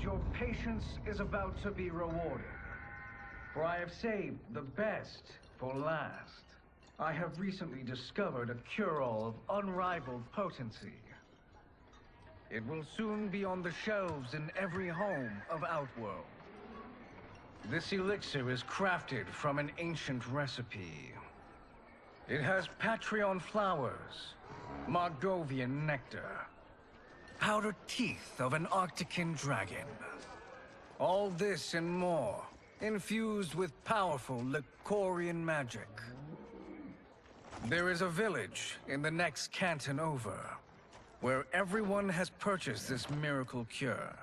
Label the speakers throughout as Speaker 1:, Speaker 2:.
Speaker 1: your patience is about to be rewarded. For I have saved the best for last. I have recently discovered a cure-all of unrivaled potency. It will soon be on the shelves in every home of Outworld. This elixir is crafted from an ancient recipe. It has Patreon flowers, Margovian nectar, powdered teeth of an Arctican dragon. All this and more, infused with powerful Lycorian magic. There is a village in the next canton over, where everyone has purchased this miracle cure.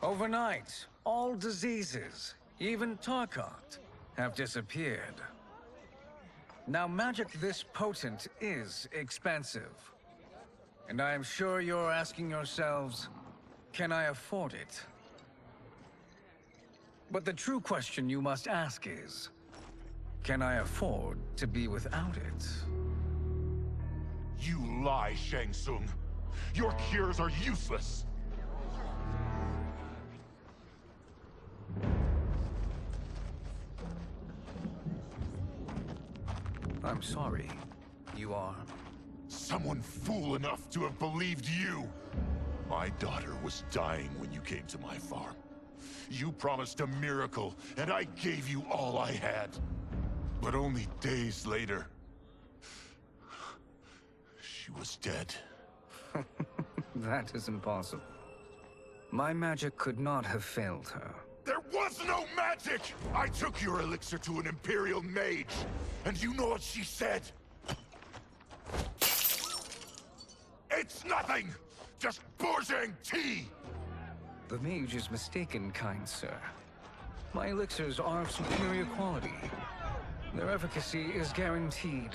Speaker 1: Overnight, all diseases, even Tarkat, have disappeared. Now, magic this potent is expensive. And I am sure you're asking yourselves, can I afford it? But the true question you must ask is, can I afford to be without it?
Speaker 2: You lie, Shang Tsung. Your cures are useless.
Speaker 1: I'm sorry. You are?
Speaker 2: Someone fool enough to have believed you. My daughter was dying when you came to my farm. You promised a miracle, and I gave you all I had. But only days later, she was dead.
Speaker 1: That is impossible. My magic could not have failed her.
Speaker 2: There was no magic! I took your elixir to an Imperial mage, and you know what she said? It's nothing! Just Bourgeois tea!
Speaker 1: The mage is mistaken, kind sir. My elixirs are of superior quality. Their efficacy is guaranteed.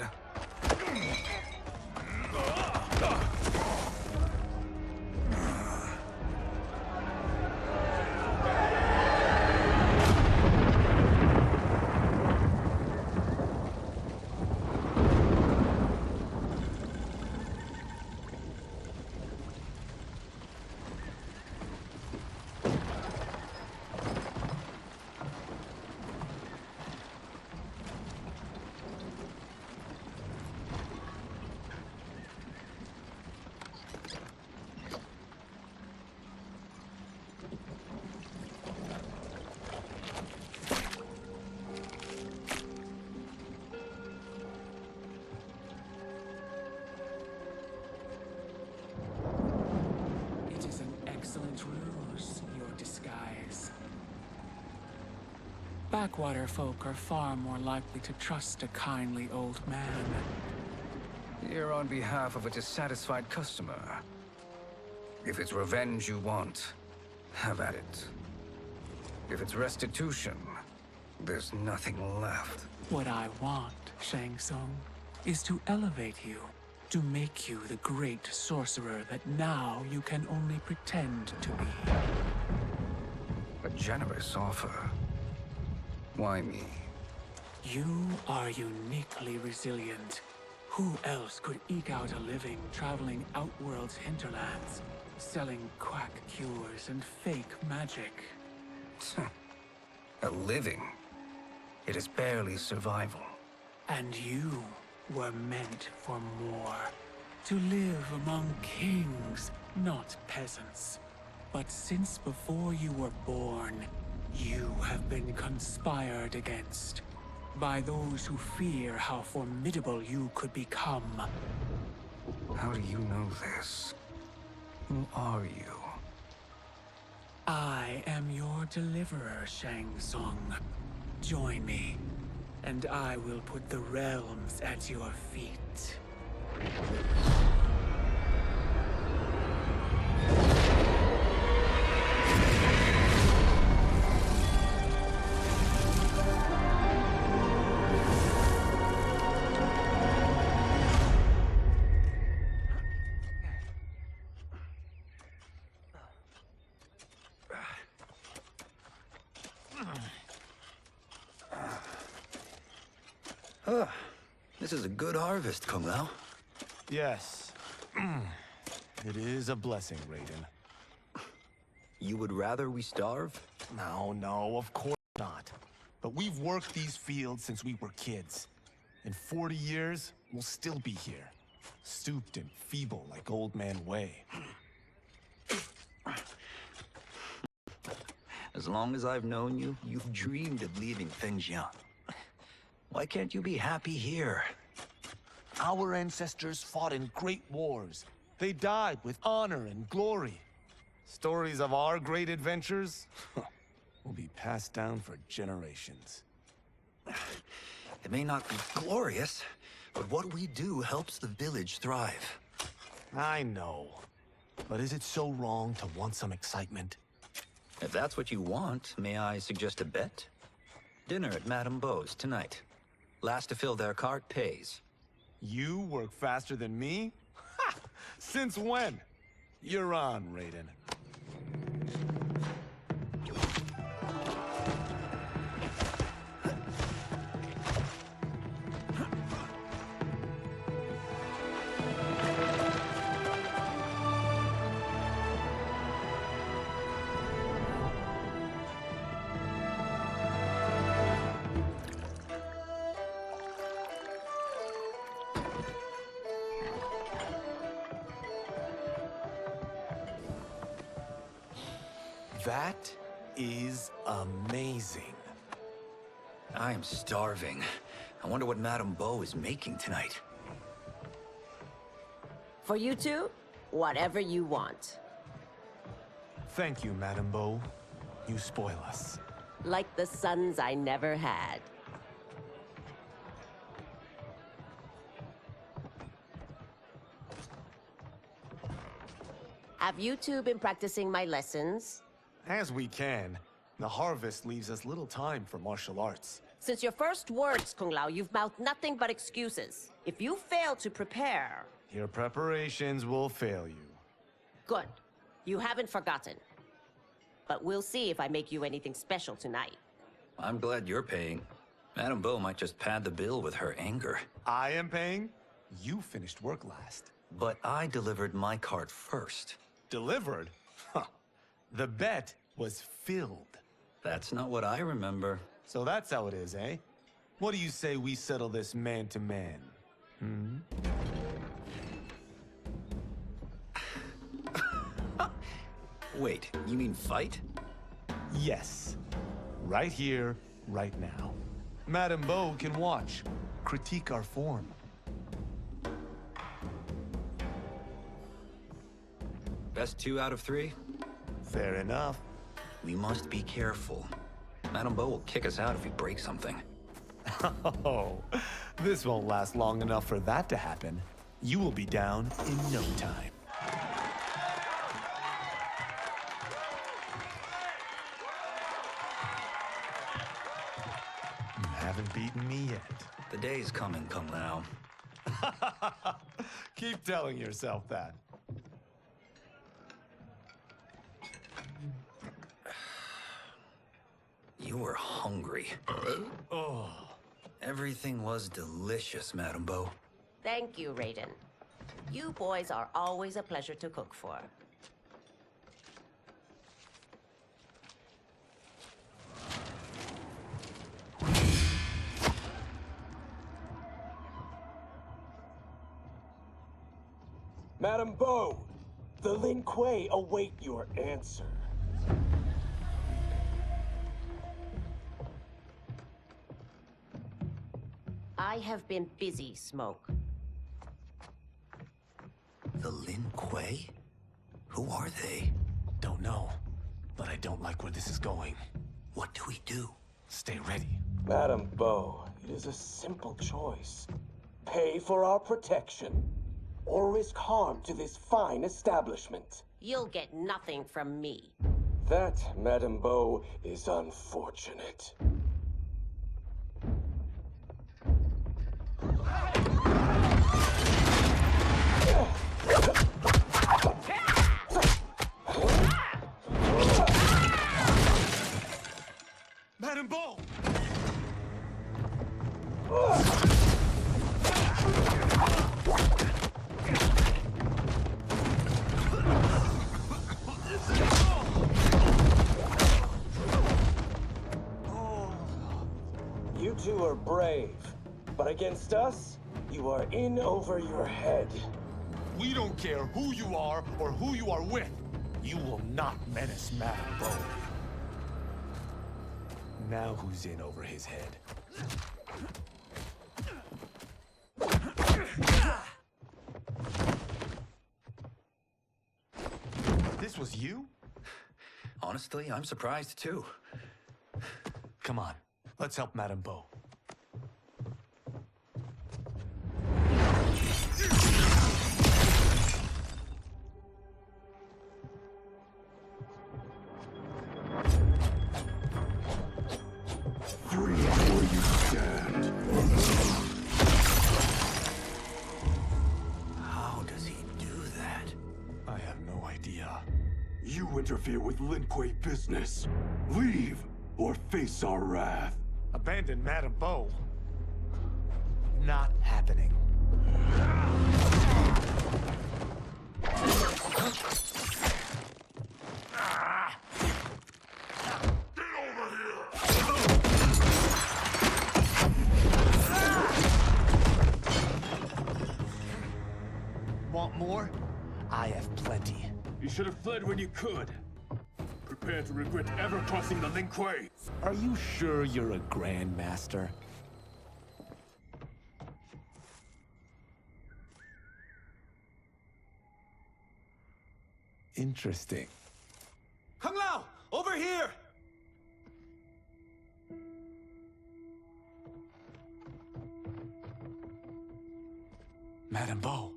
Speaker 3: Backwater folk are far more likely to trust a kindly old man.
Speaker 1: Here on behalf of a dissatisfied customer. If it's revenge you want, have at it. If it's restitution, there's nothing left.
Speaker 3: What I want, Shang Tsung, is to elevate you, to make you the great sorcerer that now you can only pretend to be.
Speaker 1: A generous offer. Why me?
Speaker 3: You are uniquely resilient. Who else could eke out a living traveling Outworld's hinterlands, selling quack cures and fake magic?
Speaker 1: A living? It is barely survival.
Speaker 3: And you were meant for more. To live among kings, not peasants. But since before you were born, you have been conspired against by those who fear how formidable you could become.
Speaker 1: How do you know this? Who are you?
Speaker 3: I am your deliverer, Shang Tsung. Join me, and I will put the realms at your feet.
Speaker 4: This is a good harvest, Kung Lao.
Speaker 5: Yes. It is a blessing, Raiden.
Speaker 4: You would rather we starve?
Speaker 5: No, of course not. But we've worked these fields since we were kids. In 40 years, we'll still be here. Stooped and feeble like Old Man Wei.
Speaker 4: As long as I've known you, you've dreamed of leaving Fengjian. Why can't you be happy here?
Speaker 5: Our ancestors fought in great wars. They died with honor and glory. Stories of our great adventures will be passed down for generations.
Speaker 4: It may not be glorious, but what we do helps the village thrive.
Speaker 5: I know. But is it so wrong to want some excitement?
Speaker 4: If that's what you want, may I suggest a bet? Dinner at Madame Beau's tonight. Last to fill their cart pays.
Speaker 5: You work faster than me? Ha! Since when? You're on, Raiden. That is amazing.
Speaker 4: I am starving. I wonder what Madame Beau is making tonight.
Speaker 6: For you two, whatever you want.
Speaker 5: Thank you, Madame Beau. You spoil us.
Speaker 6: Like the sons I never had. Have you two been practicing my lessons?
Speaker 5: As we can. The harvest leaves us little time for martial arts.
Speaker 6: Since your first words, Kung Lao, you've mouthed nothing but excuses. If you fail to prepare...
Speaker 5: Your preparations will fail you.
Speaker 6: Good. You haven't forgotten. But we'll see if I make you anything special tonight.
Speaker 4: I'm glad you're paying. Madame Beau might just pad the bill with her anger.
Speaker 5: I am paying? You finished work last.
Speaker 4: But I delivered my cart first.
Speaker 5: Delivered? Huh. The bet was filled.
Speaker 4: That's not what I remember.
Speaker 5: So that's how it is, eh? What do you say we settle this man to man? Hmm?
Speaker 4: Wait, you mean fight?
Speaker 5: Yes. Right here, right now. Madame Beau can watch, critique our form.
Speaker 4: Best 2 out of 3?
Speaker 5: Fair enough.
Speaker 4: We must be careful. Madame Beau will kick us out if we break something.
Speaker 5: Oh, this won't last long enough for that to happen. You will be down in no time. You haven't beaten me yet.
Speaker 4: The day's coming, Kung Lao.
Speaker 5: Keep telling yourself that.
Speaker 4: You were hungry.
Speaker 5: Oh.
Speaker 4: Everything was delicious, Madame Beau.
Speaker 6: Thank you, Raiden. You boys are always a pleasure to cook for.
Speaker 7: Madame Beau, the Lin Kuei await your answer.
Speaker 6: I have been busy, Smoke.
Speaker 4: The Lin Kuei? Who are they?
Speaker 5: Don't know, but I don't like where this is going.
Speaker 4: What do we do?
Speaker 5: Stay ready.
Speaker 7: Madame Beau, it is a simple choice. Pay for our protection, or risk harm to this fine establishment.
Speaker 6: You'll get nothing from me.
Speaker 7: That, Madame Beau, is unfortunate.
Speaker 5: Madame Beau!
Speaker 7: two are brave. But against us, you are in over your head.
Speaker 5: We don't care who you are or who you are with. You will not menace Madame Bo. Now who's in over his head? This was you?
Speaker 4: Honestly, I'm surprised too.
Speaker 5: Come on, let's help Madame Bo.
Speaker 4: How does he do that?
Speaker 5: I have no idea.
Speaker 8: You interfere with Lin Kuei business. Leave, or face our wrath.
Speaker 5: Abandon Madame Bo? Not happening. Want more? I have plenty.
Speaker 8: You should have fled when you could. Prepare to regret ever crossing the Lin Kuei.
Speaker 5: Are you sure you're a grandmaster? Interesting.
Speaker 4: Kung Lao! Over here!
Speaker 5: Madame Bo.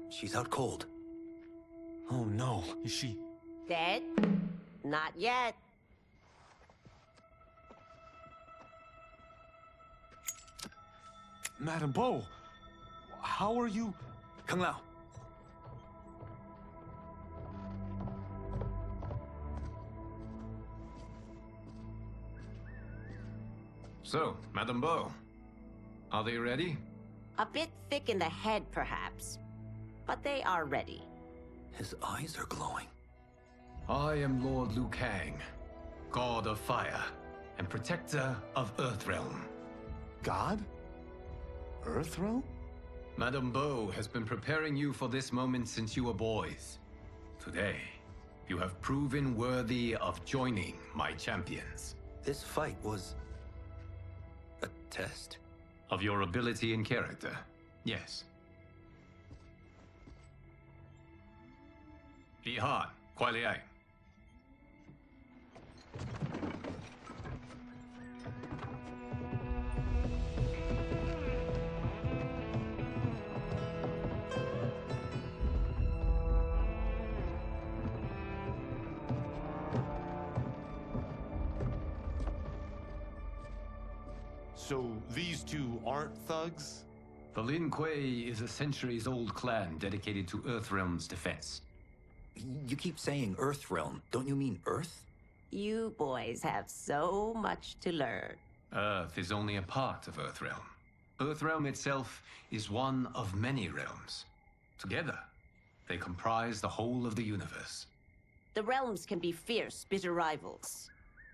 Speaker 4: She's out cold.
Speaker 5: Oh no, is she?
Speaker 6: Dead? Not yet.
Speaker 5: Madame Bo, how are you?
Speaker 4: Kung Lao.
Speaker 9: So, Madame Bo, are they ready?
Speaker 6: A bit thick in the head, perhaps. But they are ready.
Speaker 4: His eyes are glowing.
Speaker 9: I am Lord Liu Kang, God of Fire and Protector of Earthrealm.
Speaker 5: God? Earthrealm?
Speaker 9: Madame Bo has been preparing you for this moment since you were boys. Today, you have proven worthy of joining my champions.
Speaker 4: This fight was a test.
Speaker 9: Of your ability and character, yes. Li Han, Kuai Liang.
Speaker 5: So these two aren't thugs?
Speaker 9: The Lin Kuei is a centuries-old clan dedicated to Earthrealm's defense.
Speaker 4: You keep saying Earthrealm. Don't you mean Earth?
Speaker 6: You boys have so much to learn.
Speaker 9: Earth is only a part of Earthrealm. Earthrealm itself is one of many realms. Together, they comprise the whole of the universe.
Speaker 6: The realms can be fierce, bitter rivals.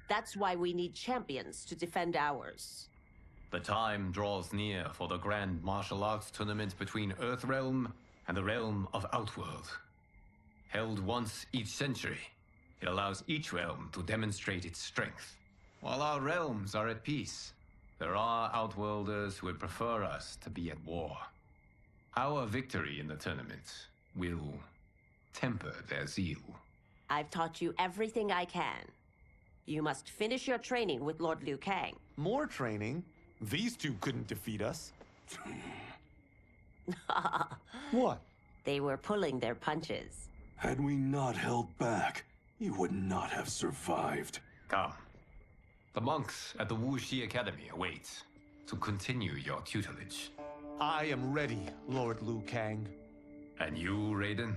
Speaker 6: That's why we need champions to defend ours.
Speaker 9: The time draws near for the grand martial arts tournament between Earthrealm and the realm of Outworld. Held once each century, it allows each realm to demonstrate its strength. While our realms are at peace, there are Outworlders who would prefer us to be at war. Our victory in the tournament will temper their zeal.
Speaker 6: I've taught you everything I can. You must finish your training with Lord Liu Kang.
Speaker 5: More training? These two couldn't defeat us. What?
Speaker 6: They were pulling their punches.
Speaker 8: Had we not held back, you would not have survived.
Speaker 9: Come. The monks at the Wuxi Academy await to continue your tutelage.
Speaker 5: I am ready, Lord Liu Kang.
Speaker 9: And you, Raiden?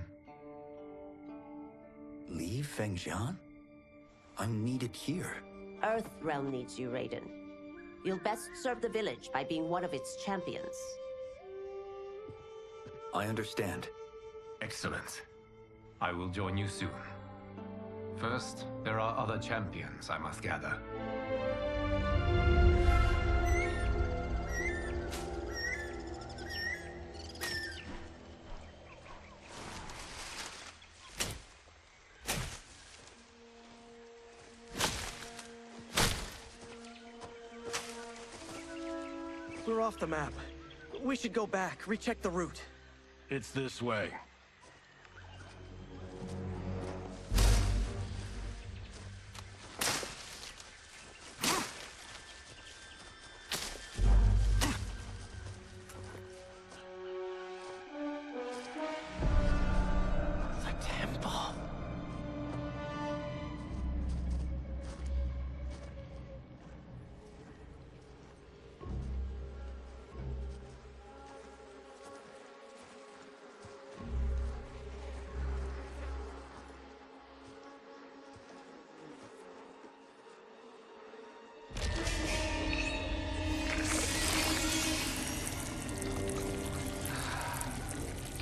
Speaker 4: Li Fengjian? I'm needed here.
Speaker 6: Earthrealm needs you, Raiden. You'll best serve the village by being one of its champions.
Speaker 4: I understand.
Speaker 9: Excellent. I will join you soon. First, there are other champions I must gather.
Speaker 10: We're off the map. We should go back, recheck the route.
Speaker 11: It's this way.
Speaker 10: The temple.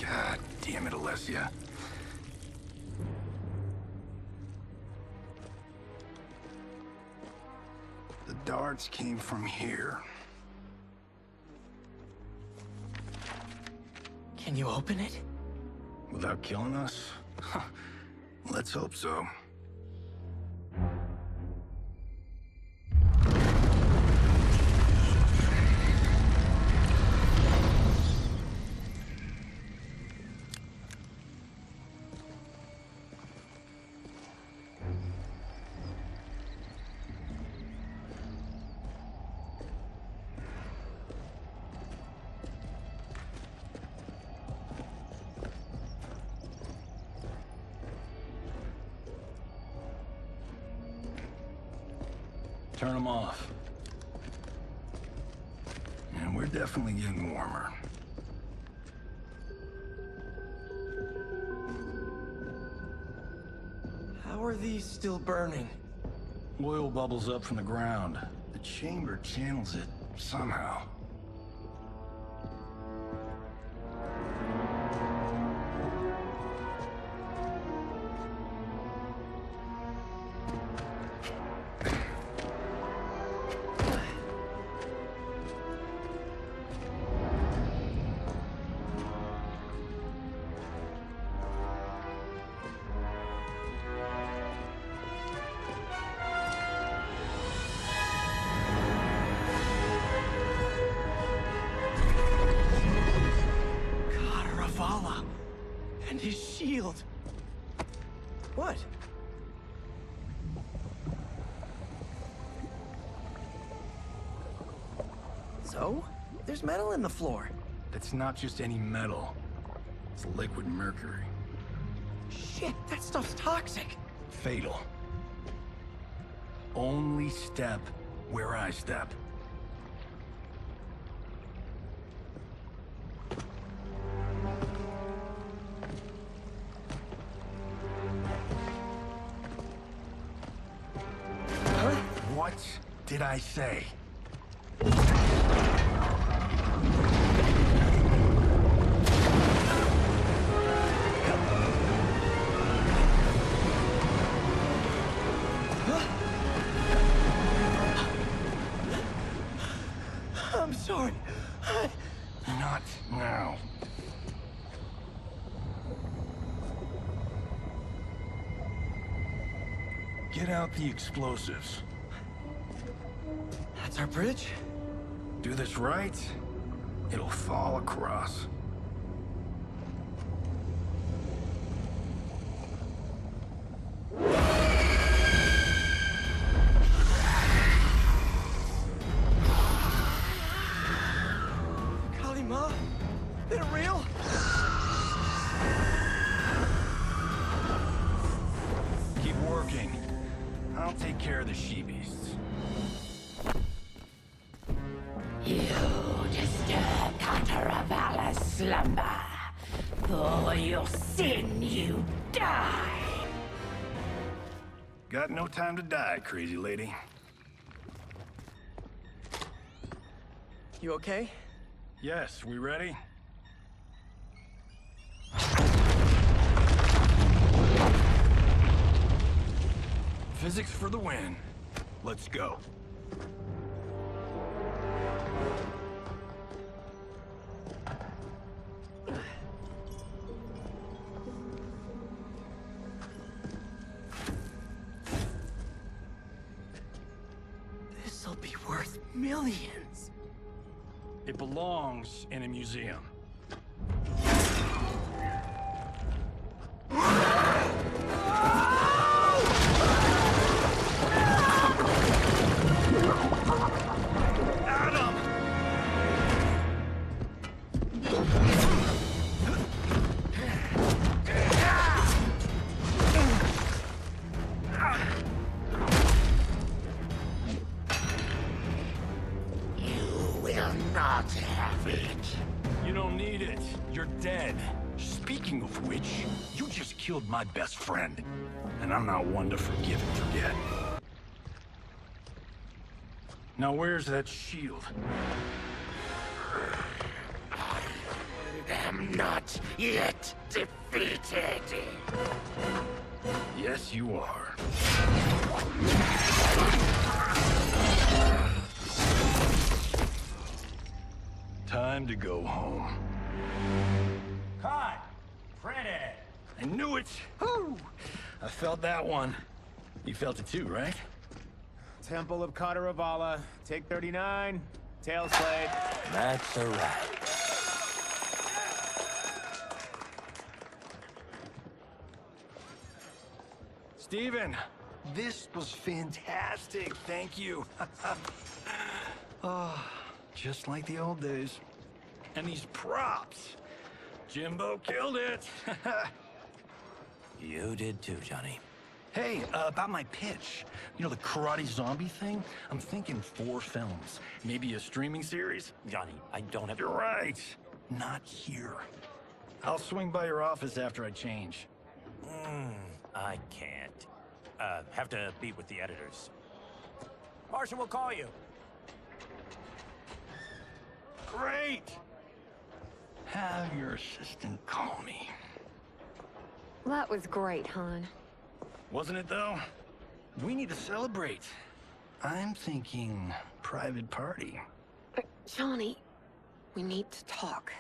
Speaker 11: God damn it, Alessia. The darts came from here.
Speaker 10: Can you open it?
Speaker 11: Without killing us? Let's hope so. Turn them off. And we're definitely getting warmer.
Speaker 10: How are these still burning?
Speaker 11: Oil bubbles up from the ground. The chamber channels it somehow.
Speaker 10: And his shield. What? So? There's metal in the floor.
Speaker 11: That's not just any metal. It's liquid mercury.
Speaker 10: Shit, that stuff's toxic.
Speaker 11: Fatal. Only step where I step. What did I say?
Speaker 10: I'm sorry.
Speaker 11: Not now. Get out the explosives.
Speaker 10: That's our bridge?
Speaker 11: Do this right, it'll fall across.
Speaker 10: Kalima? Is it real?
Speaker 11: Keep working. I'll take care of the she-beasts.
Speaker 12: You disturb Cataravalla's slumber. For your sin, you die.
Speaker 11: Got no time to die, crazy lady.
Speaker 10: You okay?
Speaker 11: Yes, we ready? Physics for the win. Let's go.
Speaker 10: This'll be worth millions.
Speaker 11: It belongs in a museum.
Speaker 12: Not have it.
Speaker 11: You don't need it. You're dead. Speaking of which, you just killed my best friend. And I'm not one to forgive and forget. Now where's that shield?
Speaker 12: I am not yet defeated.
Speaker 11: Yes, you are. Time to go home.
Speaker 13: Cut! Print it!
Speaker 11: I knew it! Woo! I felt that one. You felt it too, right?
Speaker 13: Temple of Kataravala, take 39, tail slate.
Speaker 11: That's a wrap. Steven, this was fantastic. Thank you. Oh, just like the old days. And these props. Jimbo killed it.
Speaker 14: You did too, Johnny.
Speaker 11: Hey, about my pitch. You know, the karate zombie thing? I'm thinking 4 films. Maybe a streaming series?
Speaker 14: Johnny, I don't have...
Speaker 11: You're right. Not here. I'll swing by your office after I change.
Speaker 14: I can't. Have to meet with the editors. Martian will call you.
Speaker 11: Great! Have your assistant call me.
Speaker 15: That was great, hon.
Speaker 11: Wasn't it, though? We need to celebrate. I'm thinking private party.
Speaker 15: But, Johnny, we need to talk.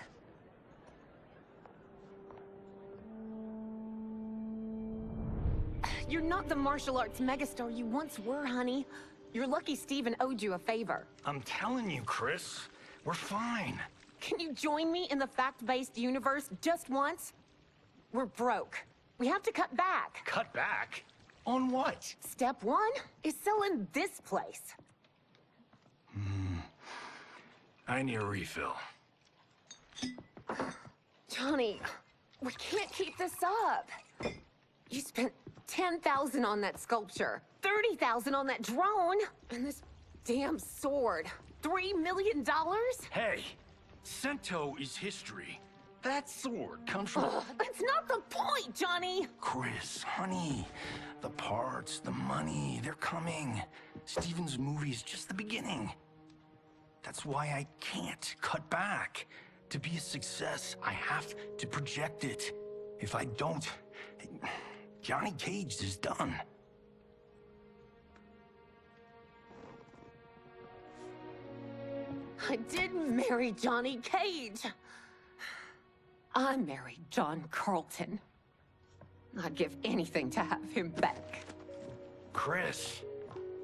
Speaker 15: You're not the martial arts megastar you once were, honey. You're lucky Steven owed you a favor.
Speaker 11: I'm telling you, Chris. We're fine.
Speaker 15: Can you join me in the fact-based universe just once? We're broke. We have to cut back.
Speaker 11: Cut back? On what?
Speaker 15: Step 1 is selling this place.
Speaker 11: I need a refill.
Speaker 15: Johnny, we can't keep this up. You spent $10,000 on that sculpture, $30,000 on that drone, and this damn sword. $3 million?
Speaker 11: Hey, Sento is history. That sword comes from...
Speaker 15: That's not the point, Johnny!
Speaker 11: Chris, honey, the parts, the money, they're coming. Steven's movie is just the beginning. That's why I can't cut back. To be a success, I have to project it. If I don't, Johnny Cage is done.
Speaker 15: I didn't marry Johnny Cage. I married John Carlton. I'd give anything to have him back.
Speaker 11: Chris,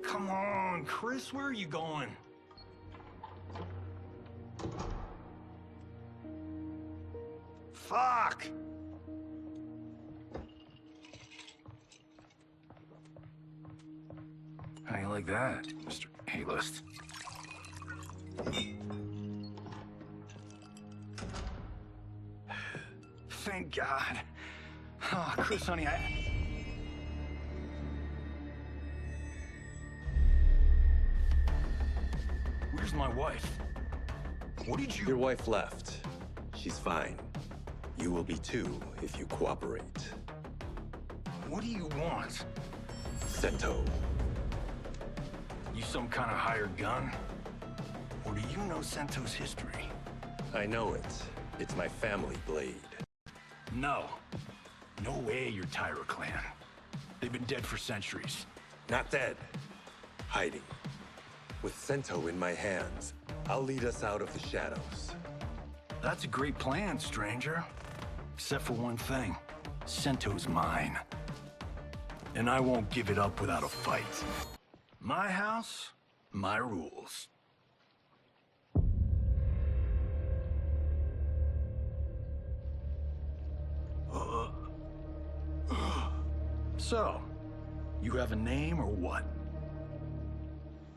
Speaker 11: come on, Chris, where are you going? Fuck! How you like that, Mr. A-list? Thank God. Oh, Chris, honey, Where's my wife? What did you...
Speaker 16: Your wife left. She's fine. You will be too if you cooperate.
Speaker 11: What do you want?
Speaker 16: Sento.
Speaker 11: You some kind of hired gun? Or do you know Sento's history?
Speaker 16: I know it. It's my family blade.
Speaker 11: No. No way you're Tyra clan. They've been dead for centuries.
Speaker 16: Not dead. Hiding. With Sento in my hands, I'll lead us out of the shadows.
Speaker 11: That's a great plan, stranger. Except for one thing. Sento's mine. And I won't give it up without a fight. My house, my rules. So, you have a name or what?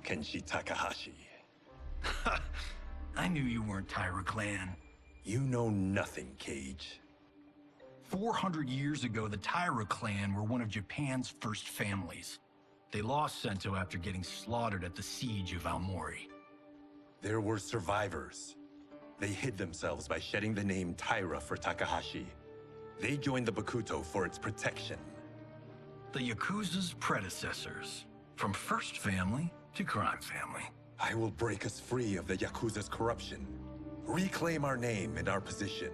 Speaker 16: Kenshi Takahashi.
Speaker 11: I knew you weren't Taira clan.
Speaker 16: You know nothing, Cage.
Speaker 11: 400 years ago, the Taira clan were one of Japan's first families. They lost Sento after getting slaughtered at the siege of Aomori.
Speaker 16: There were survivors. They hid themselves by shedding the name Taira for Takahashi. They joined the Bakuto for its protection.
Speaker 11: The Yakuza's predecessors. From first family to crime family.
Speaker 16: I will break us free of the Yakuza's corruption. Reclaim our name and our position.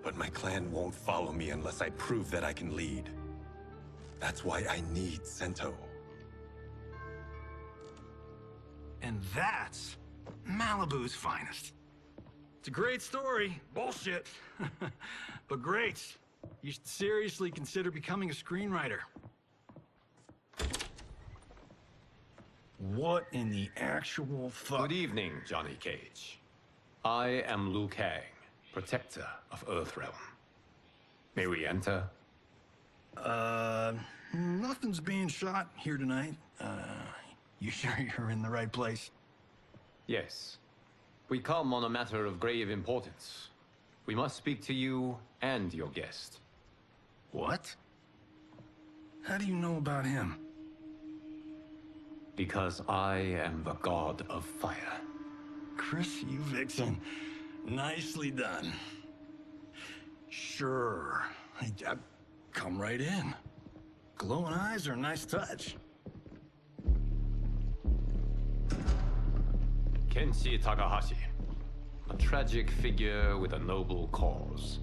Speaker 16: But my clan won't follow me unless I prove that I can lead. That's why I need Sento.
Speaker 11: And that's Malibu's finest. It's a great story. Bullshit. But great. You should seriously consider becoming a screenwriter. What in the actual fuck?
Speaker 9: Good evening, Johnny Cage. I am Liu Kang, protector of Earthrealm. May we enter?
Speaker 11: Nothing's being shot here tonight. You sure you're in the right place?
Speaker 9: Yes. We come on a matter of grave importance. We must speak to you and your guest.
Speaker 11: What? How do you know about him?
Speaker 9: Because I am the god of fire.
Speaker 11: Chris, you vixen. Nicely done. Sure. I'd come right in. Glowing eyes are a nice touch.
Speaker 9: Kenshi Takahashi. A tragic figure with a noble cause.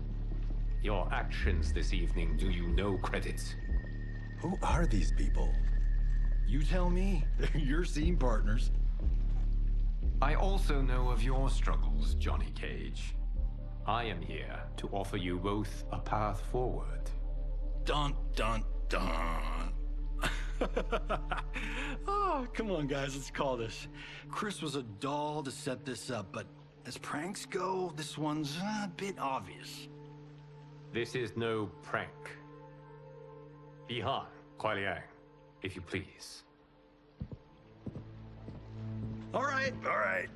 Speaker 9: Your actions this evening do you no credit.
Speaker 16: Who are these people?
Speaker 11: You tell me. They're your scene partners.
Speaker 9: I also know of your struggles, Johnny Cage. I am here to offer you both a path forward.
Speaker 11: Dun, dun, dun. Oh, come on, guys, let's call this. Chris was a doll to set this up, but as pranks go, this one's a bit obvious.
Speaker 9: This is no prank. Bihan, Kuai Liang, if you please.
Speaker 11: All right.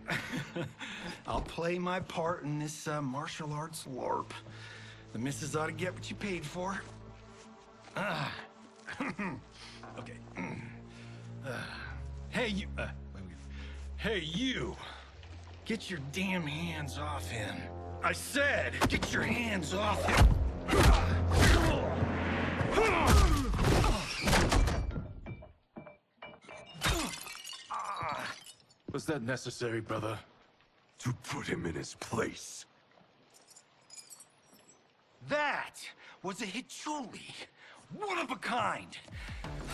Speaker 11: I'll play my part in this martial arts LARP. The missus ought to get what you paid for. Okay. Hey, you. Hey, you. Get your damn hands off him. I said, get your hands off him.
Speaker 8: Was that necessary, brother? To put him in his place.
Speaker 11: That was a Hichuli. One of a kind.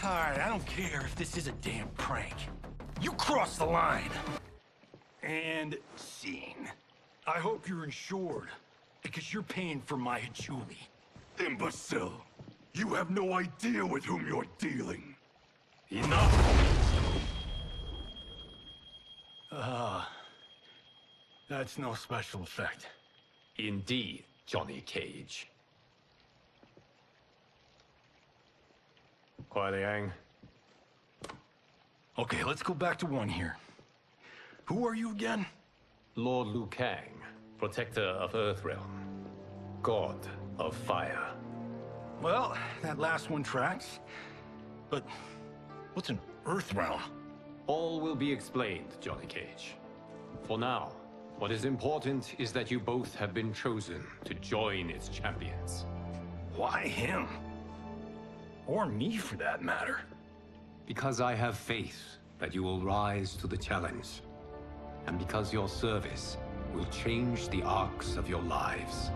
Speaker 11: All right, I don't care if this is a damn prank. You crossed the line. And scene. I hope you're insured, because you're paying for my Hichuli.
Speaker 8: Imbecile! You have no idea with whom you're dealing.
Speaker 11: Enough! That's no special effect.
Speaker 9: Indeed, Johnny Cage. Kuai Liang.
Speaker 11: Okay, let's go back to one here. Who are you again?
Speaker 9: Lord Liu Kang, protector of Earthrealm. God of fire.
Speaker 11: Well, that last one tracks. But what's an Earthrealm?
Speaker 9: All will be explained, Johnny Cage. For now, what is important is that you both have been chosen to join its champions.
Speaker 11: Why him? Or me, for that matter.
Speaker 9: Because I have faith that you will rise to the challenge. And because your service will change the arcs of your lives.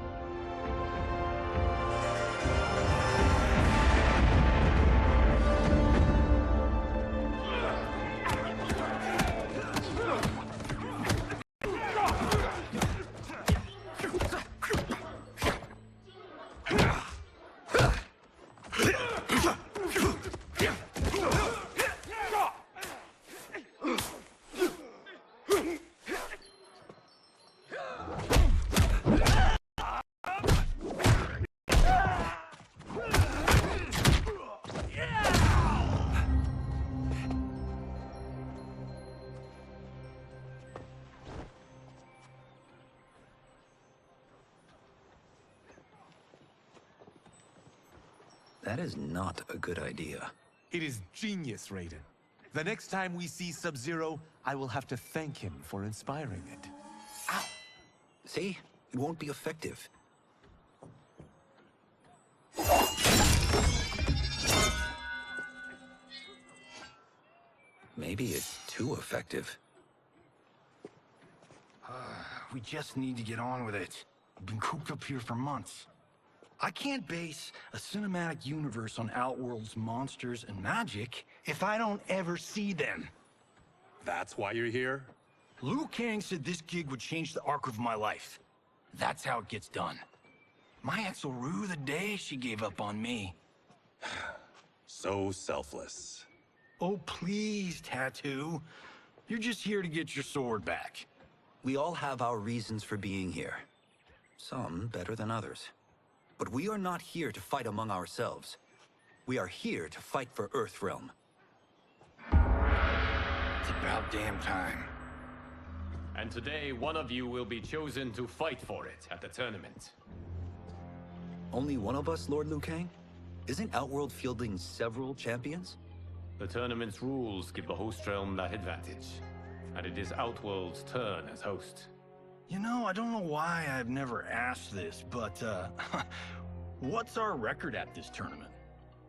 Speaker 4: That is not a good idea.
Speaker 5: It is genius, Raiden. The next time we see Sub-Zero, I will have to thank him for inspiring it.
Speaker 4: Ow! See? It won't be effective. Maybe it's too effective.
Speaker 11: We just need to get on with it. I've been cooped up here for months. I can't base a cinematic universe on Outworld's monsters and magic if I don't ever see them.
Speaker 16: That's why you're here?
Speaker 11: Liu Kang said this gig would change the arc of my life. That's how it gets done. My ex will rue the day she gave up on me.
Speaker 16: So selfless.
Speaker 11: Oh, please, Tattoo. You're just here to get your sword back.
Speaker 4: We all have our reasons for being here. Some better than others. But we are not here to fight among ourselves. We are here to fight for Earthrealm.
Speaker 11: It's about damn time.
Speaker 9: And today, one of you will be chosen to fight for it at the tournament.
Speaker 4: Only one of us, Lord Liu Kang? Isn't Outworld fielding several champions?
Speaker 9: The tournament's rules give the host realm that advantage. And it is Outworld's turn as host.
Speaker 11: You know, I don't know why I've never asked this, but, what's our record at this tournament?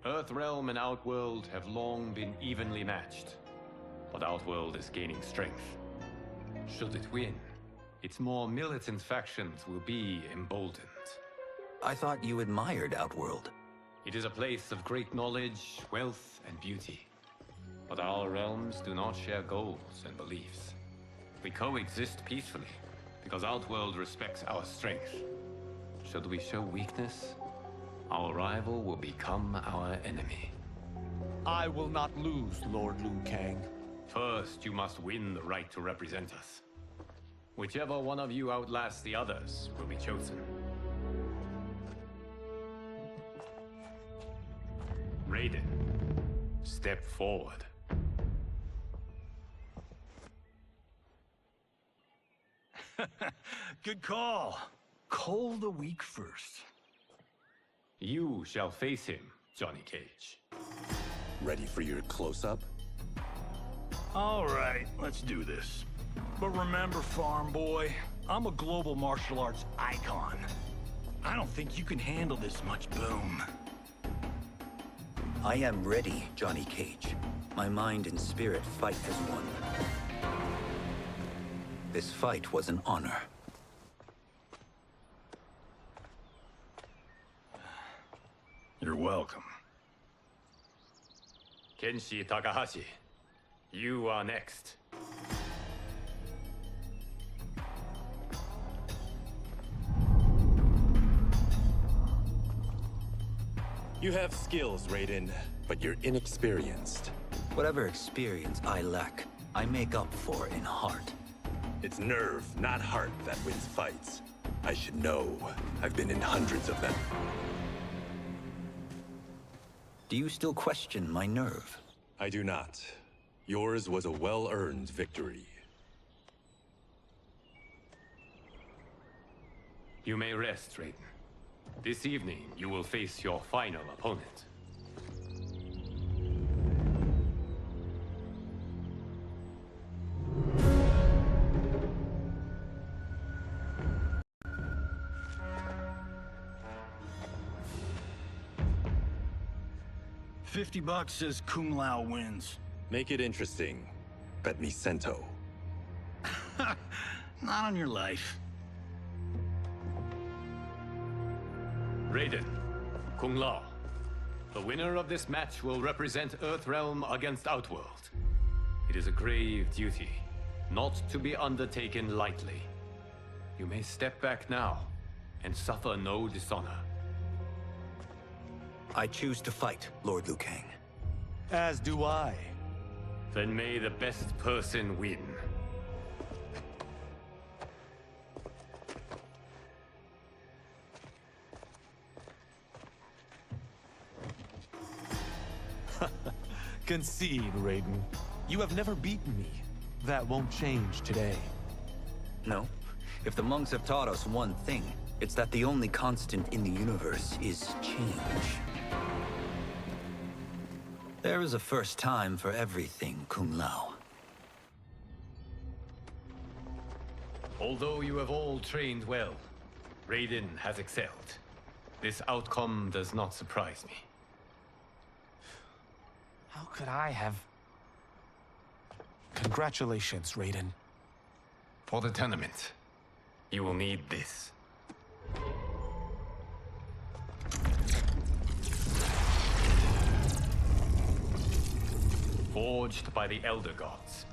Speaker 9: Earthrealm and Outworld have long been evenly matched. But Outworld is gaining strength. Should it win, its more militant factions will be emboldened.
Speaker 4: I thought you admired Outworld.
Speaker 9: It is a place of great knowledge, wealth, and beauty. But our realms do not share goals and beliefs. We coexist peacefully, because Outworld respects our strength. Should we show weakness, our rival will become our enemy.
Speaker 5: I will not lose, Lord Liu Kang.
Speaker 9: First, you must win the right to represent us. Whichever one of you outlasts the others will be chosen. Raiden, step forward.
Speaker 11: Good call. Cole the weak first.
Speaker 9: You shall face him, Johnny Cage.
Speaker 16: Ready for your close-up?
Speaker 11: All right, let's do this. But remember, farm boy, I'm a global martial arts icon. I don't think you can handle this much boom.
Speaker 4: I am ready, Johnny Cage. My mind and spirit fight as one. This fight was an honor.
Speaker 11: You're welcome.
Speaker 9: Kenshi Takahashi, you are next.
Speaker 16: You have skills, Raiden, but you're inexperienced.
Speaker 4: Whatever experience I lack, I make up for in heart.
Speaker 16: It's nerve, not heart, that wins fights. I should know. I've been in hundreds of them.
Speaker 4: Do you still question my nerve?
Speaker 16: I do not. Yours was a well-earned victory.
Speaker 9: You may rest, Raiden. This evening, you will face your final opponent.
Speaker 11: $50 says Kung Lao wins.
Speaker 16: Make it interesting. Bet me cento.
Speaker 11: Not on your life.
Speaker 9: Raiden, Kung Lao. The winner of this match will represent Earthrealm against Outworld. It is a grave duty, not to be undertaken lightly. You may step back now and suffer no dishonor.
Speaker 4: I choose to fight, Lord Liu Kang.
Speaker 5: As do I.
Speaker 9: Then may the best person win.
Speaker 5: Concede, Raiden. You have never beaten me. That won't change today.
Speaker 4: No. If the monks have taught us one thing, it's that the only constant in the universe is change. There is a first time for everything, Kung Lao.
Speaker 9: Although you have all trained well, Raiden has excelled. This outcome does not surprise me.
Speaker 5: How could I have... Congratulations, Raiden.
Speaker 9: For the tournament, you will need this. Forged by the Elder Gods,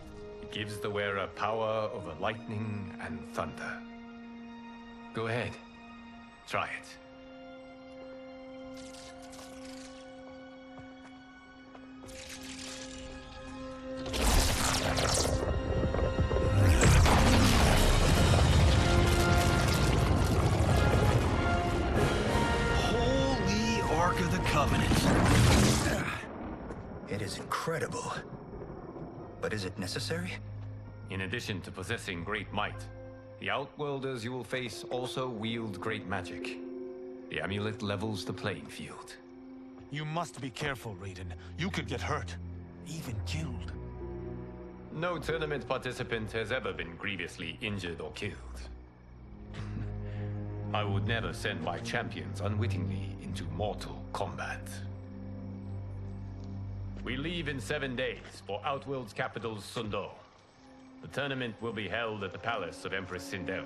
Speaker 9: it gives the wearer power over lightning and thunder. Go ahead, try it.
Speaker 4: Holy Ark of the Covenant. It is incredible. But is it necessary?
Speaker 9: In addition to possessing great might, the Outworlders you will face also wield great magic. The amulet levels the playing field.
Speaker 5: You must be careful, Raiden. You could get hurt. Even killed.
Speaker 9: No tournament participant has ever been grievously injured or killed. I would never send my champions unwittingly into mortal combat. We leave in 7 days for Outworld's capital, Sundo. The tournament will be held at the palace of Empress Sindel.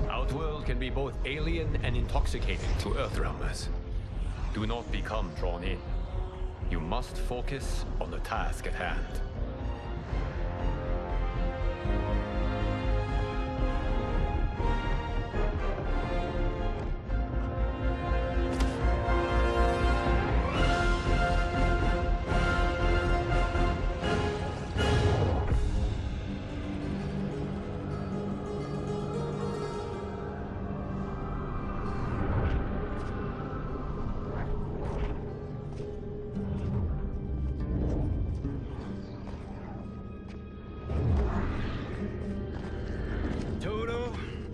Speaker 9: Outworld can be both alien and intoxicating to Earthrealmers. Do not become drawn in. You must focus on the task at hand.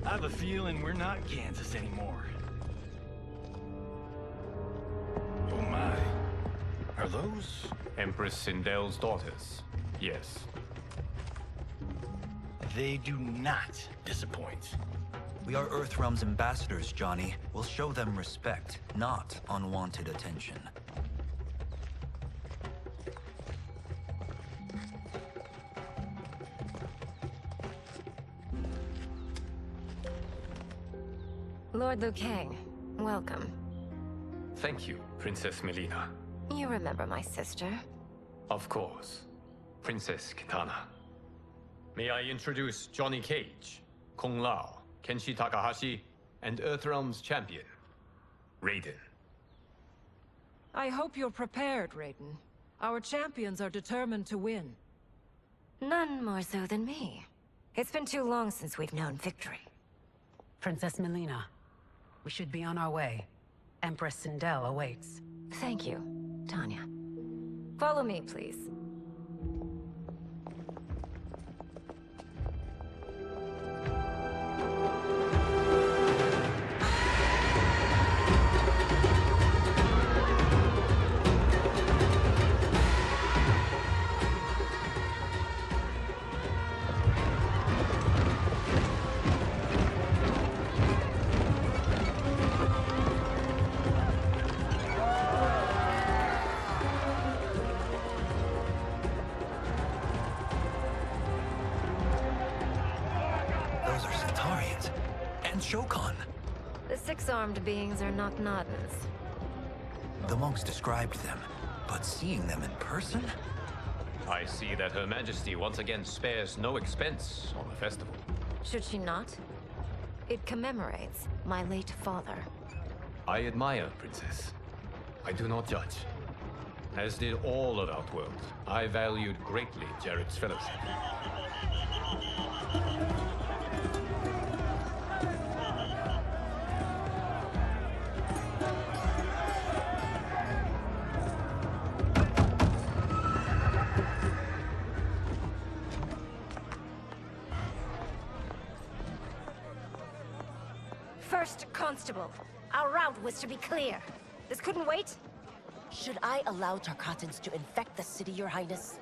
Speaker 11: I have a feeling we're not Kansas anymore. Oh my. Are those?
Speaker 9: Empress Sindel's daughters, yes.
Speaker 11: They do not disappoint.
Speaker 4: We are Earthrealm's ambassadors, Johnny. We'll show them respect, not unwanted attention.
Speaker 17: Lord Liu Kang, welcome.
Speaker 9: Thank you, Princess Melina.
Speaker 17: You remember my sister?
Speaker 9: Of course. Princess Kitana. May I introduce Johnny Cage, Kung Lao, Kenshi Takahashi, and Earthrealm's champion, Raiden.
Speaker 18: I hope you're prepared, Raiden. Our champions are determined to win.
Speaker 17: None more so than me. It's been too long since we've known victory.
Speaker 19: Princess Melina, we should be on our way. Empress Sindel awaits.
Speaker 17: Thank you, Tanya. Follow me, please.
Speaker 4: Shokan.
Speaker 17: The six-armed beings are not Nadans.
Speaker 4: The monks described them, but seeing them in person?
Speaker 9: I see that Her Majesty once again spares no expense on the festival.
Speaker 17: Should she not? It commemorates my late father.
Speaker 9: I admire, Princess. I do not judge. As did all of Outworld, I valued greatly Jarrett's fellowship.
Speaker 17: First Constable, our route was to be clear. This couldn't wait?
Speaker 20: Should I allow Tarkatans to infect the city, Your Highness?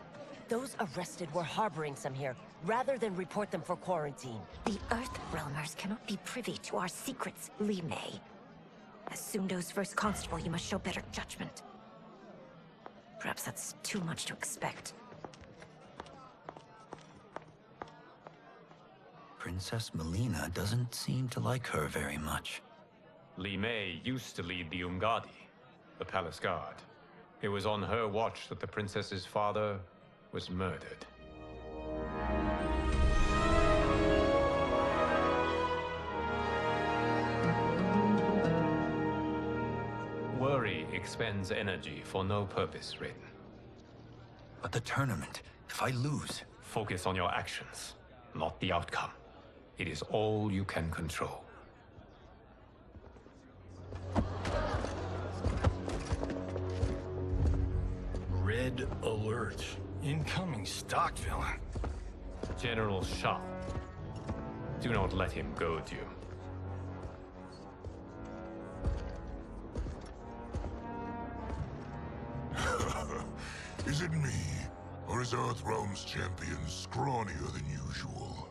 Speaker 20: Those arrested were harboring some here, rather than report them for quarantine.
Speaker 17: The Earthrealmers cannot be privy to our secrets, Li Mei. As Sundo's first constable, you must show better judgment. Perhaps that's too much to expect.
Speaker 4: Princess Melina doesn't seem to like her very much.
Speaker 9: Li Mei used to lead the Umgadi, the palace guard. It was on her watch that the princess's father was murdered. Worry expends energy for no purpose, Raiden.
Speaker 4: But the tournament, if I lose...
Speaker 9: Focus on your actions, not the outcome. It is all you can control.
Speaker 11: Red alert. Incoming stock villain.
Speaker 9: General Shah. Do not let him goad you.
Speaker 2: Is it me? Or is Earthrealm's champion scrawnier than usual?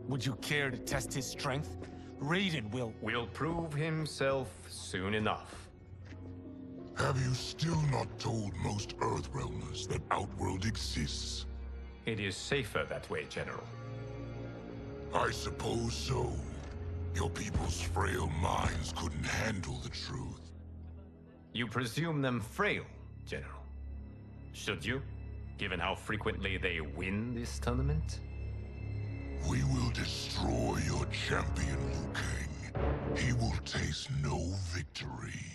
Speaker 5: Would you care to test his strength? Raiden will
Speaker 9: prove himself soon enough.
Speaker 2: Have you still not told most Earthrealmers that Outworld exists?
Speaker 9: It is safer that way, General.
Speaker 2: I suppose so. Your people's frail minds couldn't handle the truth.
Speaker 9: You presume them frail, General. Should you, given how frequently they win this tournament?
Speaker 2: We will destroy your champion, Liu Kang. He will taste no victory.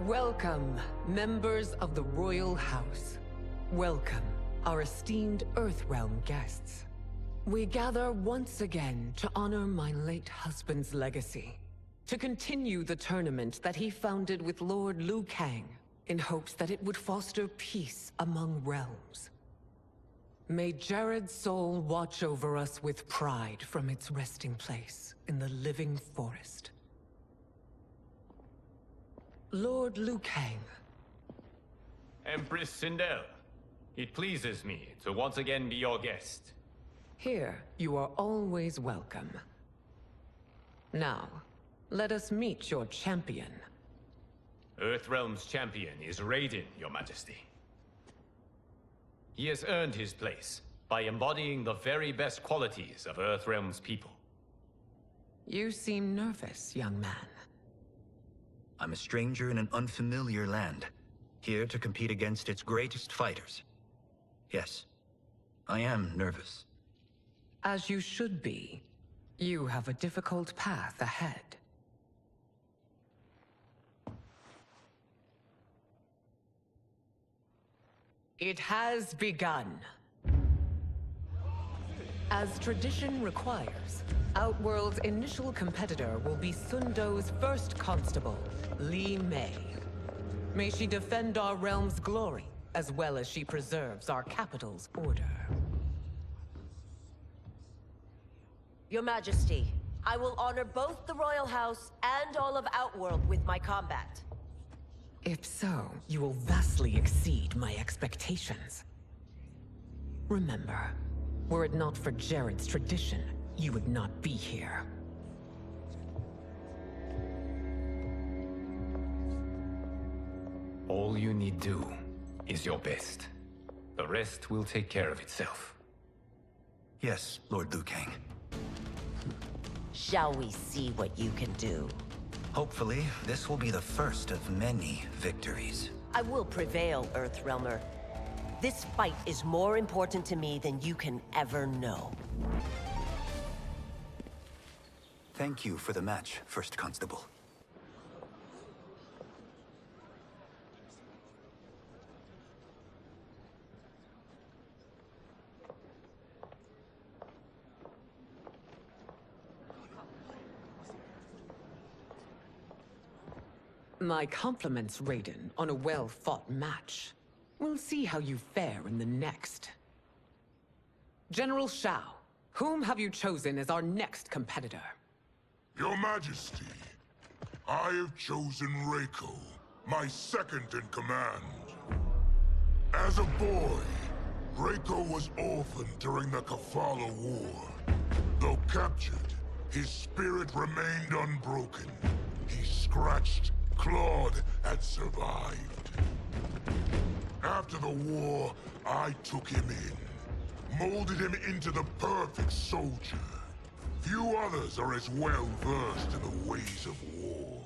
Speaker 21: Welcome, members of the Royal House. Welcome, our esteemed Earthrealm guests. We gather once again to honor my late husband's legacy, to continue the tournament that he founded with Lord Liu Kang, in hopes that it would foster peace among realms. May Jared's soul watch over us with pride from its resting place in the living forest. Lord Liu Kang.
Speaker 9: Empress Sindel, it pleases me to once again be your guest.
Speaker 21: Here, you are always welcome. Now, let us meet your champion.
Speaker 9: Earthrealm's champion is Raiden, Your Majesty. He has earned his place by embodying the very best qualities of Earthrealm's people.
Speaker 21: You seem nervous, young man.
Speaker 4: I'm a stranger in an unfamiliar land, here to compete against its greatest fighters. Yes, I am nervous.
Speaker 21: As you should be. You have a difficult path ahead. It has begun. As tradition requires, Outworld's initial competitor will be Sundo's first constable, Li Mei. May she defend our realm's glory, as well as she preserves our capital's order.
Speaker 20: Your Majesty, I will honor both the Royal House and all of Outworld with my combat.
Speaker 21: If so, you will vastly exceed my expectations. Remember, were it not for Jared's tradition, you would not be here.
Speaker 9: All you need do is your best. The rest will take care of itself.
Speaker 4: Yes, Lord Liu Kang.
Speaker 20: Shall we see what you can do?
Speaker 4: Hopefully, this will be the first of many victories.
Speaker 20: I will prevail, Earthrealmer. This fight is more important to me than you can ever know.
Speaker 4: Thank you for the match, First Constable.
Speaker 21: My compliments, Raiden, on a well-fought match. We'll see how you fare in the next. General Shao, whom have you chosen as our next competitor?
Speaker 2: Your Majesty, I have chosen Reiko, my second in command. As a boy, Reiko was orphaned during the Kafala War. Though captured, his spirit remained unbroken. He scratched, clawed, and survived. After the war, I took him in, molded him into the perfect soldier. Few others are as well versed in the ways of war.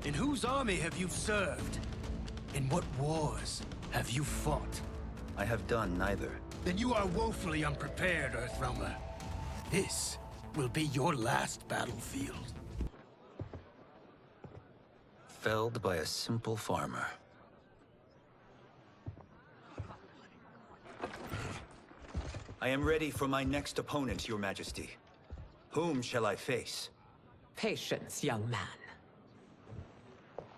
Speaker 1: In whose army have you served? In what wars have you fought?
Speaker 4: I have done neither.
Speaker 1: Then you are woefully unprepared, Earthrealmer. This will be your last battlefield.
Speaker 4: Felled by a simple farmer. I am ready for my next opponent, Your Majesty. Whom shall I face?
Speaker 21: Patience, young man.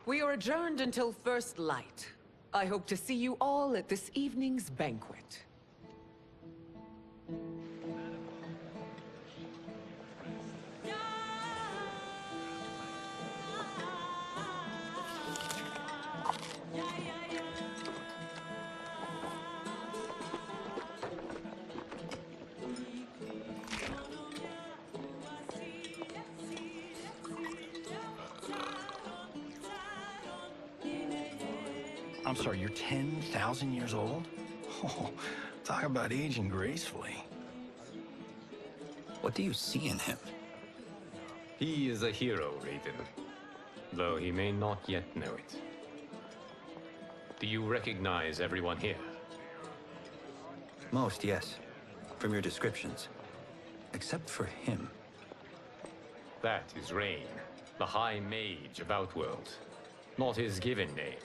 Speaker 21: We are adjourned until first light. I hope to see you all at this evening's banquet.
Speaker 11: I'm sorry, you're 10,000 years old? Oh, talk about aging gracefully.
Speaker 4: What do you see in him?
Speaker 9: He is a hero, Raiden, though he may not yet know it. Do you recognize everyone here?
Speaker 4: Most, yes. From your descriptions. Except for him.
Speaker 9: That is Rain, the High Mage of Outworld. Not his given name,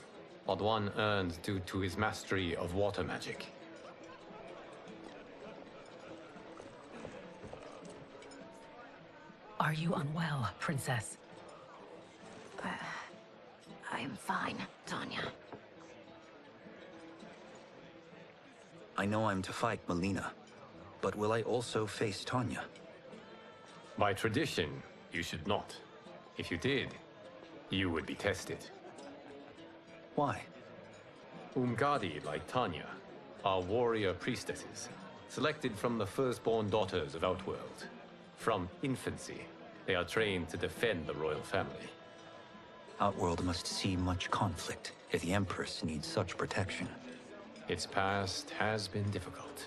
Speaker 9: but one earned due to his mastery of water magic.
Speaker 19: Are you unwell, Princess?
Speaker 17: I am fine, Tanya.
Speaker 4: I know I'm to fight Melina, but will I also face Tanya?
Speaker 9: By tradition, you should not. If you did, you would be tested.
Speaker 4: Why?
Speaker 9: Umgadi, like Tanya, are warrior priestesses, selected from the firstborn daughters of Outworld. From infancy, they are trained to defend the royal family.
Speaker 4: Outworld must see much conflict if the Empress needs such protection.
Speaker 9: Its past has been difficult,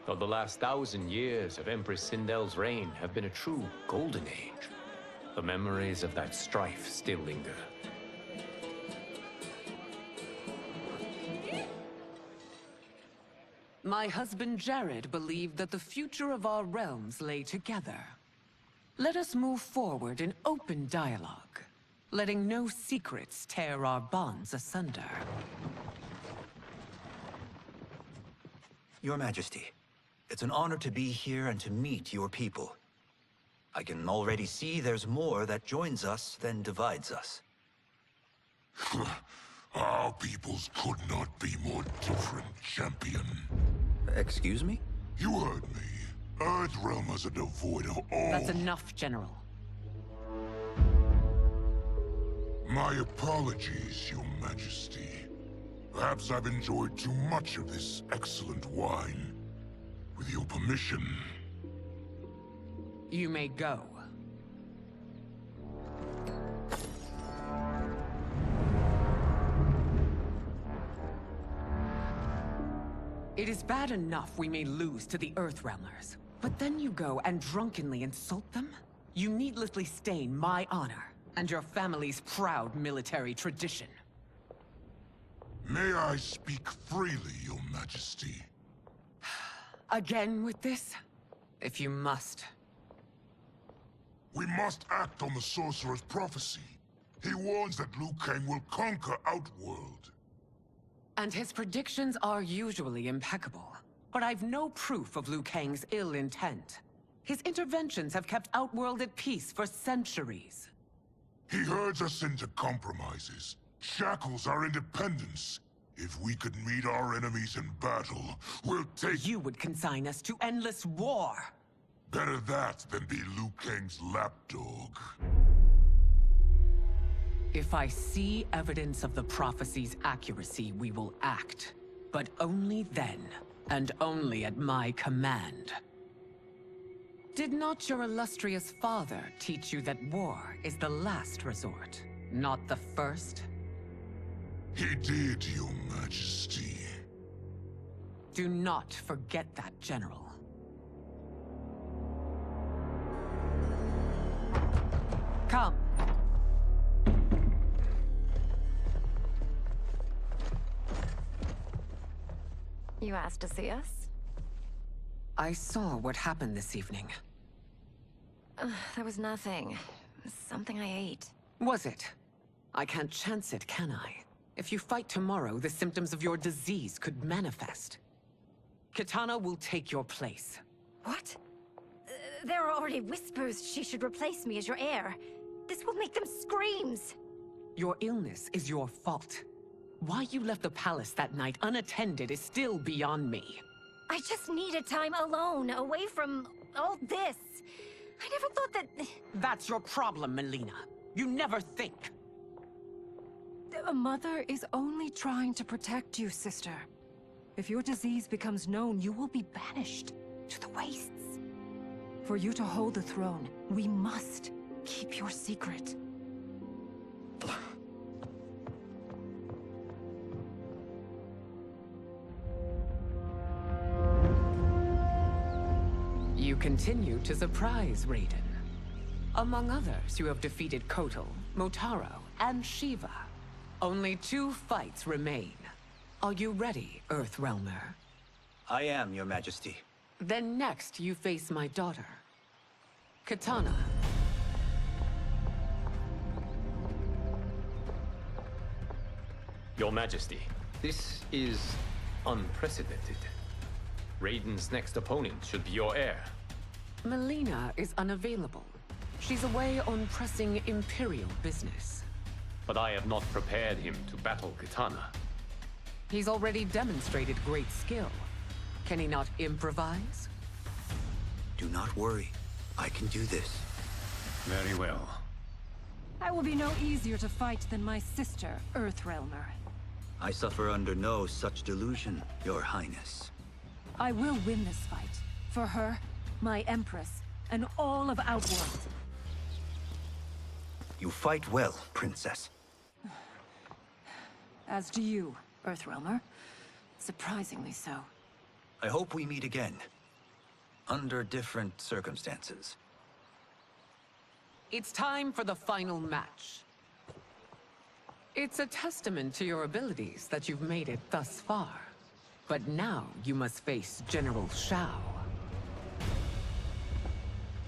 Speaker 9: though the last 1,000 years of Empress Sindel's reign have been a true golden age. The memories of that strife still linger.
Speaker 21: My husband Jared believed that the future of our realms lay together. Let us move forward in open dialogue, letting no secrets tear our bonds asunder.
Speaker 4: Your Majesty, it's an honor to be here and to meet your people. I can already see there's more that joins us than divides us.
Speaker 2: Our peoples could not be more different, champion.
Speaker 4: Excuse me?
Speaker 2: You heard me. Earthrealmers are devoid of all...
Speaker 21: That's enough, General.
Speaker 2: My apologies, Your Majesty. Perhaps I've enjoyed too much of this excellent wine. With your permission...
Speaker 21: You may go. It is bad enough we may lose to the Earthrealmers, but then you go and drunkenly insult them? You needlessly stain my honor and your family's proud military tradition.
Speaker 2: May I speak freely, Your Majesty?
Speaker 21: Again with this? If you must.
Speaker 2: We must act on the Sorcerer's prophecy. He warns that Liu Kang will conquer Outworld.
Speaker 21: And his predictions are usually impeccable. But I've no proof of Liu Kang's ill intent. His interventions have kept Outworld at peace for centuries.
Speaker 2: He herds us into compromises, shackles our independence. If we could meet our enemies in battle, we'll take—
Speaker 21: You would consign us to endless war!
Speaker 2: Better that than be Liu Kang's lapdog.
Speaker 21: If I see evidence of the prophecy's accuracy, we will act. But only then, and only at my command. Did not your illustrious father teach you that war is the last resort, not the first?
Speaker 2: He did, Your Majesty.
Speaker 21: Do not forget that, General. Come.
Speaker 17: You asked to see us?
Speaker 21: I saw what happened this evening.
Speaker 17: There was nothing. Something I ate.
Speaker 21: Was it? I can't chance it, can I? If you fight tomorrow, the symptoms of your disease could manifest. Kitana will take your place.
Speaker 17: What? There are already whispers she should replace me as your heir. This will make them screams!
Speaker 21: Your illness is your fault. Why you left the palace that night unattended is still beyond me.
Speaker 17: I just needed time alone, away from all this. I never thought that...
Speaker 21: That's your problem, Melina. You never think.
Speaker 18: A mother is only trying to protect you, sister. If your disease becomes known, you will be banished to the wastes. For you to hold the throne, we must keep your secret.
Speaker 21: You continue to surprise Raiden. Among others, you have defeated Kotal, Motaro, and Shiva. Only 2 fights remain. Are you ready, Earthrealmer?
Speaker 4: I am, Your Majesty.
Speaker 21: Then next, you face my daughter, Kitana.
Speaker 9: Your Majesty, this is unprecedented. Raiden's next opponent should be your heir.
Speaker 21: Melina is unavailable. She's away on pressing Imperial business.
Speaker 9: But I have not prepared him to battle Kitana.
Speaker 21: He's already demonstrated great skill. Can he not improvise?
Speaker 4: Do not worry. I can do this.
Speaker 9: Very well.
Speaker 18: I will be no easier to fight than my sister, Earthrealmer.
Speaker 4: I suffer under no such delusion, Your Highness.
Speaker 18: I will win this fight. For her, my Empress, and all of Outworld.
Speaker 4: You fight well, Princess.
Speaker 18: As do you, Earthrealmer. Surprisingly so.
Speaker 4: I hope we meet again. Under different circumstances.
Speaker 21: It's time for the final match. It's a testament to your abilities that you've made it thus far. But now you must face General Shao.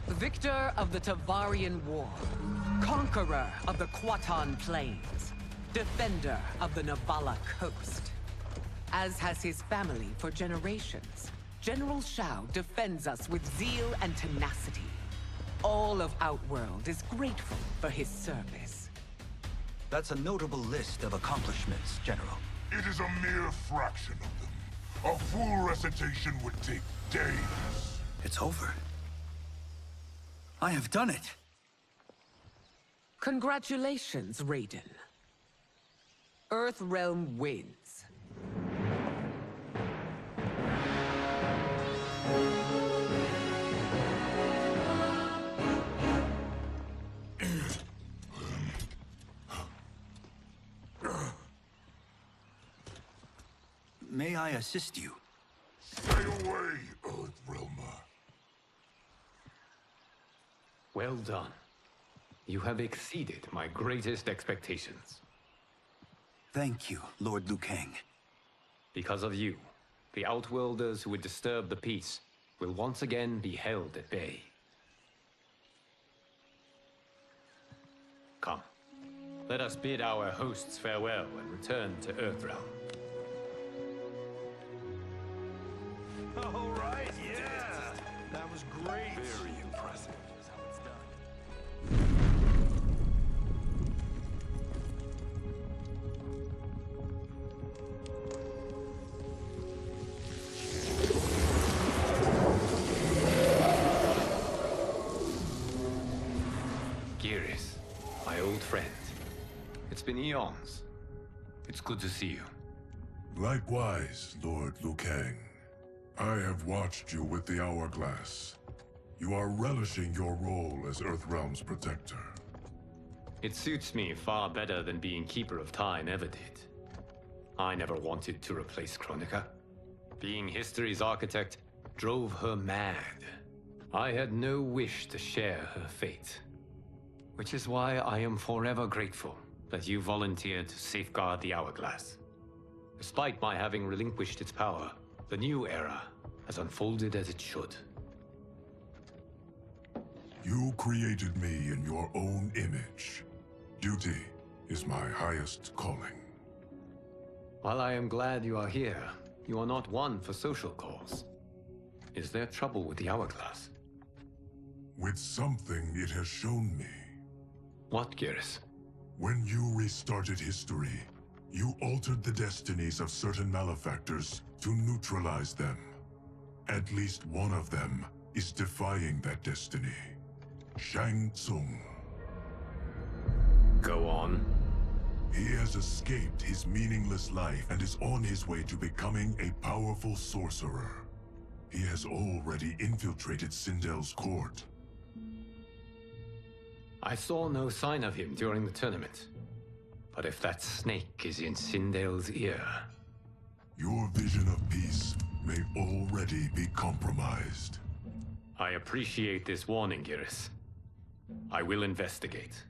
Speaker 21: Victor of the Tavarian War. Conqueror of the Kwatan Plains. Defender of the Navala Coast. As has his family for generations, General Shao defends us with zeal and tenacity. All of Outworld is grateful for his service.
Speaker 4: That's a notable list of accomplishments, General.
Speaker 2: It is a mere fraction of them. A full recitation would take days.
Speaker 4: It's over. I have done it.
Speaker 21: Congratulations, Raiden. Earthrealm wins.
Speaker 4: May I assist you?
Speaker 2: Stay away, Earthrealmer.
Speaker 9: Well done. You have exceeded my greatest expectations.
Speaker 4: Thank you, Lord Liu Kang.
Speaker 9: Because of you, the Outworlders who would disturb the peace will once again be held at bay. Come, let us bid our hosts farewell and return to Earthrealm.
Speaker 11: All right, yeah! That was great!
Speaker 16: Very impressive.
Speaker 11: Here's how it's done.
Speaker 9: Geras, my old friend. It's been eons. It's good to see you.
Speaker 3: Likewise, Lord Liu Kang. I have watched you with the Hourglass. You are relishing your role as Earthrealm's protector.
Speaker 9: It suits me far better than being Keeper of Time ever did. I never wanted to replace Chronica. Being history's architect drove her mad. I had no wish to share her fate. Which is why I am forever grateful that you volunteered to safeguard the Hourglass. Despite my having relinquished its power, the new era has unfolded as it should.
Speaker 3: You created me in your own image. Duty is my highest calling.
Speaker 9: While I am glad you are here, you are not one for social calls. Is there trouble with the Hourglass?
Speaker 3: With something it has shown me.
Speaker 9: What, Geras?
Speaker 3: When you restarted history, you altered the destinies of certain malefactors to neutralize them. At least one of them is defying that destiny. Shang Tsung.
Speaker 9: Go on.
Speaker 3: He has escaped his meaningless life and is on his way to becoming a powerful sorcerer. He has already infiltrated Sindel's court.
Speaker 9: I saw no sign of him during the tournament. But if that snake is in Sindel's ear...
Speaker 3: Your vision of peace may already be compromised.
Speaker 9: I appreciate this warning, Geras. I will investigate.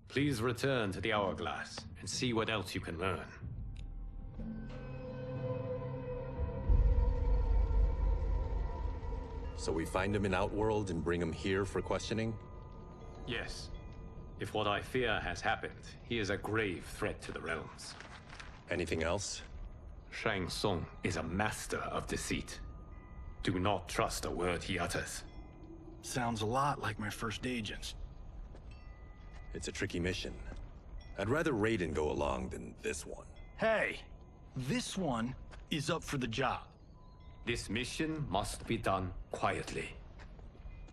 Speaker 9: Please return to the Hourglass and see what else you can learn.
Speaker 16: So we find him in Outworld and bring him here for questioning?
Speaker 9: Yes. If what I fear has happened, he is a grave threat to the realms.
Speaker 16: Anything else?
Speaker 9: Shang Tsung is a master of deceit. Do not trust a word he utters.
Speaker 11: Sounds a lot like my first agents.
Speaker 16: It's a tricky mission. I'd rather Raiden go along than this one.
Speaker 11: Hey! This one is up for the job.
Speaker 9: This mission must be done quietly.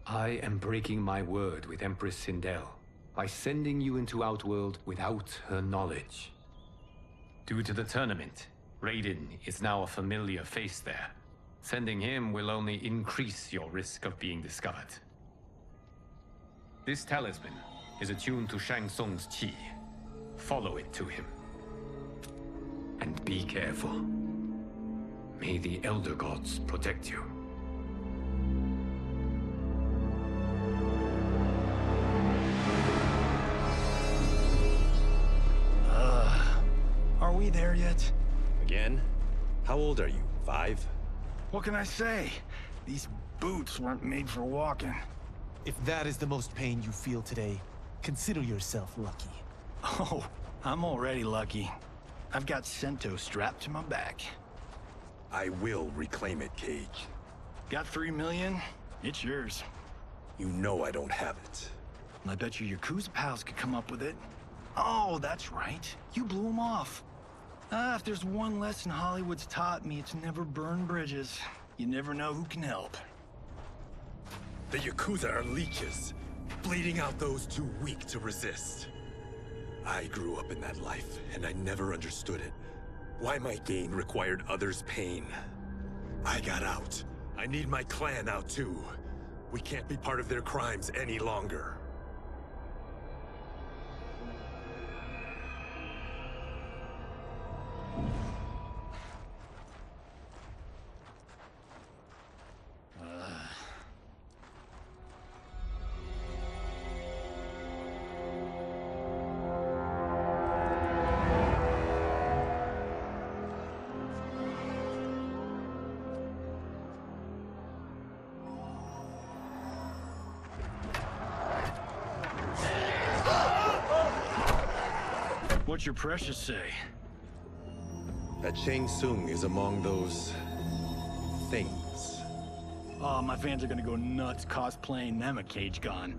Speaker 9: I am breaking my word with Empress Sindel by sending you into Outworld without her knowledge. Due to the tournament, Raiden is now a familiar face there. Sending him will only increase your risk of being discovered. This talisman is attuned to Shang Tsung's chi. Follow it to him. And be careful. May the Elder Gods protect you.
Speaker 11: Are we there yet?
Speaker 16: Again? How old are you? 5?
Speaker 11: What can I say? These boots weren't made for walking.
Speaker 5: If that is the most pain you feel today, consider yourself lucky.
Speaker 11: Oh, I'm already lucky. I've got Sento strapped to my back.
Speaker 16: I will reclaim it, Cage.
Speaker 11: Got 3 million? It's yours.
Speaker 16: You know I don't have it.
Speaker 11: I bet your Yakuza pals could come up with it. Oh, that's right. You blew them off. If there's one lesson Hollywood's taught me, it's never burn bridges. You never know who can help.
Speaker 16: The Yakuza are leeches, bleeding out those too weak to resist. I grew up in that life, and I never understood it. Why my gain required others' pain. I got out. I need my clan out too. We can't be part of their crimes any longer.
Speaker 11: What's your precious say?
Speaker 16: That Shang Tsung is among those... things.
Speaker 11: Oh, my fans are gonna go nuts cosplaying them a Cage Gon.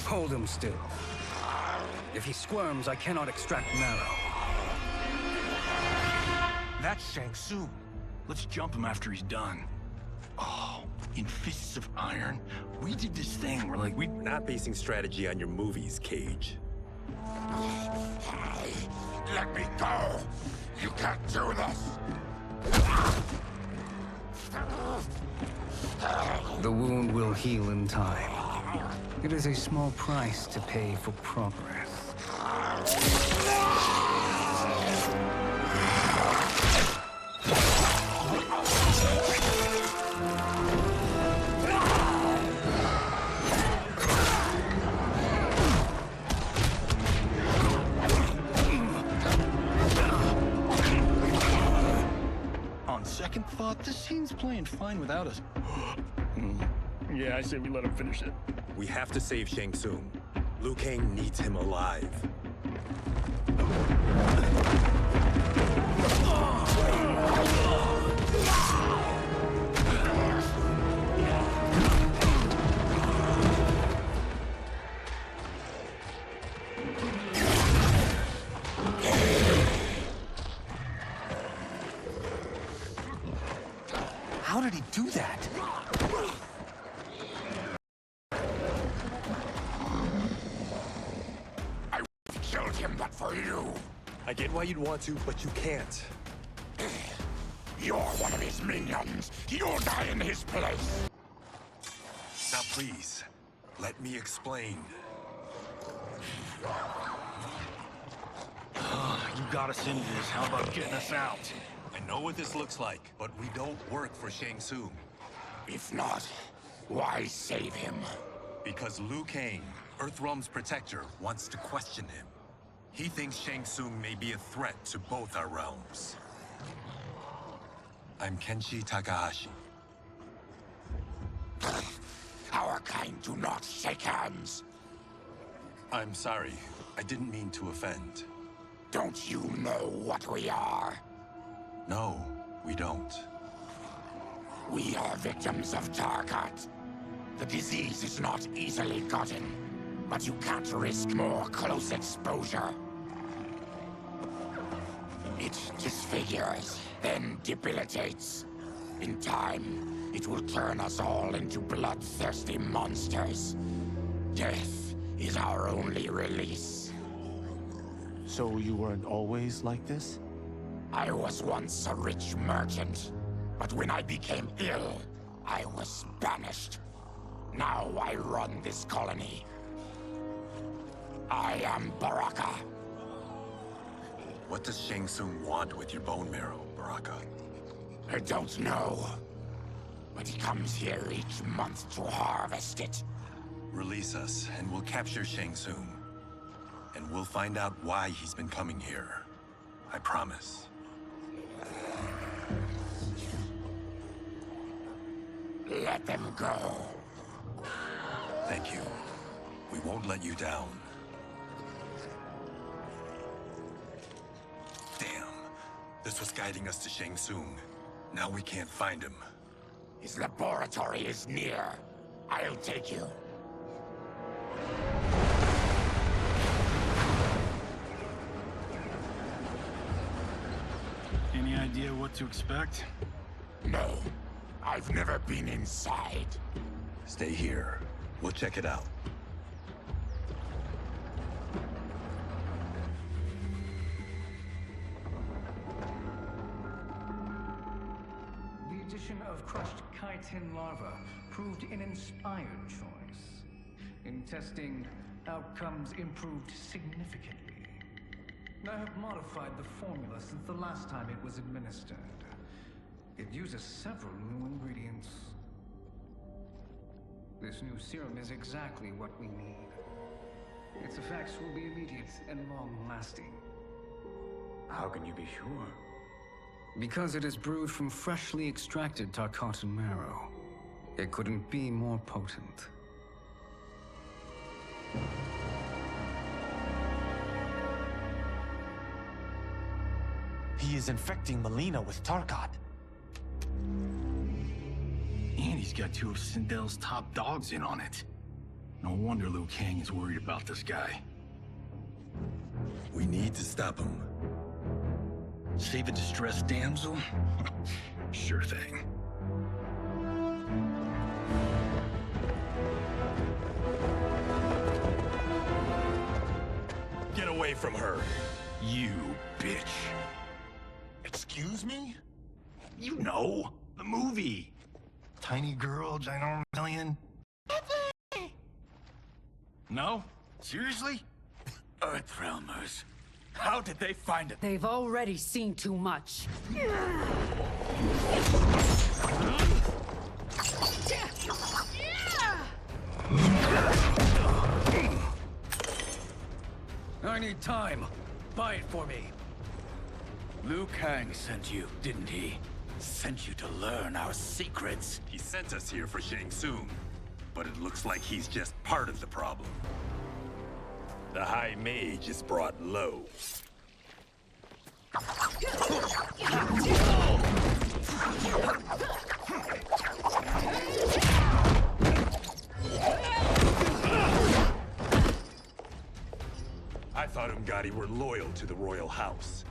Speaker 7: Hold him still. If he squirms, I cannot extract marrow.
Speaker 11: That's Shang Tsung. Let's jump him after he's done. Oh, in Fists of Iron, we did this thing where like
Speaker 16: We're not basing strategy on your movies, Cage.
Speaker 12: Let me go! You can't do this!
Speaker 7: The wound will heal in time. It is a small price to pay for progress.
Speaker 11: On second thought, this scene's playing fine without us. Yeah, I say we let him finish it.
Speaker 16: We have to save Shang Tsung. Liu Kang needs him alive.
Speaker 11: How did he do that?
Speaker 12: Killed him, but for you.
Speaker 16: I get why you'd want to, but you can't.
Speaker 12: You're one of his minions. You'll die in his place.
Speaker 16: Now please, let me explain.
Speaker 11: You got us into this. How about getting us out?
Speaker 16: I know what this looks like, but we don't work for Shang Tsung.
Speaker 12: If not, why save him?
Speaker 16: Because Liu Kang, Earthrealm's protector, wants to question him. He thinks Shang Tsung may be a threat to both our realms. I'm Kenshi Takahashi.
Speaker 12: Our kind do not shake hands.
Speaker 16: I'm sorry. I didn't mean to offend.
Speaker 12: Don't you know what we are?
Speaker 16: No, we don't.
Speaker 12: We are victims of Tarkat. The disease is not easily gotten, but you can't risk more close exposure. It disfigures, then debilitates. In time, it will turn us all into bloodthirsty monsters. Death is our only release.
Speaker 5: So you weren't always like this?
Speaker 12: I was once a rich merchant, but when I became ill, I was banished. Now I run this colony. I am Baraka.
Speaker 16: What does Shang Tsung want with your bone marrow, Baraka?
Speaker 12: I don't know. But he comes here each month to harvest it.
Speaker 16: Release us, and we'll capture Shang Tsung. And we'll find out why he's been coming here. I promise.
Speaker 12: Let them go.
Speaker 16: Thank you. We won't let you down. Damn. This was guiding us to Shang Tsung. Now we can't find him.
Speaker 12: His laboratory is near. I'll take you.
Speaker 11: Any idea what to expect?
Speaker 12: No. I've never been inside.
Speaker 16: Stay here. We'll check it out.
Speaker 22: The addition of crushed chitin larva proved an inspired choice. In testing, outcomes improved significantly. I have modified the formula since the last time it was administered. It uses several new ingredients. This new serum is exactly what we need.
Speaker 7: Its effects will be immediate and long-lasting.
Speaker 6: How can you be sure?
Speaker 7: Because it is brewed from freshly extracted Tarkatan marrow. It couldn't be more potent.
Speaker 5: He is infecting Melina with Tarkat.
Speaker 11: And he's got two of Sindel's top dogs in on it. No wonder Liu Kang is worried about this guy.
Speaker 16: We need to stop him.
Speaker 11: Save a distressed damsel? Sure thing.
Speaker 16: Get away from her!
Speaker 11: You bitch.
Speaker 2: Excuse me?
Speaker 11: You know, the movie. Tiny girl, ginormous alien. No? Seriously?
Speaker 6: Earthrealmers. How did they find it?
Speaker 19: They've already seen too much.
Speaker 6: I need time. Buy it for me. Liu Kang sent you, didn't he? Sent you to learn our secrets.
Speaker 16: He sent us here for Shang Tsung, but it looks like he's just part of the problem. The High Mage is brought low. I thought Umgadi were loyal to the royal house.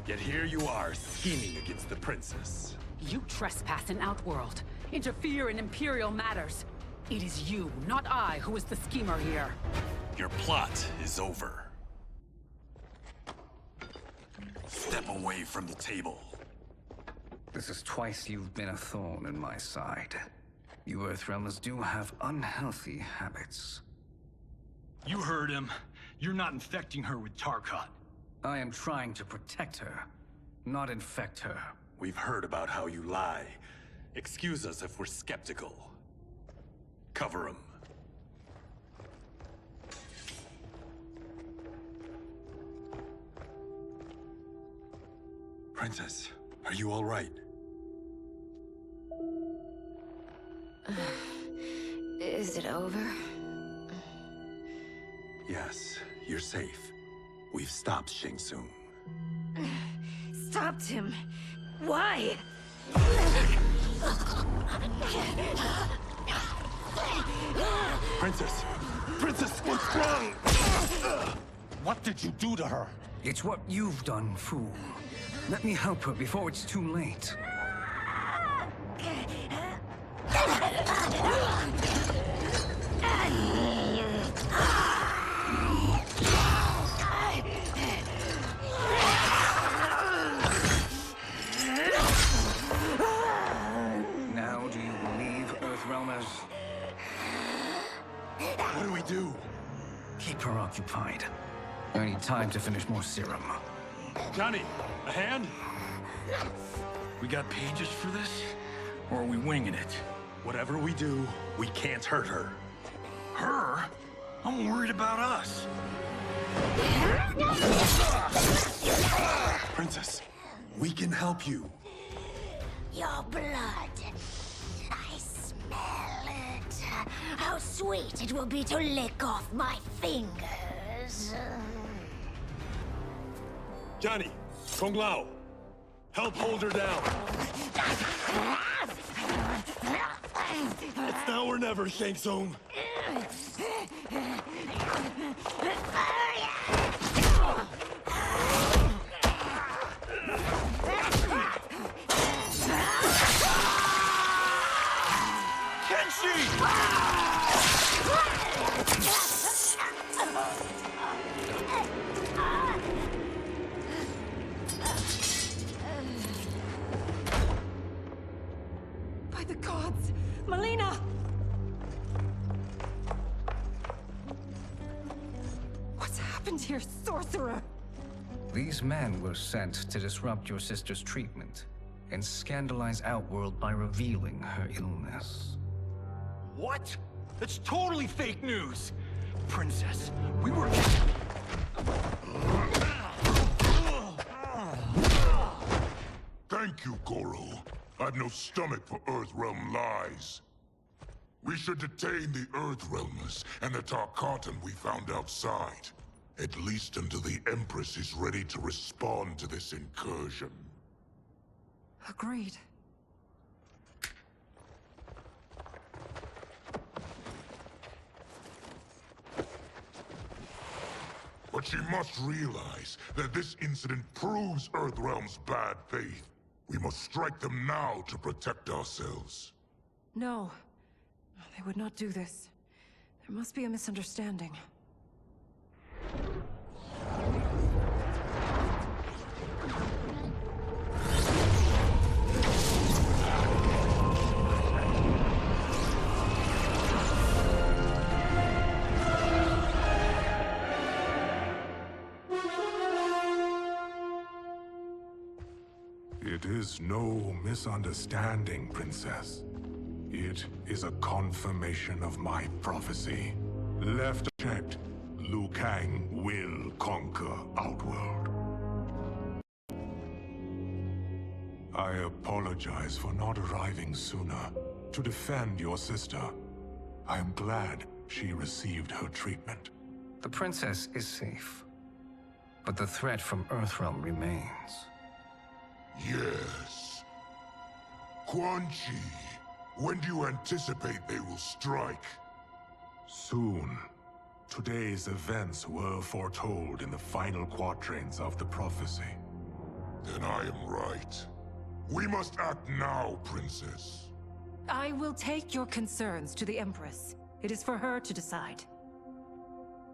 Speaker 16: Yet here you are, scheming against the princess.
Speaker 19: You trespass in Outworld, interfere in Imperial matters. It is you, not I, who is the schemer here.
Speaker 16: Your plot is over. Step away from the table.
Speaker 7: This is twice you've been a thorn in my side. You Earthrealmers do have unhealthy habits.
Speaker 11: You heard him. You're not infecting her with Tarkat.
Speaker 7: I am trying to protect her, not infect her.
Speaker 16: We've heard about how you lie. Excuse us if we're skeptical. Cover him. Princess, are you all right?
Speaker 17: Is it over?
Speaker 16: Yes, you're safe. We've stopped Shang Tsung.
Speaker 17: Stopped him? Why?
Speaker 16: Princess! Princess, what's wrong?
Speaker 5: What did you do to her?
Speaker 7: It's what you've done, fool. Let me help her before it's too late. Now do you believe, Earthrealmers?
Speaker 16: What do we do?
Speaker 7: Keep her occupied. I need time to finish more serum.
Speaker 16: Johnny, a hand?
Speaker 11: We got pages for this? Or are we winging it?
Speaker 16: Whatever we do, we can't hurt her.
Speaker 11: Her? I'm worried about us.
Speaker 16: Princess, we can help you.
Speaker 17: Your blood. I smell it. How sweet it will be to lick off my fingers.
Speaker 16: Johnny, Kung Lao, help hold her down. It's now or never, Shang Tsung.
Speaker 18: By the gods! Melina! What's happened here, sorcerer?
Speaker 7: These men were sent to disrupt your sister's treatment and scandalize Outworld by revealing her illness.
Speaker 11: What? That's totally fake news. Princess, we were...
Speaker 2: Thank you, Goro. I've no stomach for Earthrealm lies. We should detain the Earthrealmers and the Tarkatan we found outside. At least until the Empress is ready to respond to this incursion.
Speaker 18: Agreed.
Speaker 2: But she must realize that this incident proves Earthrealm's bad faith. We must strike them now to protect ourselves.
Speaker 18: No. They would not do this. There must be a misunderstanding.
Speaker 3: It is no misunderstanding, Princess. It is a confirmation of my prophecy. Left unchecked, Liu Kang will conquer Outworld. I apologize for not arriving sooner to defend your sister. I am glad she received her treatment.
Speaker 7: The princess is safe, but the threat from Earthrealm remains.
Speaker 2: Yes. Quan Chi, when do you anticipate they will strike?
Speaker 3: Soon. Today's events were foretold in the final quatrains of the prophecy.
Speaker 2: Then I am right. We must act now, Princess.
Speaker 18: I will take your concerns to the Empress. It is for her to decide.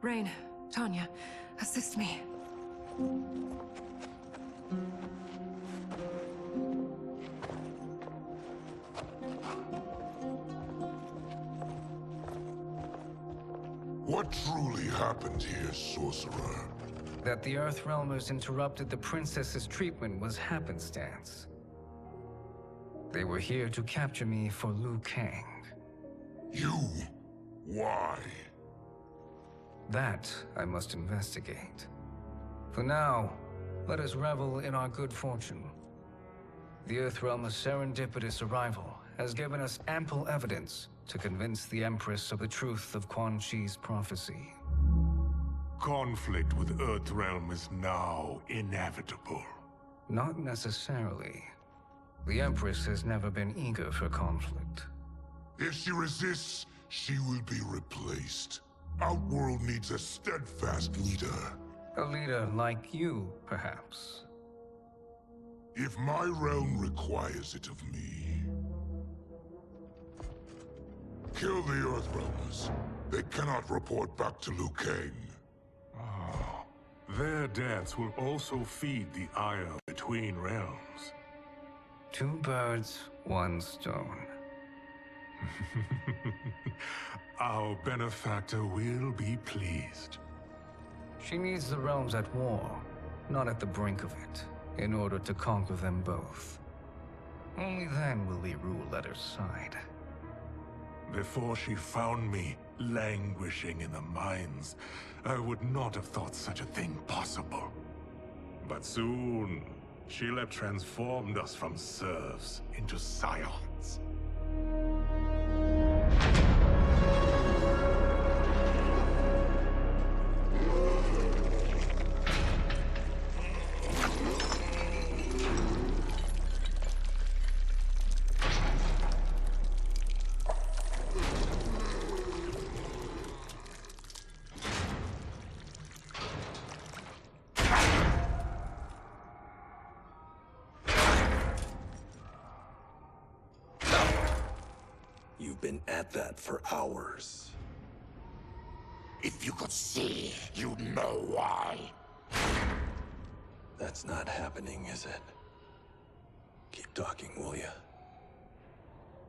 Speaker 18: Rain, Tanya, assist me.
Speaker 2: What truly happened here, Sorcerer?
Speaker 7: That the Earthrealmers interrupted the princess's treatment was happenstance. They were here to capture me for Liu Kang.
Speaker 2: You? Why?
Speaker 7: That I must investigate. For now, let us revel in our good fortune. The Earthrealm's serendipitous arrival has given us ample evidence to convince the Empress of the truth of Quan Chi's prophecy.
Speaker 3: Conflict with Earthrealm is now inevitable.
Speaker 7: Not necessarily. The Empress has never been eager for conflict.
Speaker 2: If she resists, she will be replaced. Outworld needs a steadfast leader.
Speaker 7: A leader like you, perhaps.
Speaker 2: If my realm requires it of me... Kill the Earthrealmers. They cannot report back to Liu Kang.
Speaker 3: Oh, their deaths will also feed the ire between realms.
Speaker 7: 2 birds, 1 stone.
Speaker 3: Our benefactor will be pleased.
Speaker 7: She needs the realms at war, not at the brink of it, in order to conquer them both. Only then will we rule at her side.
Speaker 3: Before she found me languishing in the mines, I would not have thought such a thing possible. But soon, she'll have transformed us from serfs into scions.
Speaker 16: You've been at that for hours.
Speaker 12: If you could see, you'd know why.
Speaker 16: That's not happening, is it? Keep talking, will ya?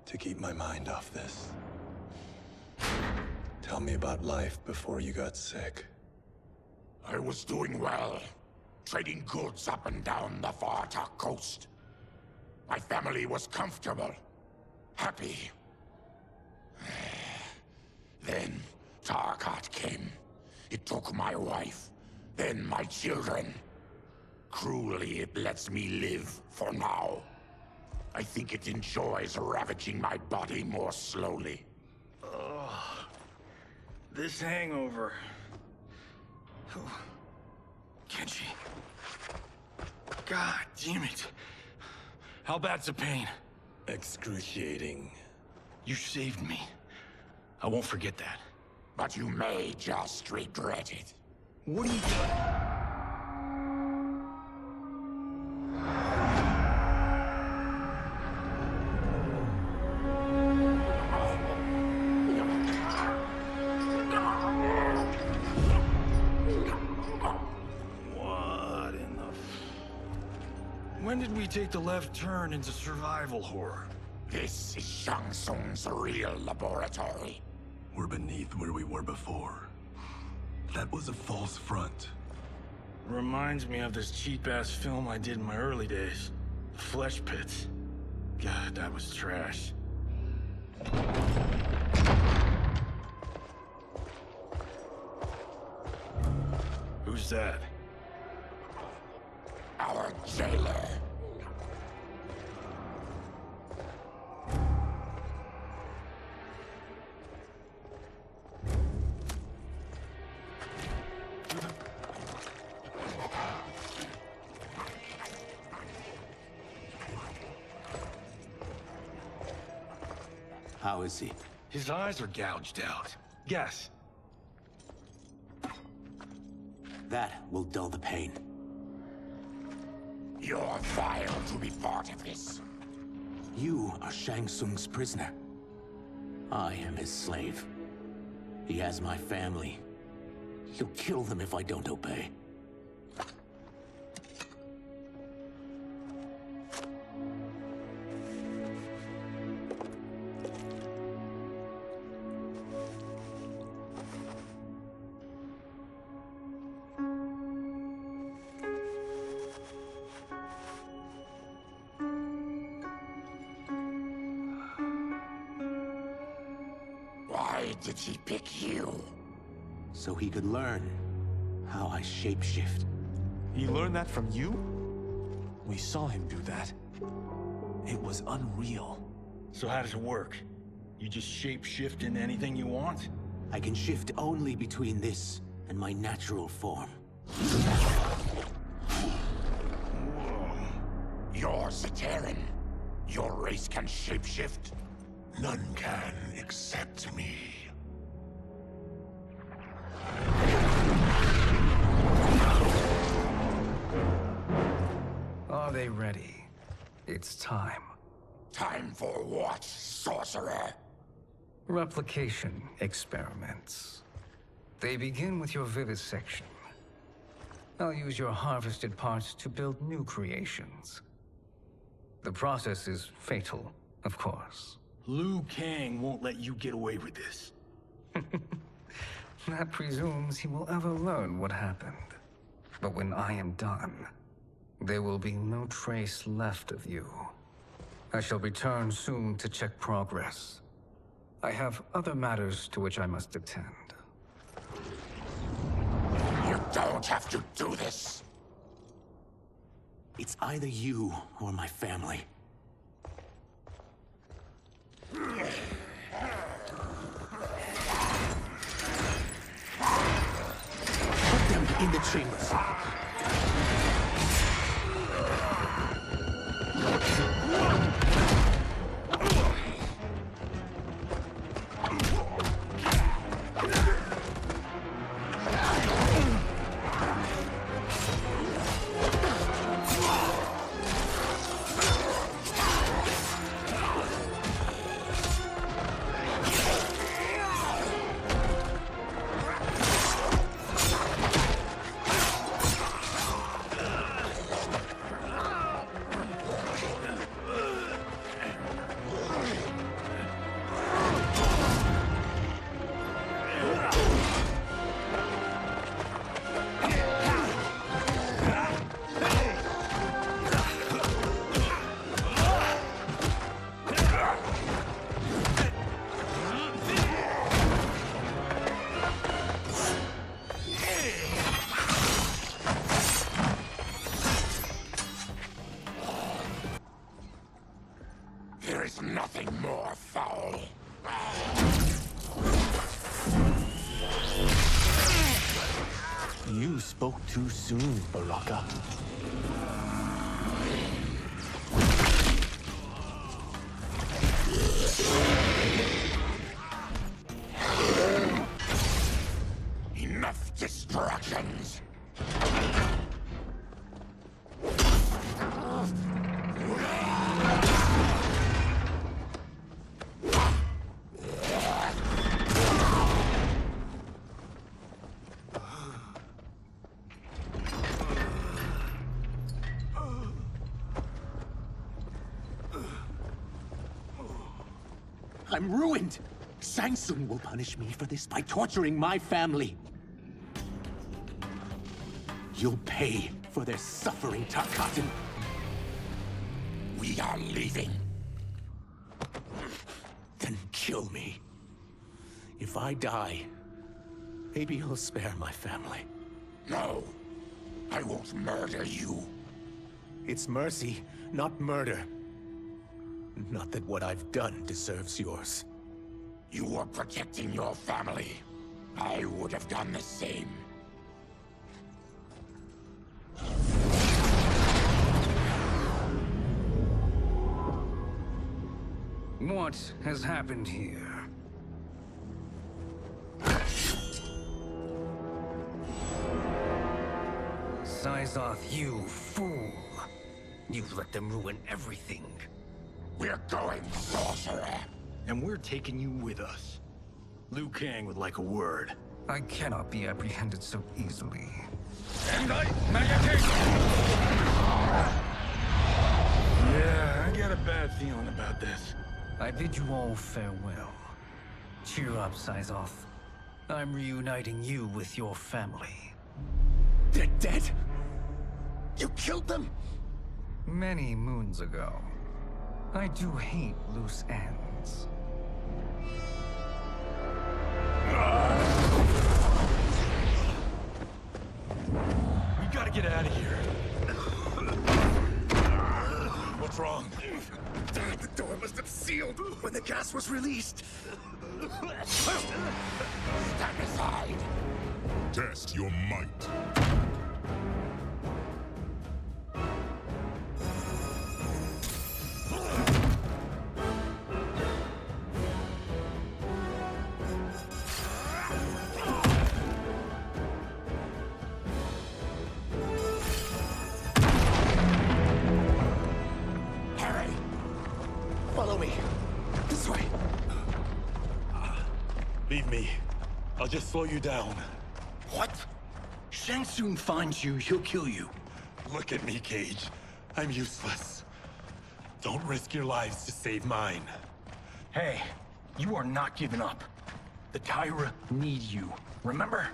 Speaker 16: To keep my mind off this. Tell me about life before you got sick.
Speaker 12: I was doing well, trading goods up and down the Varta coast. My family was comfortable, happy. Then, Tarkat came. It took my wife, then my children. Cruelly, it lets me live for now. I think it enjoys ravaging my body more slowly.
Speaker 11: Ugh. This hangover. Kenshi. God damn it. How bad's the pain?
Speaker 16: Excruciating.
Speaker 11: You saved me. I won't forget that.
Speaker 12: But you may just regret it.
Speaker 11: What are you What in the When did we take the left turn into survival horror?
Speaker 12: This is Shang Tsung's real laboratory.
Speaker 8: We're beneath where we were before. That was a false front.
Speaker 11: Reminds me of this cheap-ass film I did in my early days. Flesh Pits. God, that was trash. Who's that?
Speaker 12: Our jailer.
Speaker 1: How is he?
Speaker 11: His eyes are gouged out. Guess.
Speaker 1: That will dull the pain.
Speaker 12: You're vile to be part of this.
Speaker 1: You are Shang Tsung's prisoner. I am his slave. He has my family. He'll kill them if I don't obey.
Speaker 12: Why did he pick you?
Speaker 1: So he could learn how I shapeshift.
Speaker 5: He learned that from you? We saw him do that. It was unreal.
Speaker 11: So how does it work? You just shape-shift into anything you want?
Speaker 1: I can shift only between this and my natural form.
Speaker 12: You're Zaterran. Your race can shapeshift.
Speaker 2: None can except me.
Speaker 7: Are they ready? It's time.
Speaker 12: Time for what, sorcerer?
Speaker 7: Replication experiments. They begin with your vivisection. I'll use your harvested parts to build new creations. The process is fatal, of course.
Speaker 11: Liu Kang won't let you get away with this.
Speaker 7: That presumes he will ever learn what happened. But when I am done, there will be no trace left of you. I shall return soon to check progress. I have other matters to which I must attend.
Speaker 12: You don't have to do this.
Speaker 1: It's either you or my family. Put them in the chambers.
Speaker 12: nothing more foul.
Speaker 5: You spoke too soon, Baraka.
Speaker 12: Enough distractions!
Speaker 1: I'm ruined! Shang Tsung will punish me for this by torturing my family. You'll pay for their suffering, Tarkatan.
Speaker 12: We are leaving.
Speaker 1: Then kill me. If I die, maybe you'll spare my family.
Speaker 12: No, I won't murder you.
Speaker 1: It's mercy, not murder. Not that what I've done deserves yours.
Speaker 12: You were protecting your family. I would have done the same.
Speaker 7: What has happened here? Syzoth, you fool! You've let them ruin everything.
Speaker 12: We're going, sorcerer.
Speaker 11: And we're taking you with us. Liu Kang would like a word.
Speaker 7: I cannot be apprehended so easily.
Speaker 11: Yeah, I got a bad feeling about this.
Speaker 7: I bid you all farewell. Cheer up, Syzoth. I'm reuniting you with your family.
Speaker 1: They're dead? You killed them?
Speaker 7: Many moons ago. I do hate loose ends.
Speaker 11: We gotta get out of here. What's wrong?
Speaker 12: The door must have sealed when the gas was released. Stand aside.
Speaker 3: Test your might.
Speaker 1: Follow me. This way.
Speaker 16: Leave me. I'll just slow you down.
Speaker 11: What? Shang Tsung finds you, he'll kill you.
Speaker 16: Look at me, Cage. I'm useless. Don't risk your lives to save mine.
Speaker 11: Hey, you are not giving up. The Tyra need you, remember?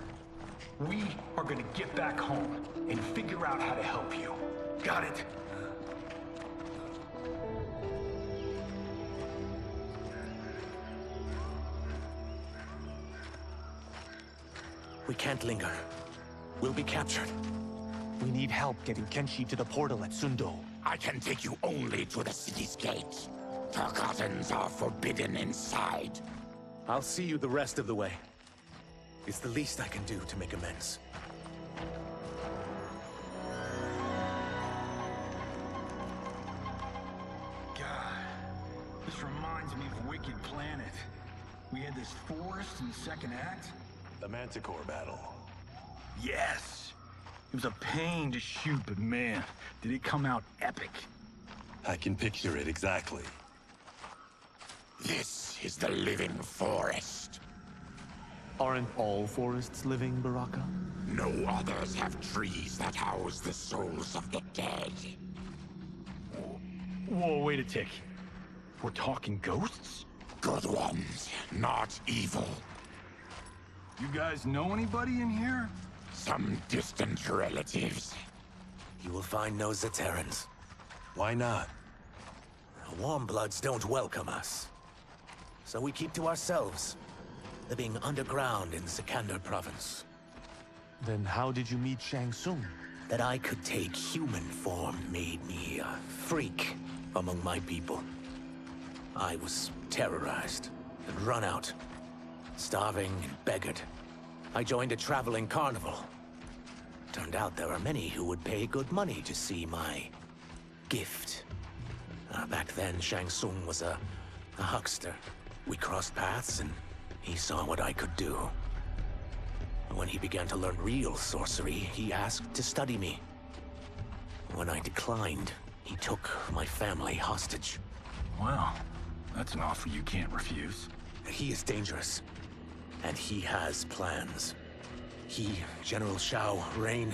Speaker 11: We are gonna get back home and figure out how to help you. Got it?
Speaker 1: We can't linger. We'll be captured.
Speaker 5: We need help getting Kenshi to the portal at Sundo.
Speaker 12: I can take you only to the city's gate. Tarkatans are forbidden inside.
Speaker 1: I'll see you the rest of the way. It's the least I can do to make amends.
Speaker 11: God, this reminds me of Wicked Planet. We had this forest in the second act.
Speaker 16: The Manticore battle.
Speaker 11: Yes! It was a pain to shoot, but man, did it come out epic.
Speaker 16: I can picture it exactly.
Speaker 12: This is the living forest.
Speaker 5: Aren't all forests living, Baraka?
Speaker 12: No others have trees that house the souls of the dead.
Speaker 11: Whoa, wait a tick. We're talking ghosts?
Speaker 12: Good ones, not evil.
Speaker 11: You guys know anybody in here?
Speaker 12: Some distant relatives.
Speaker 1: You will find no Zaterrans.
Speaker 16: Why not?
Speaker 1: The Warmbloods don't welcome us. So we keep to ourselves, living underground in Sikander province.
Speaker 5: Then how did you meet Shang Tsung?
Speaker 1: That I could take human form made me a freak among my people. I was terrorized and run out, starving and beggared. I joined a traveling carnival. Turned out there are many who would pay good money to see my gift. Back then, Shang Tsung was a huckster. We crossed paths and he saw what I could do. When he began to learn real sorcery, he asked to study me. When I declined, he took my family hostage.
Speaker 11: Well, that's an offer you can't refuse.
Speaker 1: He is dangerous, and he has plans. He, General Shao, Rain,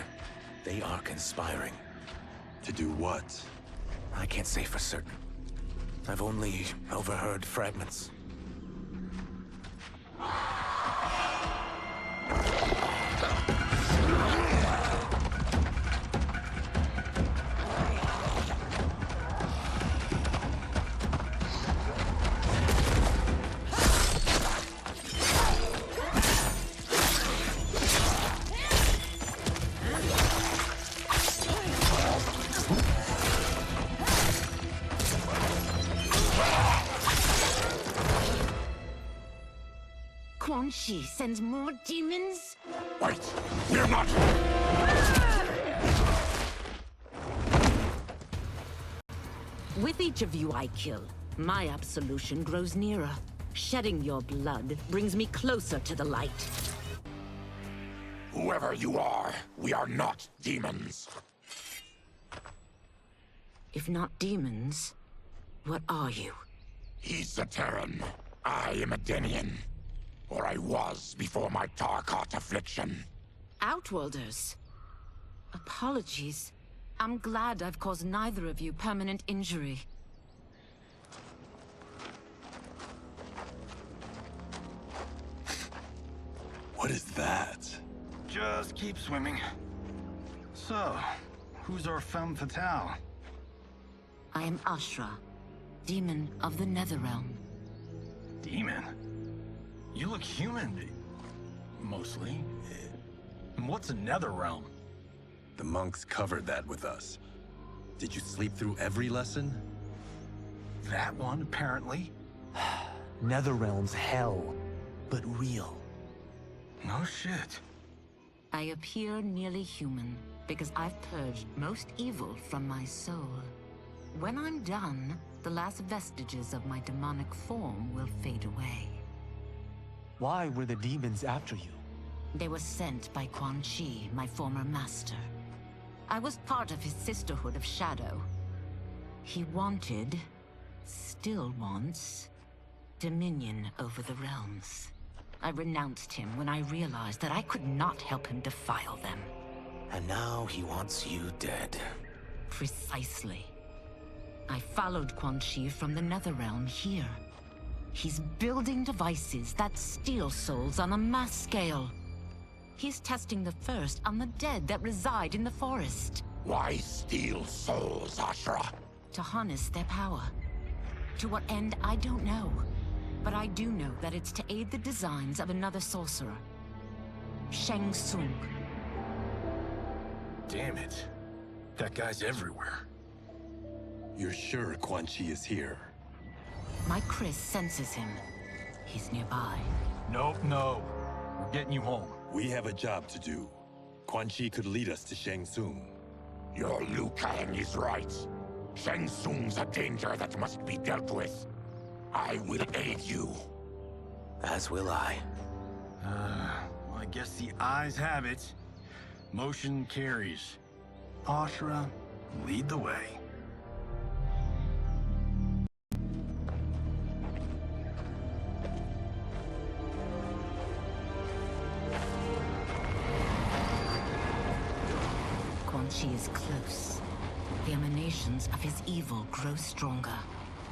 Speaker 1: they are conspiring.
Speaker 16: To do what?
Speaker 1: I can't say for certain. I've only overheard fragments.
Speaker 17: Quan Chi sends more demons?
Speaker 12: Wait, we're not...
Speaker 10: With each of you I kill, my absolution grows nearer. Shedding your blood brings me closer to the light.
Speaker 12: Whoever you are, we are not demons.
Speaker 10: If not demons, what are you?
Speaker 12: He's a Terran. I am a Denian. Or I was before my Tarkat affliction.
Speaker 10: Outworlders. Apologies. I'm glad I've caused neither of you permanent injury.
Speaker 16: What is that?
Speaker 11: Just keep swimming. So, who's our femme fatale?
Speaker 10: I am Ashra, demon of the Netherrealm.
Speaker 11: Demon? You look human. Mostly. And what's a Netherrealm?
Speaker 16: The monks covered that with us. Did you sleep through every lesson?
Speaker 11: That one, apparently.
Speaker 5: Netherrealm's hell, but real.
Speaker 11: No shit.
Speaker 10: I appear nearly human because I've purged most evil from my soul. When I'm done, the last vestiges of my demonic form will fade away.
Speaker 5: Why were the demons after you?
Speaker 10: They were sent by Quan Chi, my former master. I was part of his Sisterhood of Shadow. He wanted, still wants, dominion over the realms. I renounced him when I realized that I could not help him defile them.
Speaker 1: And now he wants you dead.
Speaker 10: Precisely. I followed Quan Chi from the Netherrealm here. He's building devices that steal souls on a mass scale. He's testing the first on the dead that reside in the forest.
Speaker 12: Why steal souls, Ashra?
Speaker 10: To harness their power. To what end, I don't know. But I do know that it's to aid the designs of another sorcerer. Shang Tsung.
Speaker 11: Damn it. That guy's everywhere.
Speaker 16: You're sure Quan Chi is here?
Speaker 10: My Chris senses him. He's nearby.
Speaker 11: Nope, no. We're getting you home.
Speaker 16: We have a job to do. Quan Chi could lead us to Shang Tsung.
Speaker 12: Your Liu Kang is right. Shang Tsung's a danger that must be dealt with. I will aid you.
Speaker 1: As will I.
Speaker 11: Well, I guess the eyes have it. Motion carries. Ashra, lead the way.
Speaker 10: Quan Chi is close. The emanations of his evil grow stronger.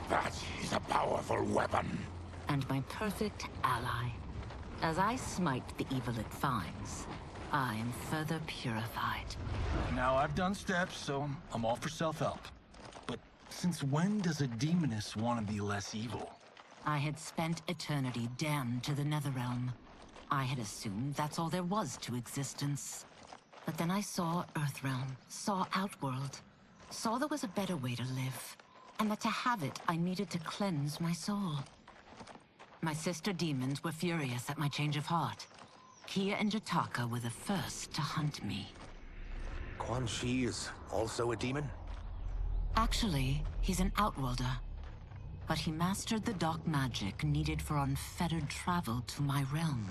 Speaker 12: That is a powerful weapon.
Speaker 10: And my perfect ally. As I smite the evil it finds, I am further purified.
Speaker 11: Now, I've done steps, so I'm all for self-help. But since when does a demoness want to be less evil?
Speaker 10: I had spent eternity damned to the Netherrealm. I had assumed that's all there was to existence. But then I saw Earthrealm, saw Outworld, saw there was a better way to live. and that to have it, I needed to cleanse my soul. My sister demons were furious at my change of heart. Kia and Jataka were the first to hunt me.
Speaker 1: Quan Chi is also a demon?
Speaker 10: Actually, he's an outworlder. But he mastered the dark magic needed for unfettered travel to my realm.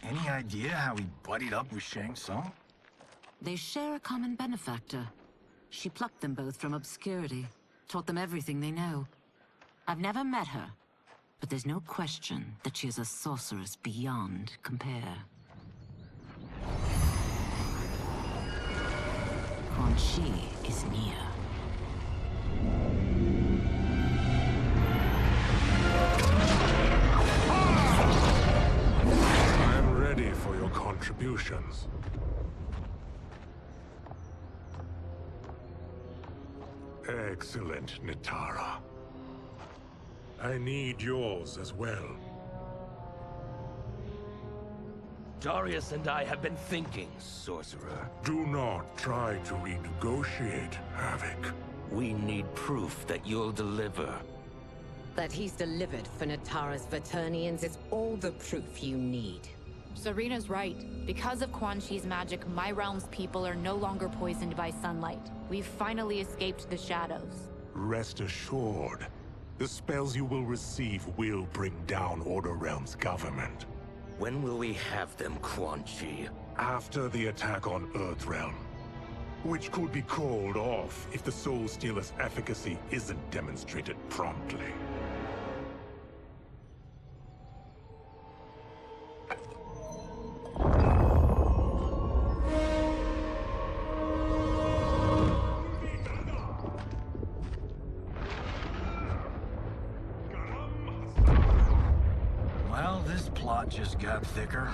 Speaker 11: Any idea how he buddied up with Shang Tsung?
Speaker 10: They share a common benefactor. She plucked them both from obscurity, taught them everything they know. I've never met her, but there's no question that she is a sorceress beyond compare. Quan Chi is near.
Speaker 13: I'm ready for your contributions. Excellent, Nitara. I need yours as well.
Speaker 14: Darius and I have been thinking, Sorcerer.
Speaker 13: Do not try to renegotiate, Havoc.
Speaker 14: We need proof that you'll deliver.
Speaker 15: That he's delivered for Natara's Vaternians is all the proof you need.
Speaker 23: Serena's right. Because of Quan Chi's magic, my realm's people are no longer poisoned by sunlight. We've finally escaped the shadows.
Speaker 13: Rest assured, the spells you will receive will bring down Order Realm's government.
Speaker 14: When will we have them, Quan Chi?
Speaker 13: After the attack on Earthrealm, which could be called off if the Soul Stealer's efficacy isn't demonstrated promptly.
Speaker 11: Well, this plot just got thicker.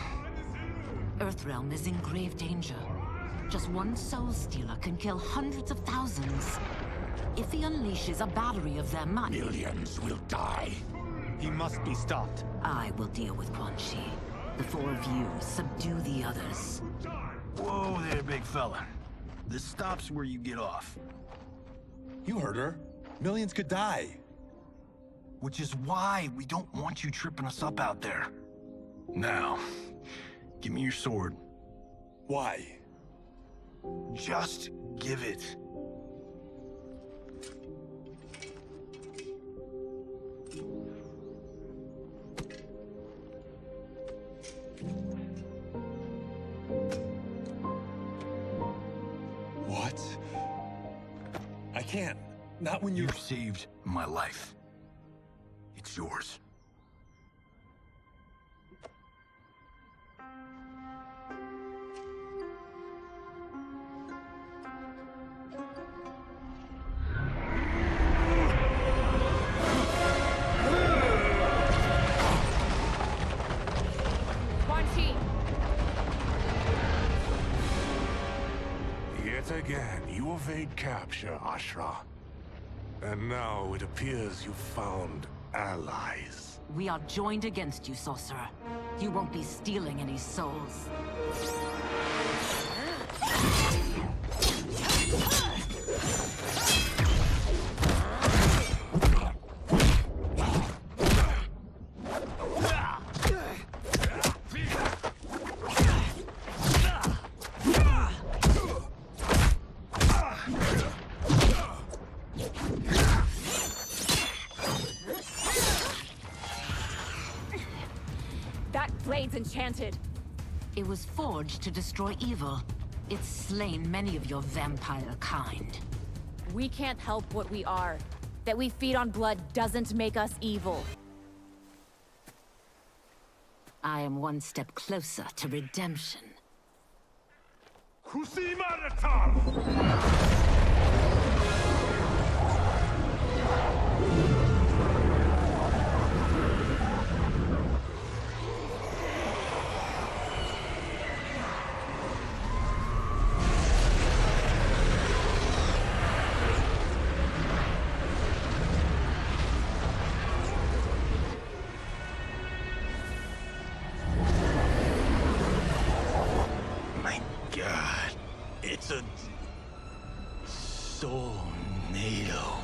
Speaker 10: Earthrealm is in grave danger. Just one Soul Stealer can kill hundreds of thousands. If he unleashes a battery of them,
Speaker 12: millions will die.
Speaker 5: He must be stopped.
Speaker 10: I will deal with Quan Chi. The four of you subdue the others.
Speaker 11: Whoa there, big fella. This stops where you get off.
Speaker 16: You heard her. Millions could die.
Speaker 11: Which is why we don't want you tripping us up out there. Now, give me your sword.
Speaker 16: Why?
Speaker 11: Just give it.
Speaker 16: What? I can't. Not when
Speaker 11: you've saved my life. It's yours.
Speaker 23: Quan Chi!
Speaker 13: Yet again, you evade capture, Ashra. And now it appears you've found allies.
Speaker 10: We are joined against you, Sorcerer. You won't be stealing any souls.
Speaker 23: That blade's enchanted.
Speaker 10: It was forged to destroy evil. It's slain many of your vampire kind.
Speaker 23: We can't help what we are. That we feed on blood doesn't make us evil.
Speaker 10: I am one step closer to redemption.
Speaker 11: It's a soul-nado.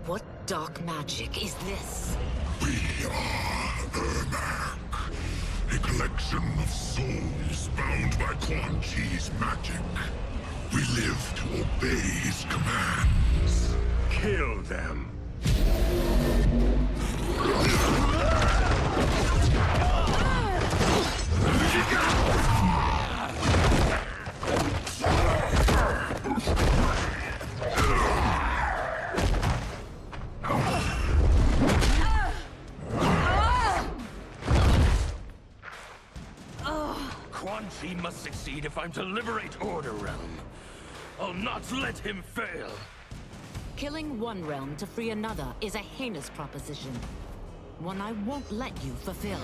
Speaker 10: What dark magic is this?
Speaker 3: We are Ermac, a collection of souls bound by Quan Chi's magic. We live to obey his commands.
Speaker 13: Kill them.
Speaker 14: Quan Chi must succeed if I'm to liberate Order Realm. I'll not let him fail.
Speaker 10: Killing one realm to free another is a heinous proposition. One I won't let you fulfill.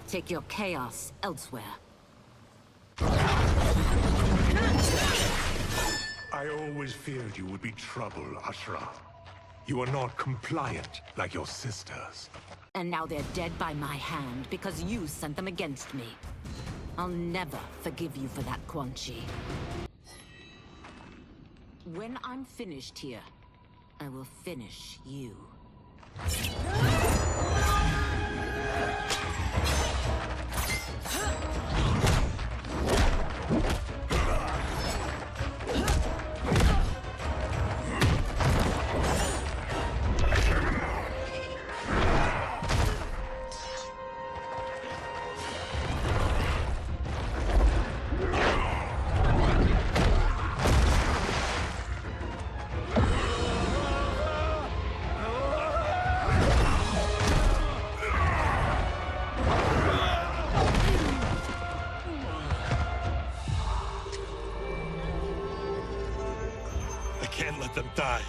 Speaker 10: Take your chaos elsewhere.
Speaker 13: I always feared you would be trouble, Ashra. You are not compliant like your sisters.
Speaker 10: And now they're dead by my hand because you sent them against me. I'll never forgive you for that, Quan Chi. When I'm finished here, I will finish you.
Speaker 16: I can't let them die.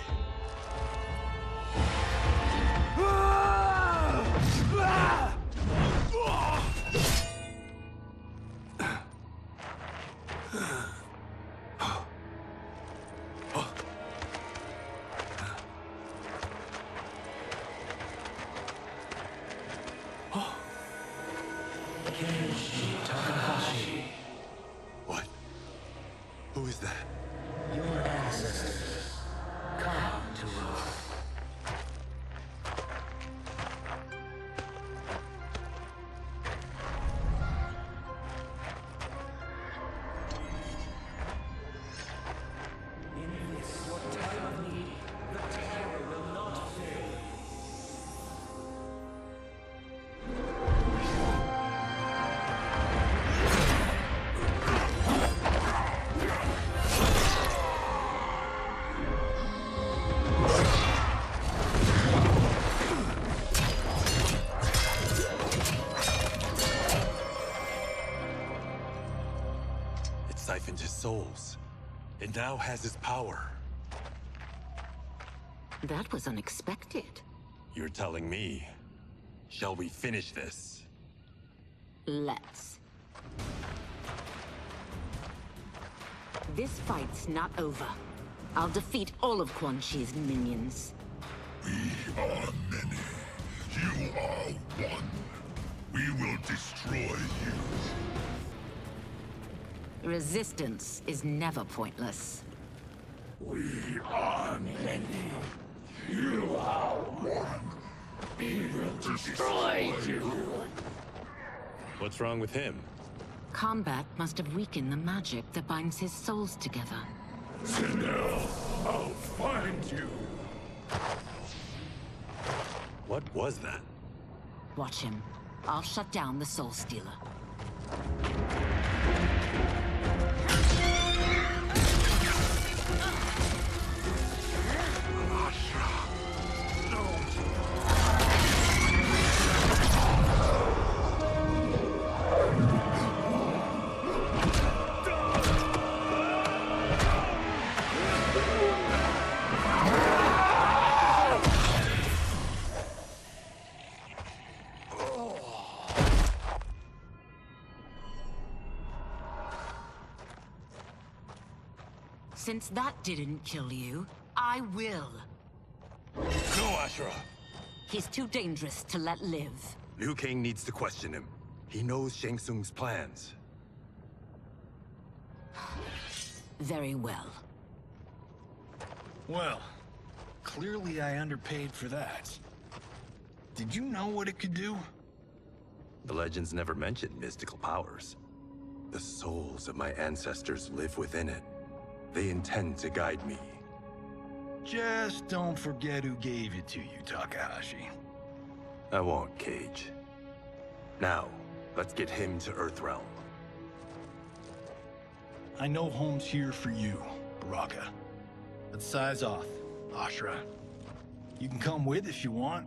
Speaker 16: What? Who is that?
Speaker 1: Your ancestors. Come to Earth. In this, your time of need, the terror will not fail.
Speaker 16: It siphoned his souls. It now has his power.
Speaker 10: That was unexpected.
Speaker 16: You're telling me. Shall we finish this?
Speaker 10: Let's. This fight's not over. I'll defeat all of Quan Chi's minions.
Speaker 3: We are many. You are one. We will destroy you.
Speaker 10: Resistance is never pointless.
Speaker 3: We are many. You are one. We will destroy you.
Speaker 16: What's wrong with him?
Speaker 10: Combat must have weakened the magic that binds his souls together.
Speaker 3: Now, I'll find you.
Speaker 16: What was that?
Speaker 10: Watch him. I'll shut down the Soul Stealer. Since that didn't kill you, I will.
Speaker 16: No, Ashura!
Speaker 10: He's too dangerous to let live.
Speaker 16: Liu Kang needs to question him. He knows Shang Tsung's plans.
Speaker 10: Very well.
Speaker 11: Well, clearly I underpaid for that. Did you know what it could do?
Speaker 16: The legends never mentioned mystical powers. The souls of my ancestors live within it. They intend to guide me.
Speaker 11: Just don't forget who gave it to you, Takahashi.
Speaker 16: I won't, Cage. Now, let's get him to Earthrealm.
Speaker 11: I know home's here for you, Baraka. Let's size off, Ashura. You can come with if you want.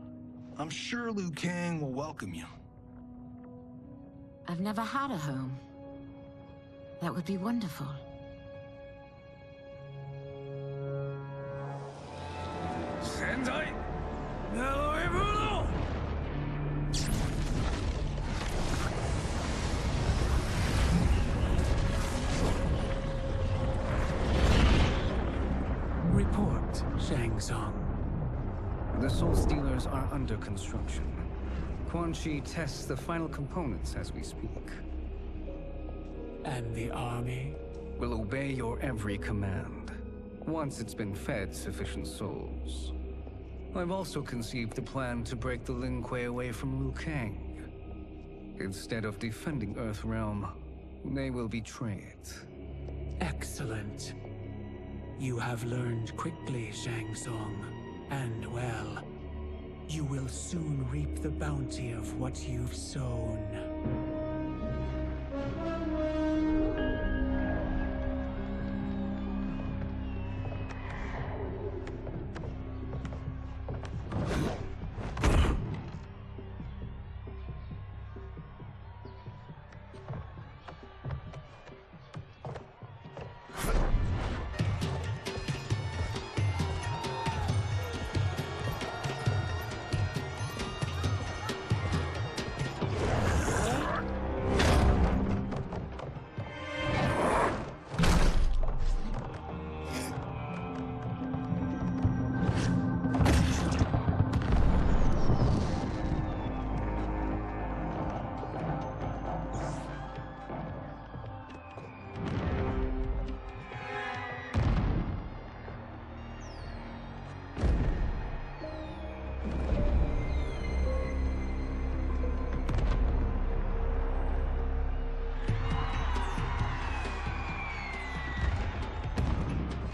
Speaker 11: I'm sure Liu Kang will welcome you.
Speaker 10: I've never had a home. That would be wonderful.
Speaker 6: Sendai! Neloibuno!
Speaker 7: Report, Shang Tsung. The Soul Stealers are under construction. Quan Chi tests the final components as we speak. And the army? Will obey your every command, once it's been fed sufficient souls. I've also conceived a plan to break the Lin Kuei away from Liu Kang. Instead of defending Earthrealm, they will betray it.
Speaker 4: Excellent. You have learned quickly, Shang Tsung. And well, you will soon reap the bounty of what you've sown.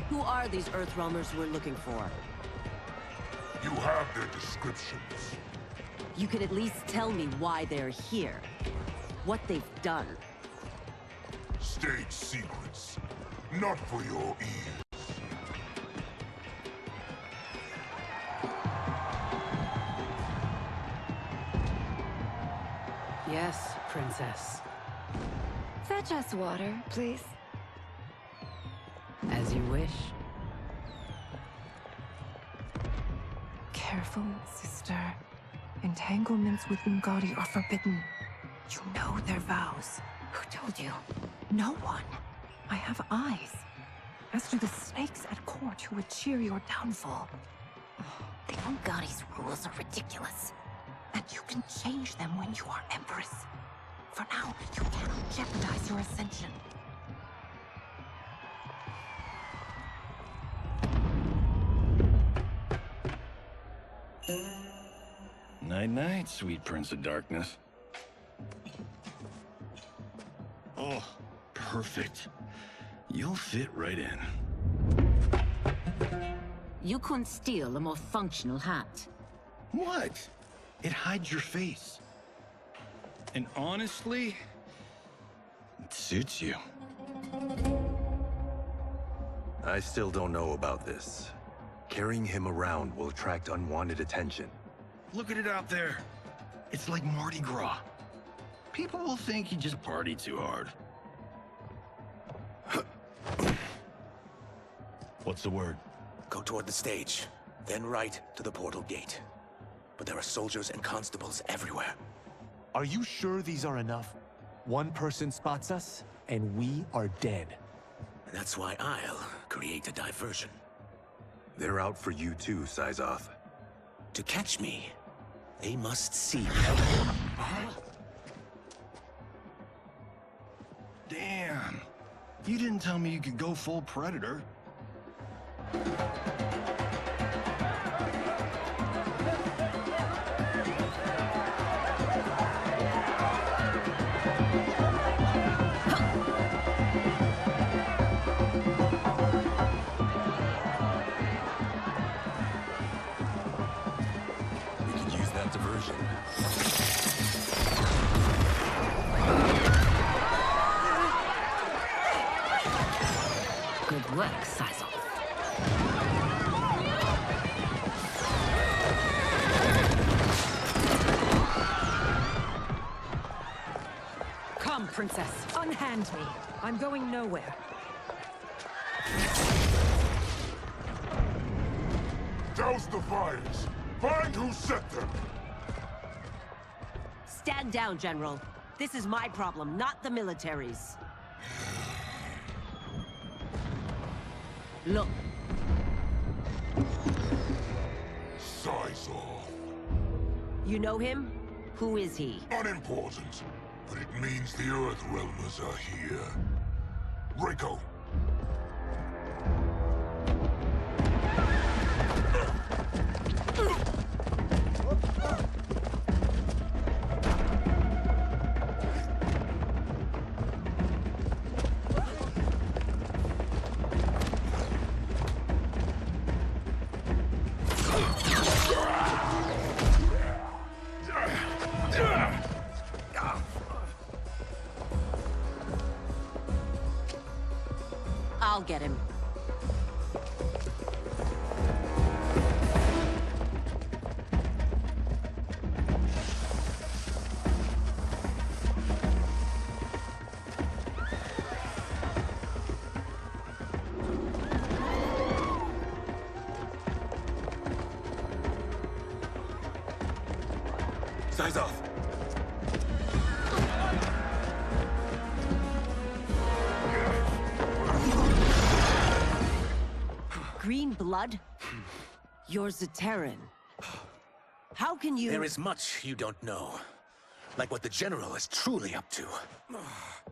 Speaker 20: Who are these Earthrealmers we're looking for?
Speaker 2: You have their descriptions.
Speaker 20: You can at least tell me why they're here. What they've done.
Speaker 2: State secrets. Not for your ears.
Speaker 19: Yes, Princess.
Speaker 17: Fetch us water, please.
Speaker 19: As you wish.
Speaker 18: Careful, sister. Entanglements with Ungadi are forbidden. You know their vows.
Speaker 17: Who told you?
Speaker 18: No one. I have eyes. As to the snakes at court who would cheer your downfall.
Speaker 17: The Ungadi's rules are ridiculous.
Speaker 18: And you can change them when you are Empress. For now, you cannot jeopardize your ascension.
Speaker 11: Night-night, sweet Prince of Darkness. Oh, perfect. You'll fit right in.
Speaker 10: You couldn't steal a more functional hat.
Speaker 11: What? It hides your face. And honestly, it suits you.
Speaker 16: I still don't know about this. Carrying him around will attract unwanted attention.
Speaker 11: Look at it out there. It's like Mardi Gras. People will think you just party too hard. What's the word?
Speaker 1: Go toward the stage, then right to the portal gate. But there are soldiers and constables everywhere.
Speaker 5: Are you sure these are enough? One person spots us, and we are dead.
Speaker 1: That's why I'll create a diversion.
Speaker 16: They're out for you too, Syzoth.
Speaker 1: To catch me, they must see me.
Speaker 11: Damn. You didn't tell me you could go full Predator.
Speaker 16: We can use that diversion.
Speaker 10: Good work, Syzoth.
Speaker 19: Come, Princess.
Speaker 18: Unhand me. I'm going nowhere.
Speaker 2: Douse the fires! Find who set them!
Speaker 20: Stand down, General. This is my problem, not the military's. Look.
Speaker 2: Syzoth.
Speaker 20: You know him? Who is he?
Speaker 2: Unimportant, but it means the Earthrealmers are here. Reiko!
Speaker 20: I'll get him.
Speaker 16: Syzoth!
Speaker 20: Green blood? You're Zaterran. How can you—
Speaker 1: There is much you don't know. Like what the General is truly up to.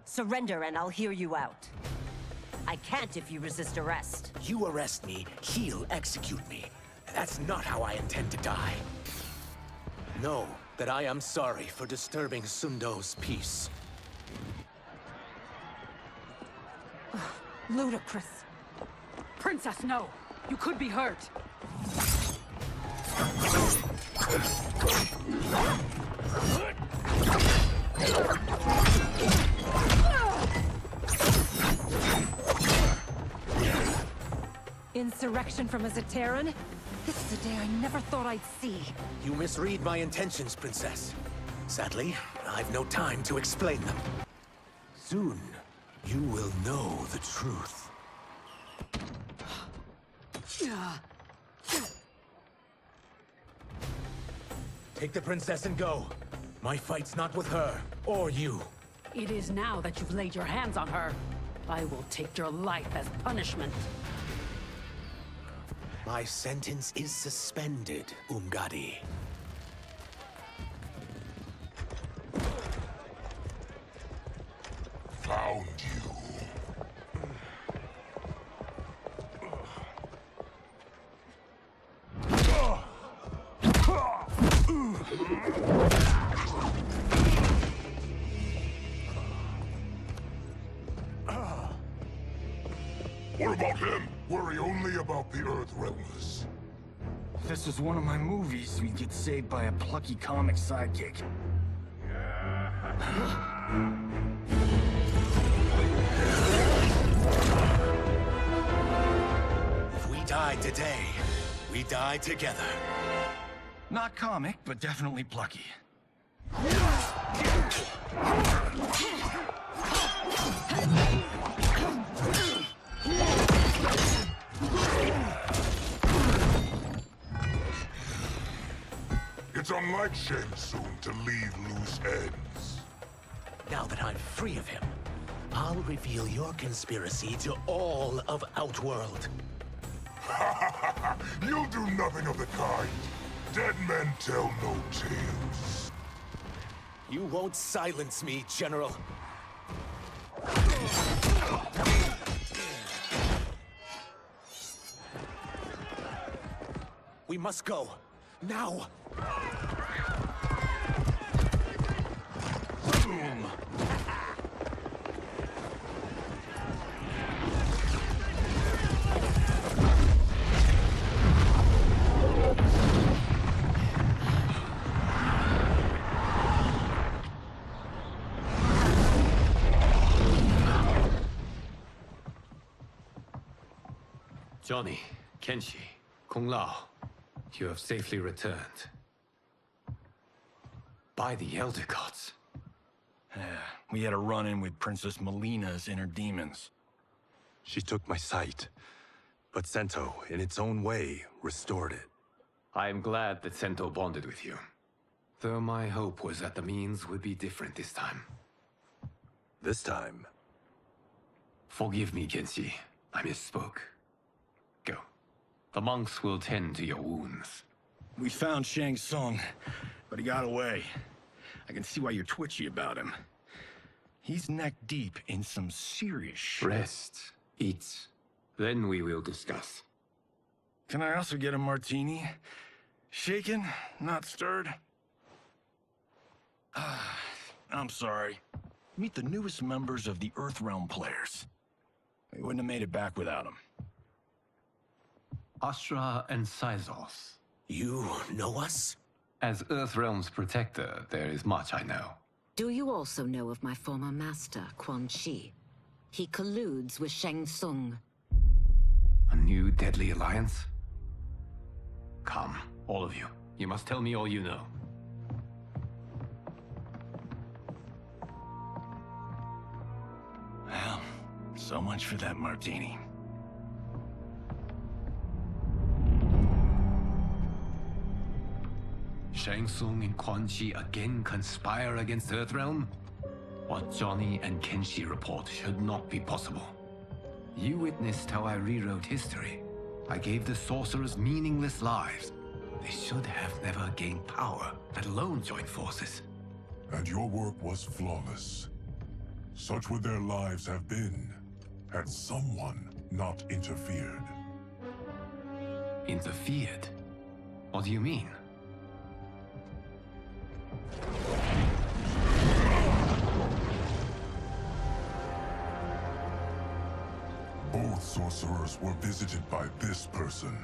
Speaker 20: Surrender and I'll hear you out. I can't if you resist arrest.
Speaker 1: You arrest me, he'll execute me. That's not how I intend to die. Know that I am sorry for disturbing Sundo's peace.
Speaker 18: Ludicrous.
Speaker 19: Princess, no! You could be hurt.
Speaker 18: Insurrection from a Zaterran? This is a day I never thought I'd see.
Speaker 1: You misread my intentions, Princess. Sadly, I've no time to explain them. Soon, you will know the truth. Take the princess and go. My fight's not with her, or you.
Speaker 19: It is now that you've laid your hands on her. I will take your life as punishment.
Speaker 1: My sentence is suspended, Umgadi.
Speaker 2: Found you. What about him? Worry only about the Earthrealmers.
Speaker 11: If this was one of my movies, we'd get saved by a plucky comic sidekick.
Speaker 1: If we die today, we die together.
Speaker 11: Not comic, but definitely plucky.
Speaker 2: It's unlike Shang Tsung to leave loose ends.
Speaker 1: Now that I'm free of him, I'll reveal your conspiracy to all of Outworld.
Speaker 3: You'll do nothing of the kind. Dead men tell no tales.
Speaker 1: You won't silence me, General. We must go. Now! Boom!
Speaker 9: Johnny, Kenshi, Kung Lao, you have safely returned. By the Elder Gods.
Speaker 11: We had a run-in with Princess Melina's inner demons.
Speaker 16: She took my sight, but Sento, in its own way, restored it.
Speaker 9: I am glad that Sento bonded with you. Though my hope was that the means would be different this time.
Speaker 16: This time?
Speaker 9: Forgive me, Kenshi. I misspoke. Go. The monks will tend to your wounds.
Speaker 11: We found Shang Tsung, but he got away. I can see why you're twitchy about him. He's neck-deep in some serious shit.
Speaker 9: Rest. Eat. Then we will discuss.
Speaker 11: Can I also get a martini? Shaken, not stirred? I'm sorry. Meet the newest members of the Earthrealm players. We wouldn't have made it back without them.
Speaker 9: Astra and Syzos.
Speaker 1: You know us?
Speaker 9: As Earthrealm's protector, there is much I know.
Speaker 10: Do you also know of my former master, Quan Chi? He colludes with Shang Tsung.
Speaker 9: A new deadly alliance? Come, all of you. You must tell me all you know.
Speaker 11: Well, so much for that martini.
Speaker 9: Shang Tsung and Quan Chi again conspire against Earthrealm? What Johnny and Kenshi report should not be possible. You witnessed how I rewrote history. I gave the sorcerers meaningless lives. They should have never gained power, let alone joined forces.
Speaker 3: And your work was flawless. Such would their lives have been, had someone not interfered.
Speaker 9: Interfered? What do you mean?
Speaker 3: Both sorcerers were visited by this person.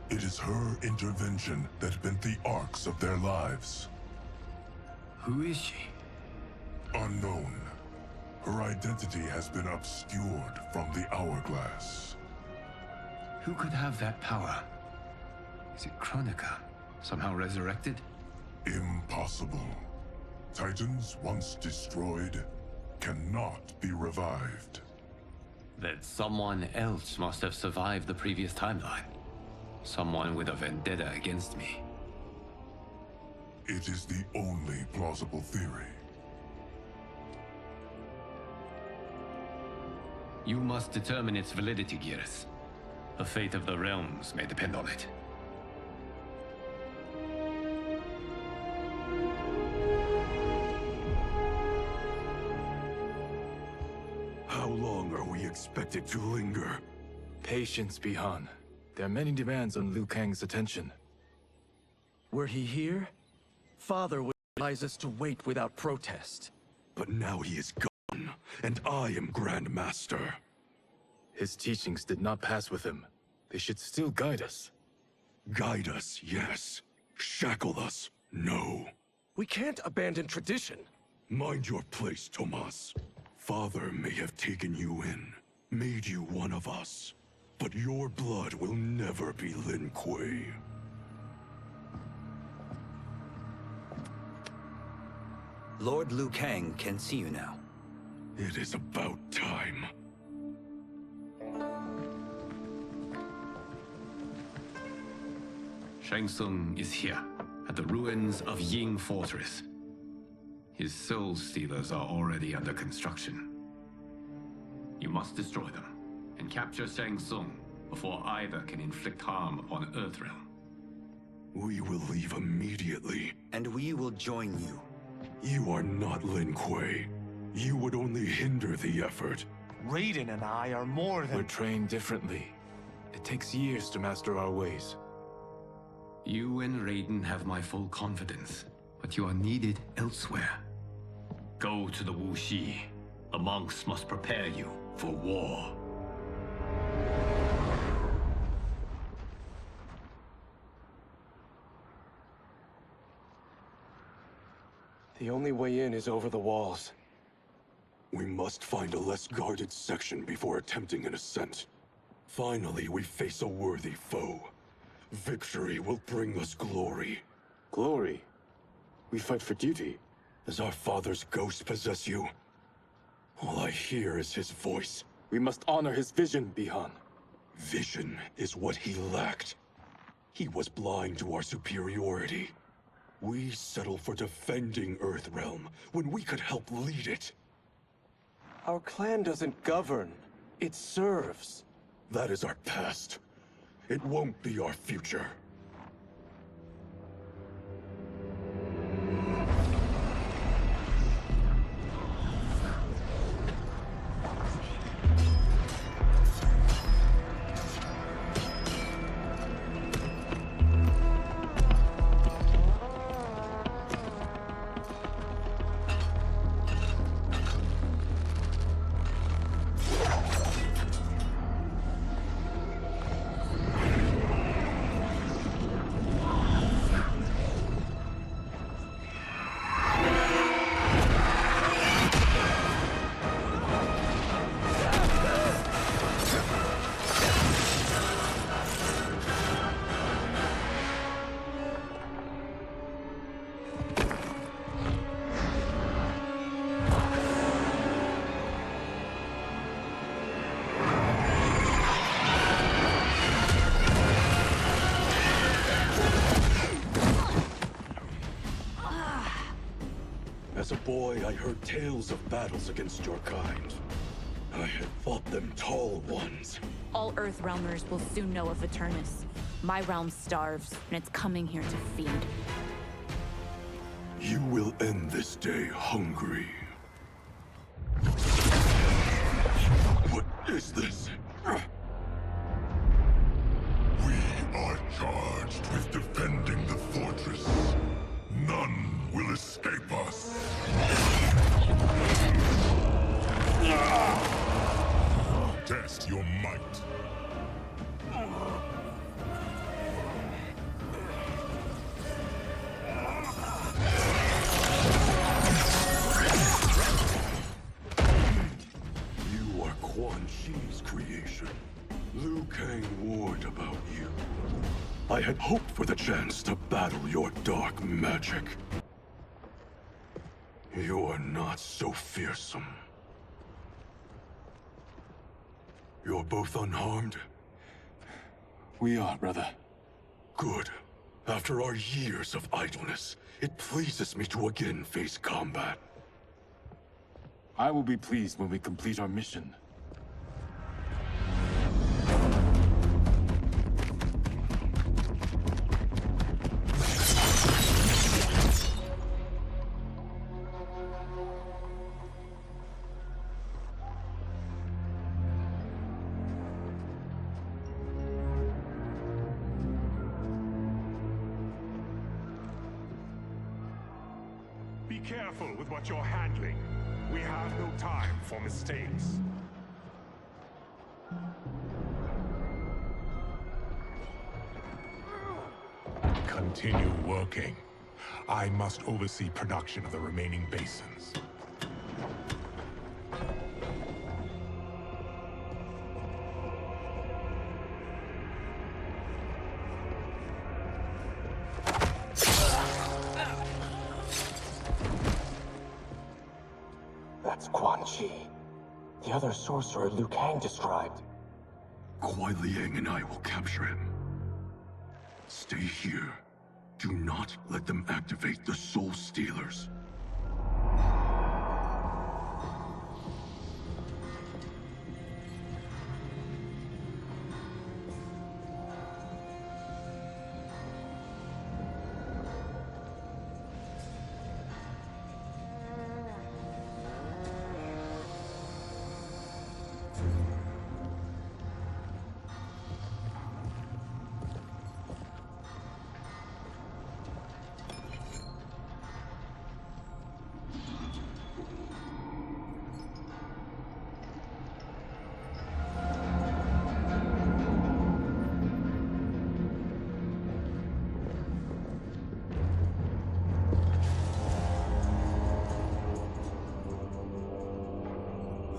Speaker 3: It is her intervention that bent the arcs of their lives.
Speaker 9: Who is she?
Speaker 3: Unknown. Her identity has been obscured from the hourglass.
Speaker 9: Who could have that power? Is it Kronika? Somehow resurrected?
Speaker 3: Impossible. Titans once destroyed cannot be revived.
Speaker 9: That someone else must have survived the previous timeline. Someone with a vendetta against me.
Speaker 3: It is the only plausible theory.
Speaker 9: You must determine its validity, Geras. The fate of the realms may depend on it.
Speaker 8: How long are we expected to linger?
Speaker 5: Patience, Bihan. There are many demands on Liu Kang's attention. Were he here, Father would advise us to wait without protest.
Speaker 8: But now he is gone, and I am Grand Master.
Speaker 5: His teachings did not pass with him. They should still guide us.
Speaker 8: Guide us, yes. Shackle us, no.
Speaker 5: We can't abandon tradition.
Speaker 8: Mind your place, Tomas. Father may have taken you in, made you one of us. But your blood will never be Lin Kuei.
Speaker 21: Lord Liu Kang can see you now.
Speaker 8: It is about time.
Speaker 9: Shang Tsung is here, at the ruins of Ying Fortress. His soul stealers are already under construction. You must destroy them, and capture Shang Tsung before either can inflict harm upon Earthrealm.
Speaker 8: We will leave immediately.
Speaker 21: And we will join you.
Speaker 8: You are not Lin Kuei. You would only hinder the effort.
Speaker 5: Raiden and I are more than...
Speaker 12: We're trained differently. It takes years to master our ways.
Speaker 9: You and Raiden have my full confidence, but you are needed elsewhere. Go to the Wuxi. The monks must prepare you for war.
Speaker 12: The only way in is over the walls.
Speaker 8: We must find a less guarded section before attempting an ascent. Finally, we face a worthy foe. Victory will bring us glory.
Speaker 12: Glory? We fight for duty.
Speaker 8: Does our father's ghost possess you? All I hear is his voice.
Speaker 12: We must honor his vision, Bihan.
Speaker 8: Vision is what he lacked. He was blind to our superiority. We settle for defending Earthrealm when we could help lead it.
Speaker 12: Our clan doesn't govern. It serves.
Speaker 8: That is our past. It won't be our future. As a boy, I heard tales of battles against your kind. I had fought them tall ones.
Speaker 23: All Earthrealmers will soon know of Eternus. My realm starves, and it's coming here to feed.
Speaker 8: You will end this day hungry. What is this?
Speaker 3: We are charged with defending the fortress. None will escape us. Test your might.
Speaker 8: You are Quan Chi's creation. Liu Kang warned about you. I had hoped for the chance to battle your dark magic. You are not so fearsome. You're both unharmed?
Speaker 12: We are, brother.
Speaker 8: Good. After our years of idleness, it pleases me to again face combat.
Speaker 12: I will be pleased when we complete our mission.
Speaker 13: Be careful with what you're handling. We have no time for mistakes. Continue working. I must oversee production of the remaining basins.
Speaker 12: That's Quan Chi. The other sorcerer Liu Kang described.
Speaker 8: Kuai Liang and I will capture him. Stay here. Do not let them activate the Soul Stealers.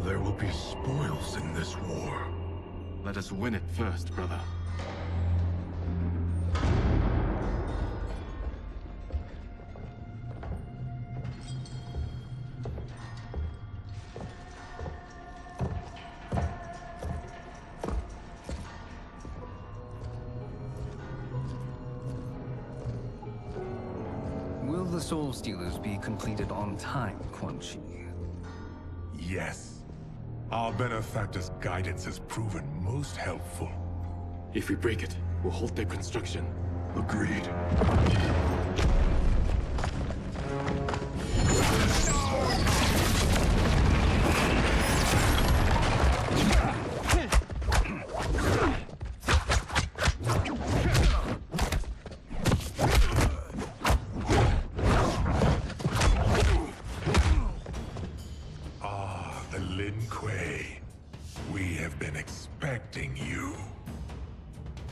Speaker 8: There will be spoils in this war.
Speaker 14: Let us win it first, brother.
Speaker 7: Will the Soul Stealers be completed on time, Quan Chi?
Speaker 13: Yes. Our benefactor's guidance has proven most helpful.
Speaker 14: If we break it, we'll halt their construction.
Speaker 8: Agreed.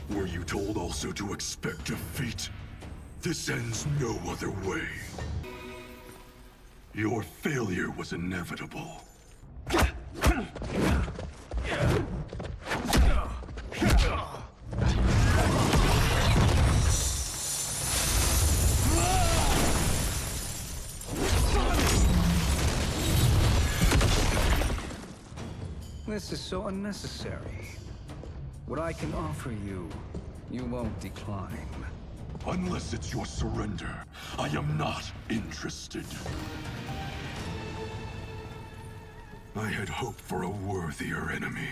Speaker 3: Were you told also to expect defeat? This ends no other way. Your failure was inevitable.
Speaker 7: This is so unnecessary. What I can offer you, you won't decline.
Speaker 3: Unless it's your surrender, I am not interested. I had hoped for a worthier enemy.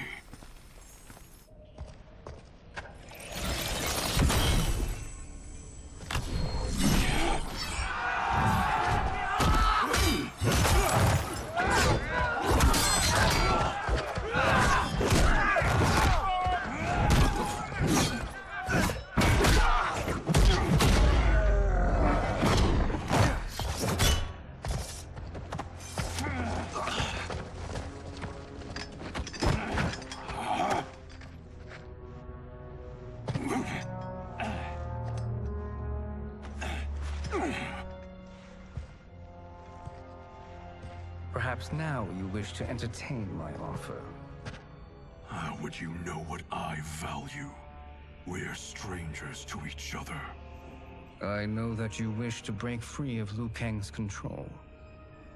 Speaker 7: Perhaps now you wish to entertain my offer.
Speaker 3: How would you know what I value? We're strangers to each other.
Speaker 7: I know that you wish to break free of Liu Kang's control,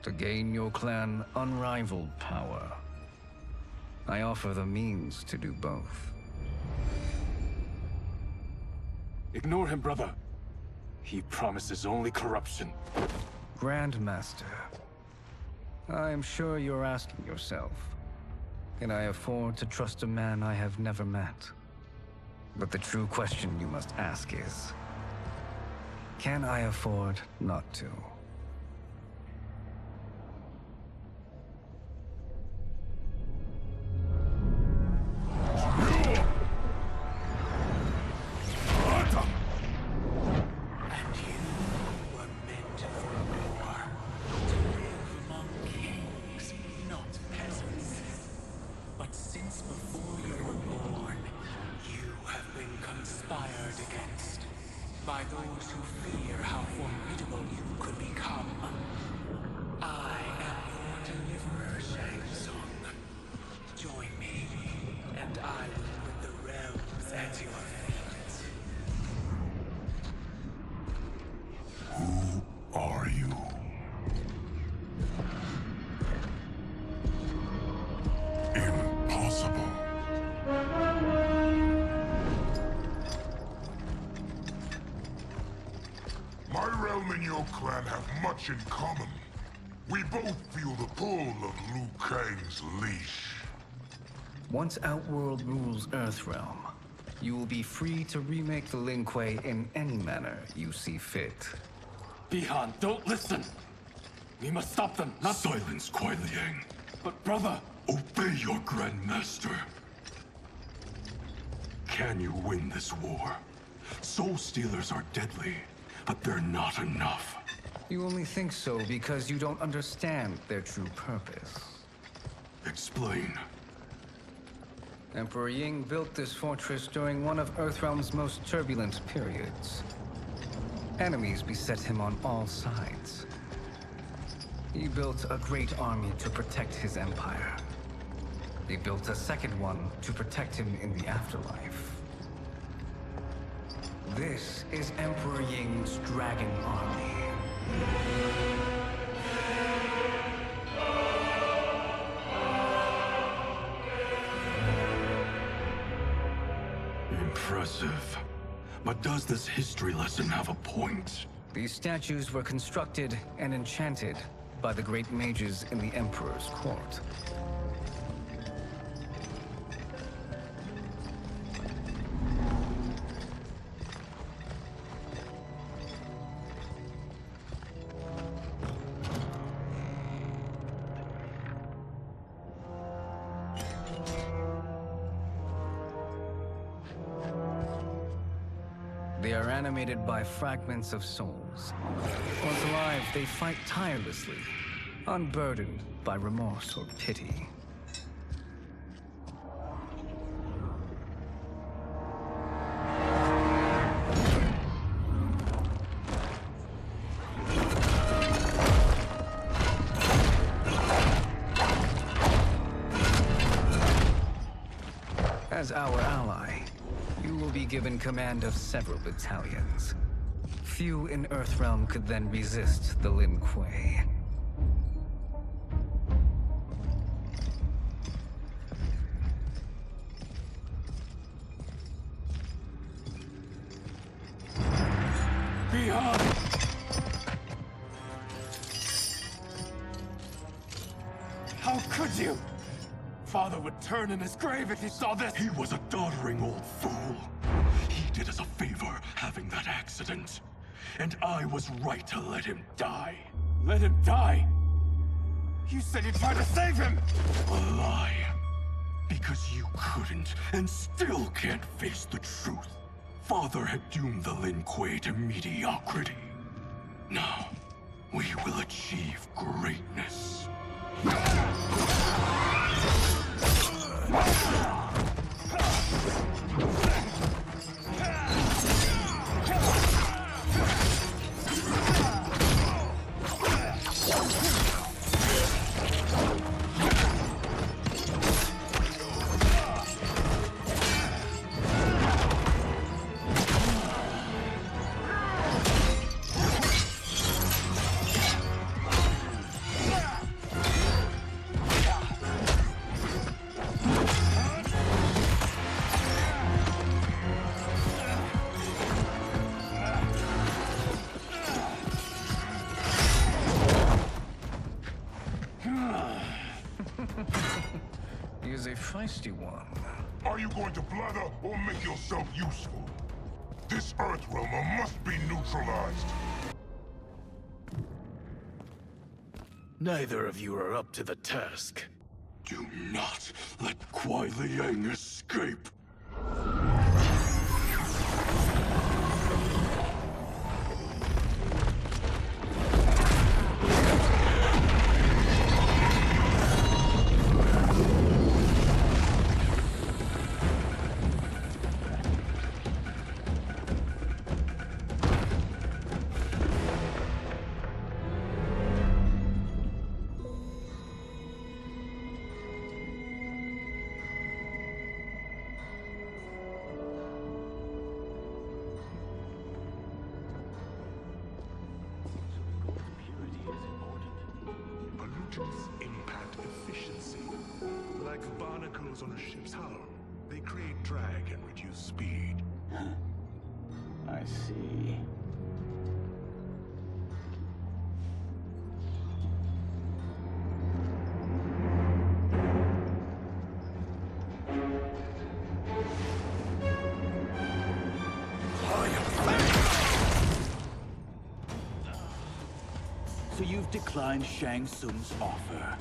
Speaker 7: to gain your clan unrivaled power. I offer the means to do both.
Speaker 14: Ignore him, brother. He promises only corruption.
Speaker 7: Grandmaster, I am sure you're asking yourself, can I afford to trust a man I have never met? But the true question you must ask is, can I afford not to?
Speaker 4: By those who fear how formidable you could become. I am your deliverer, Shang Tsung. Join me, and I will put the realms at your feet.
Speaker 3: Who are you? Impossible. My realm and your clan have much in common. We both feel the pull of Liu Kang's leash.
Speaker 7: Once Outworld rules Earthrealm, you will be free to remake the Lin Kuei in any manner you see fit.
Speaker 14: Bihan, don't listen! We must stop them, not—
Speaker 3: Silence, Kuai Liang.
Speaker 14: But brother—
Speaker 3: Obey your Grandmaster. Can you win this war? Soul Stealers are deadly, but they're not enough.
Speaker 7: You only think so because you don't understand their true purpose.
Speaker 3: Explain.
Speaker 7: Emperor Ying built this fortress during one of Earthrealm's most turbulent periods. Enemies beset him on all sides. He built a great army to protect his empire. He built a second one to protect him in the afterlife. This is Emperor Ying's Dragon Army.
Speaker 8: Impressive. But does this history lesson have a point?
Speaker 7: These statues were constructed and enchanted by the great mages in the Emperor's court. They are animated by fragments of souls. Once alive, they fight tirelessly, unburdened by remorse or pity. As our ally, you will be given command of several battalions. Few in Earthrealm could then resist the Lin Kuei.
Speaker 8: Behind!
Speaker 14: How could you? Father would turn in his grave if he saw this!
Speaker 8: He was a doddering old fool. He did us a favor having that accident. And I was right to let him die.
Speaker 14: Let him die? You said you tried to save him!
Speaker 8: A lie. Because you couldn't, and still can't face the truth. Father had doomed the Lin Kuei to mediocrity. Now, we will achieve greatness.
Speaker 7: He is a feisty one.
Speaker 2: Are you going to blather or make yourself useful? This Earthrealmer must be neutralized.
Speaker 14: Neither of you are up to the task.
Speaker 8: Do not let Kuai Liang escape.
Speaker 3: Pollutants impact efficiency. Like barnacles on a ship's hull, they create drag and reduce speed.
Speaker 6: I see. So you've declined Shang Tsung's offer.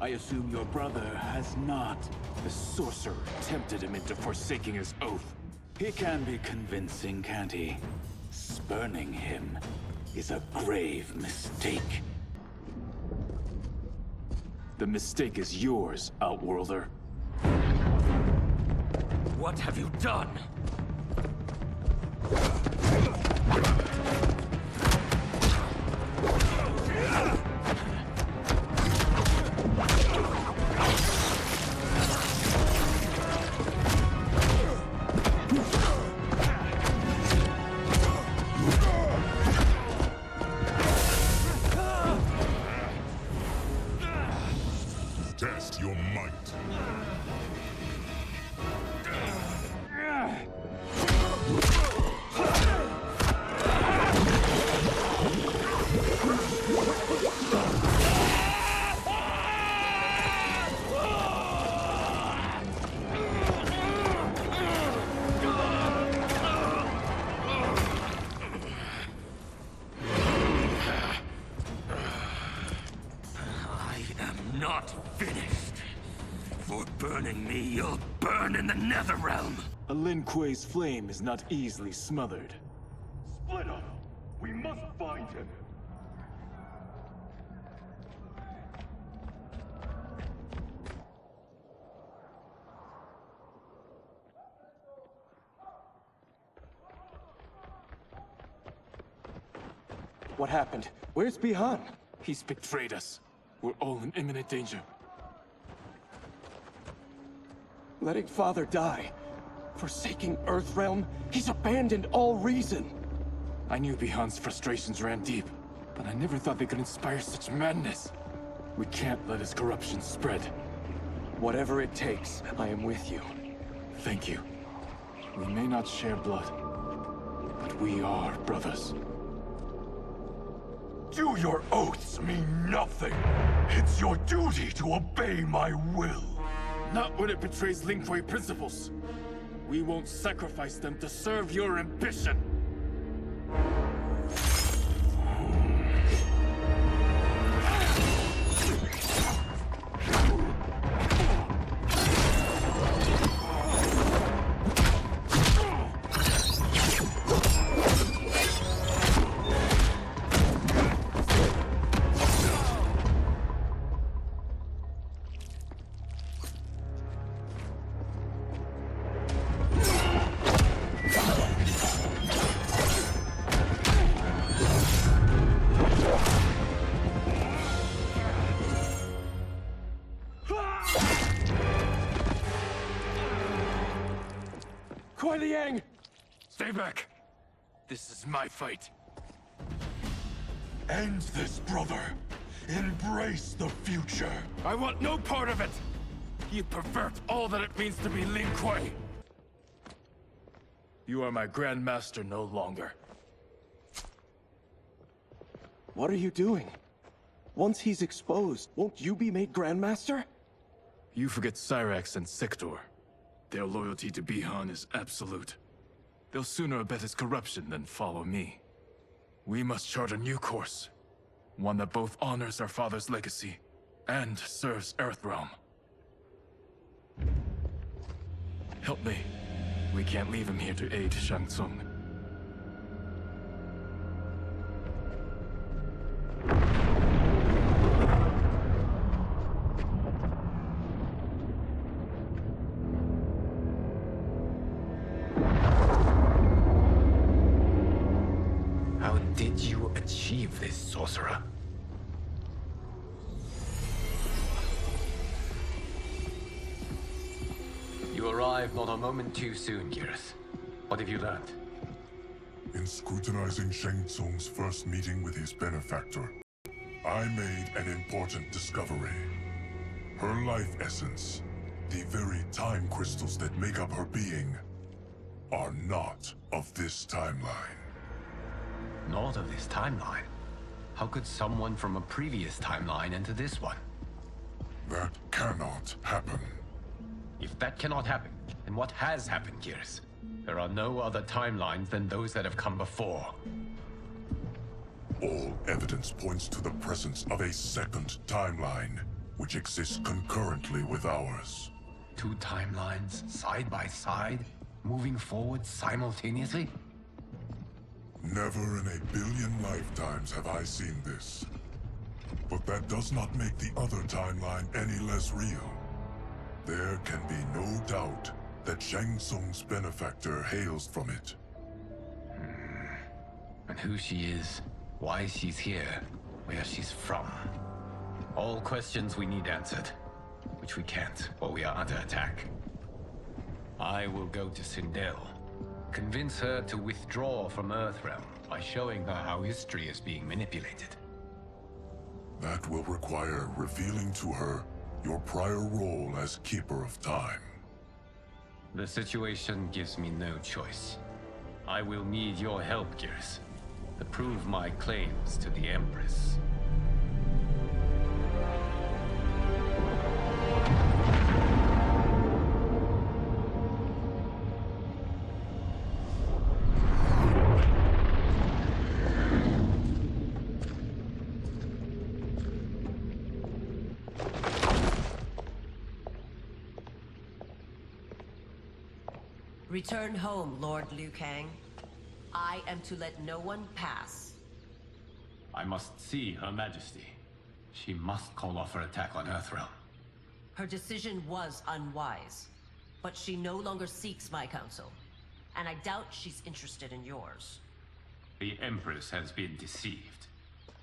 Speaker 6: I assume your brother has not.
Speaker 14: The sorcerer tempted him into forsaking his oath.
Speaker 6: He can be convincing, can't he? Spurning him is a grave mistake.
Speaker 14: The mistake is yours, Outworlder.
Speaker 11: What have you done?
Speaker 3: Test your might.
Speaker 8: Not finished. For burning me, you'll burn in the Netherrealm.
Speaker 14: A Lin Kuei's flame is not easily smothered.
Speaker 8: Split up! We must find him!
Speaker 14: What happened? Where's Bihan? He's betrayed us. We're all in imminent danger. Letting Father die. Forsaking Earthrealm. He's abandoned all reason. I knew Bihan's frustrations ran deep, but I never thought they could inspire such madness. We can't let his corruption spread. Whatever it takes, I am with you. Thank you. We may not share blood, but we are brothers.
Speaker 8: Do your oaths mean nothing? It's your duty to obey my will.
Speaker 14: Not when it betrays Lin Kuei principles. We won't sacrifice them to serve your ambition.
Speaker 8: Stay back. This is my fight. End this, brother. Embrace the future.
Speaker 14: I want no part of it! You pervert all that it means to be Lin Kuei! You are my Grand Master no longer. What are you doing? Once he's exposed, won't you be made Grand Master? You forget Cyrax and Sector. Their loyalty to Bihan is absolute. They'll sooner abet his corruption than follow me. We must chart a new course. One that both honors our father's legacy and serves Earthrealm. Help me. We can't leave him here to aid Shang Tsung.
Speaker 9: How did you achieve this, sorcerer? You arrived not a moment too soon, Geras. What have you learned?
Speaker 3: In scrutinizing Shang Tsung's first meeting with his benefactor, I made an important discovery. Her life essence, the very time crystals that make up her being, are not of this timeline.
Speaker 9: Not of this timeline? How could someone from a previous timeline enter this one?
Speaker 3: That cannot happen.
Speaker 9: If that cannot happen, then what has happened, Geras? There are no other timelines than those that have come before.
Speaker 3: All evidence points to the presence of a second timeline, which exists concurrently with ours.
Speaker 9: Two timelines, side by side, moving forward simultaneously?
Speaker 3: Never in a billion lifetimes have I seen this. But that does not make the other timeline any less real. There can be no doubt that Shang Tsung's benefactor hails from it.
Speaker 9: And who she is, why she's here, where she's from. All questions we need answered, which we can't, or we are under attack. I will go to Sindel, convince her to withdraw from Earthrealm by showing her how history is being manipulated.
Speaker 3: That will require revealing to her your prior role as Keeper of Time.
Speaker 9: The situation gives me no choice. I will need your help, Gears, to prove my claims to the Empress.
Speaker 20: Return home, Lord Liu Kang. I am to let no one pass.
Speaker 9: I must see Her Majesty. She must call off her attack on Earthrealm.
Speaker 20: Her decision was unwise, but she no longer seeks my counsel, and I doubt she's interested in yours.
Speaker 9: The Empress has been deceived.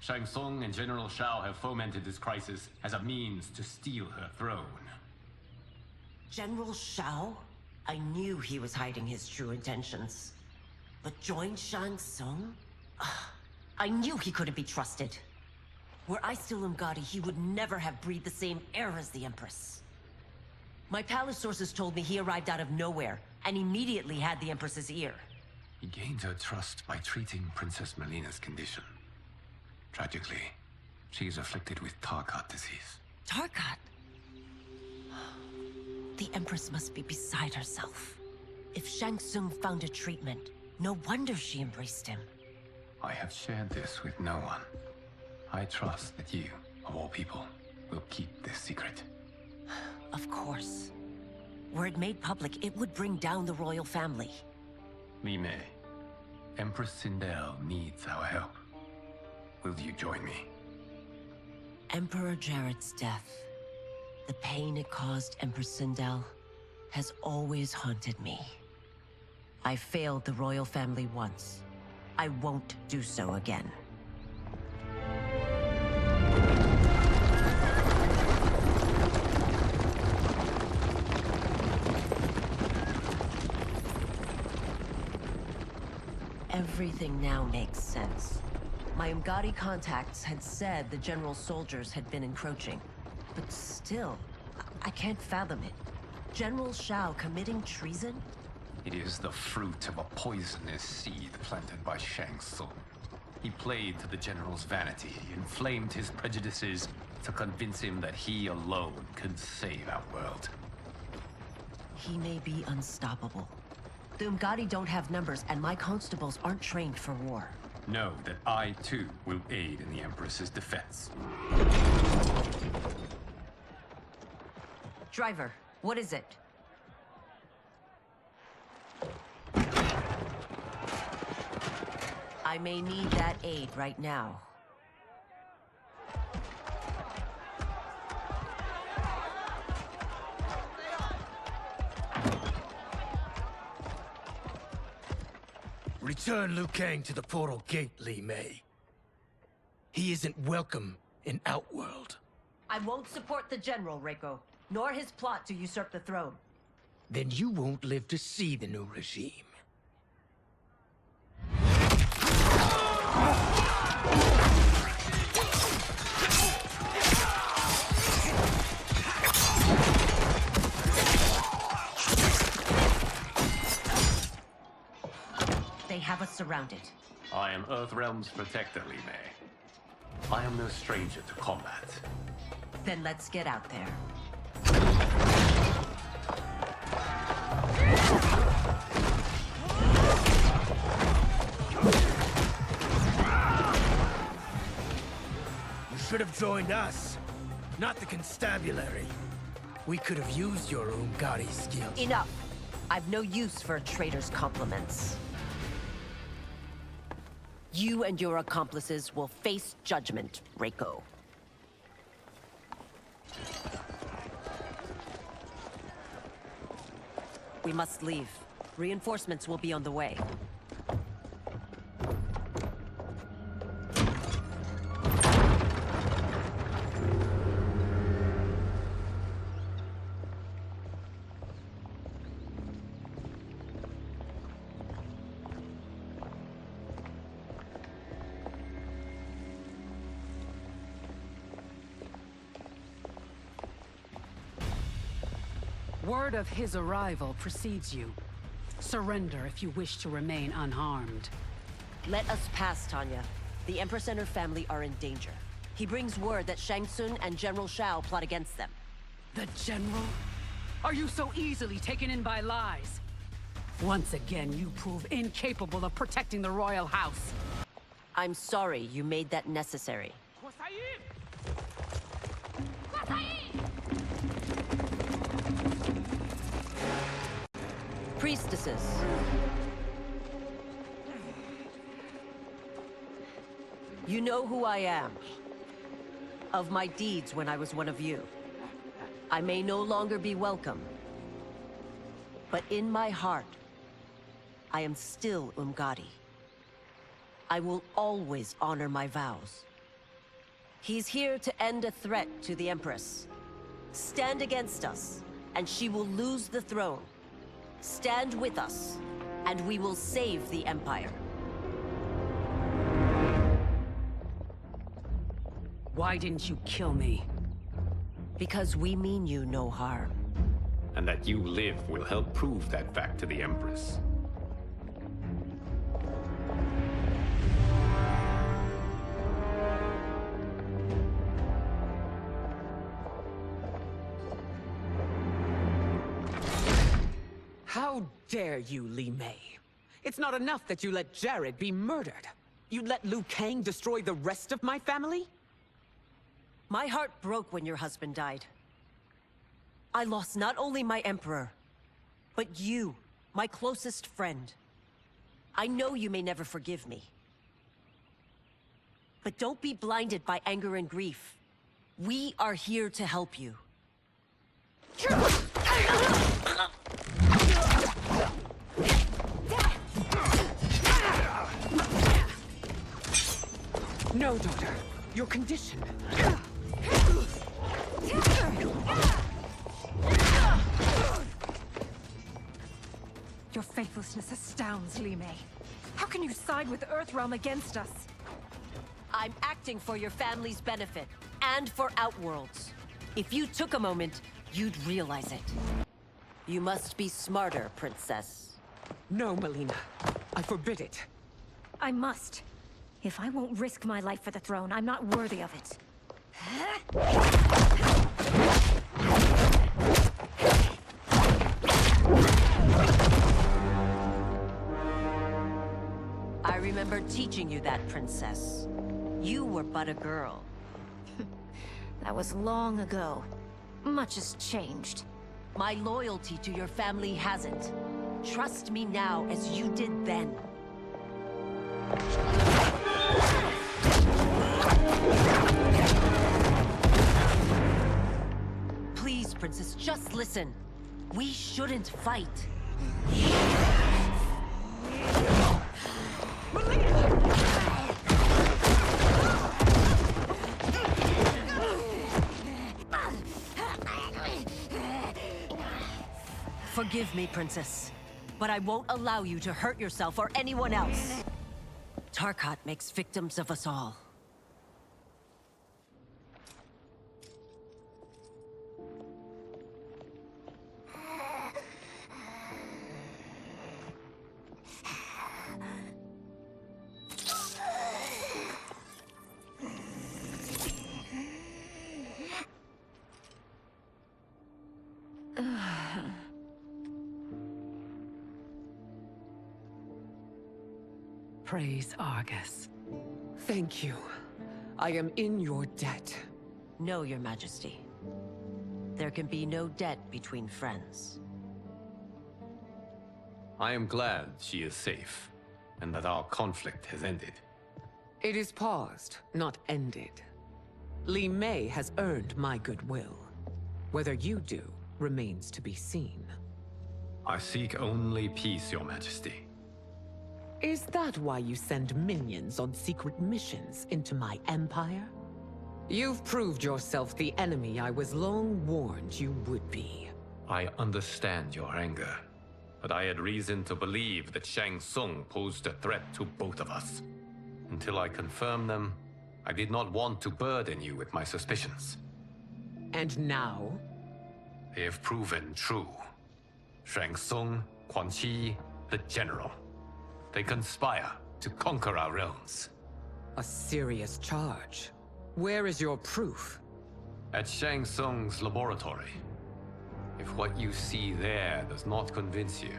Speaker 9: Shang Tsung and General Shao have fomented this crisis as a means to steal her throne.
Speaker 20: General Shao? I knew he was hiding his true intentions. But join Shang Tsung? I knew he couldn't be trusted. Were I still Umgadi, he would never have breathed the same air as the Empress. My palace sources told me he arrived out of nowhere, and immediately had the Empress's ear.
Speaker 9: He gained her trust by treating Princess Melina's condition. Tragically, she is afflicted with Tarkat disease.
Speaker 20: Tarkat? The Empress must be beside herself. If Shang Tsung found a treatment, no wonder she embraced him.
Speaker 9: I have shared this with no one. I trust that you, of all people, will keep this secret.
Speaker 20: Of course. Were it made public, it would bring down the royal family.
Speaker 9: Li Mei, Empress Sindel needs our help. Will you join me?
Speaker 20: Emperor Jarrett's death, the pain it caused Empress Sindel, has always haunted me. I failed the royal family once. I won't do so again. Everything now makes sense. My Umgadi contacts had said the general's soldiers had been encroaching. But still, I can't fathom it. General Shao committing treason?
Speaker 9: It is the fruit of a poisonous seed planted by Shang Tsung. He played to the general's vanity, inflamed his prejudices to convince him that he alone could save our world.
Speaker 20: He may be unstoppable. The Umgadi don't have numbers, and my constables aren't trained for war.
Speaker 9: Know that I, too, will aid in the Empress's defense.
Speaker 20: Driver, what is it? I may need that aid right now.
Speaker 15: Return Liu Kang to the portal gate, Li Mei. He isn't welcome in Outworld.
Speaker 20: I won't support the General, Reiko, nor his plot to usurp the throne.
Speaker 15: Then you won't live to see the new regime.
Speaker 20: They have us surrounded.
Speaker 9: I am Earthrealm's protector, Li Mei. I am no stranger to combat.
Speaker 20: Then let's get out there.
Speaker 15: You should have joined us, not the constabulary. We could have used your Umgadi skills.
Speaker 20: Enough! I've no use for a traitor's compliments. You and your accomplices will face judgment, Reiko. We must leave. Reinforcements will be on the way.
Speaker 19: Word of his arrival precedes you. Surrender if you wish to remain unharmed.
Speaker 20: Let us pass, Tanya. The Empress and her family are in danger. He brings word that Shang Tsung and General Shao plot against them.
Speaker 19: The General? Are you so easily taken in by lies? Once again, you prove incapable of protecting the royal house.
Speaker 20: I'm sorry you made that necessary. Priestesses. You know who I am. Of my deeds when I was one of you. I may no longer be welcome. But in my heart, I am still Umgadi. I will always honor my vows. He's here to end a threat to the Empress. Stand against us, and she will lose the throne. Stand with us, and we will save the Empire.
Speaker 19: Why didn't you kill me?
Speaker 20: Because we mean you no harm.
Speaker 9: And that you live will help prove that fact to the Empress.
Speaker 15: How dare you, Li Mei? It's not enough that you let Jared be murdered. You'd let Liu Kang destroy the rest of my family?
Speaker 20: My heart broke when your husband died. I lost not only my Emperor, but you, my closest friend. I know you may never forgive me. But don't be blinded by anger and grief. We are here to help you.
Speaker 15: No, daughter. Your condition.
Speaker 17: Your faithlessness astounds, Li Mei. How can you side with Earthrealm against us?
Speaker 20: I'm acting for your family's benefit, and for Outworld's. If you took a moment, you'd realize it. You must be smarter, Princess.
Speaker 15: No, Melina. I forbid it.
Speaker 17: I must. If I won't risk my life for the throne, I'm not worthy of it.
Speaker 20: I remember teaching you that, Princess. You were but a girl.
Speaker 17: That was long ago. Much has changed.
Speaker 20: My loyalty to your family hasn't. Trust me now as you did then. Please, Princess, just listen. We shouldn't fight. Forgive me, Princess, but I won't allow you to hurt yourself or anyone else. Tarkat makes victims of us all.
Speaker 15: Praise Argus. Thank you. I am in your debt.
Speaker 20: No, Your Majesty. There can be no debt between friends.
Speaker 9: I am glad she is safe, and that our conflict has ended.
Speaker 15: It is paused, not ended. Li Mei has earned my goodwill. Whether you do remains to be seen.
Speaker 9: I seek only peace, Your Majesty.
Speaker 15: Is that why you send minions on secret missions into my empire? You've proved yourself the enemy I was long warned you would be.
Speaker 9: I understand your anger, but I had reason to believe that Shang Tsung posed a threat to both of us. Until I confirmed them, I did not want to burden you with my suspicions.
Speaker 15: And now?
Speaker 9: They have proven true. Shang Tsung, Quan Chi, the General. They conspire to conquer our realms.
Speaker 15: A serious charge. Where is your proof?
Speaker 9: At Shang Tsung's laboratory. If what you see there does not convince you,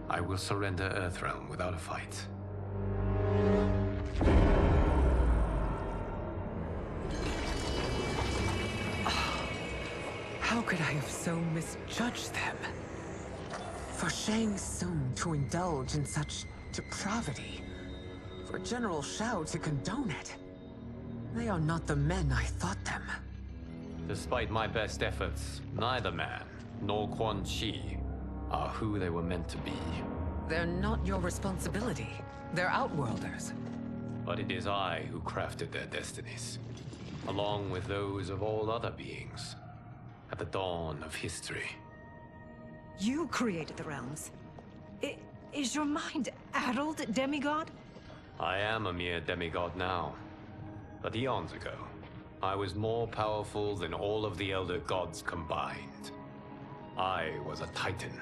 Speaker 9: I will surrender Earthrealm without a fight.
Speaker 15: How could I have so misjudged them? For Shang Tsung to indulge in such depravity, for General Shao to condone it, they are not the men I thought them.
Speaker 9: Despite my best efforts, neither man nor Quan Chi are who they were meant to be.
Speaker 15: They're not your responsibility. They're Outworlders.
Speaker 9: But it is I who crafted their destinies, along with those of all other beings, at the dawn of history.
Speaker 17: You created the realms. Is your mind addled, demigod?
Speaker 9: I am a mere demigod now. But eons ago, I was more powerful than all of the Elder Gods combined. I was a Titan,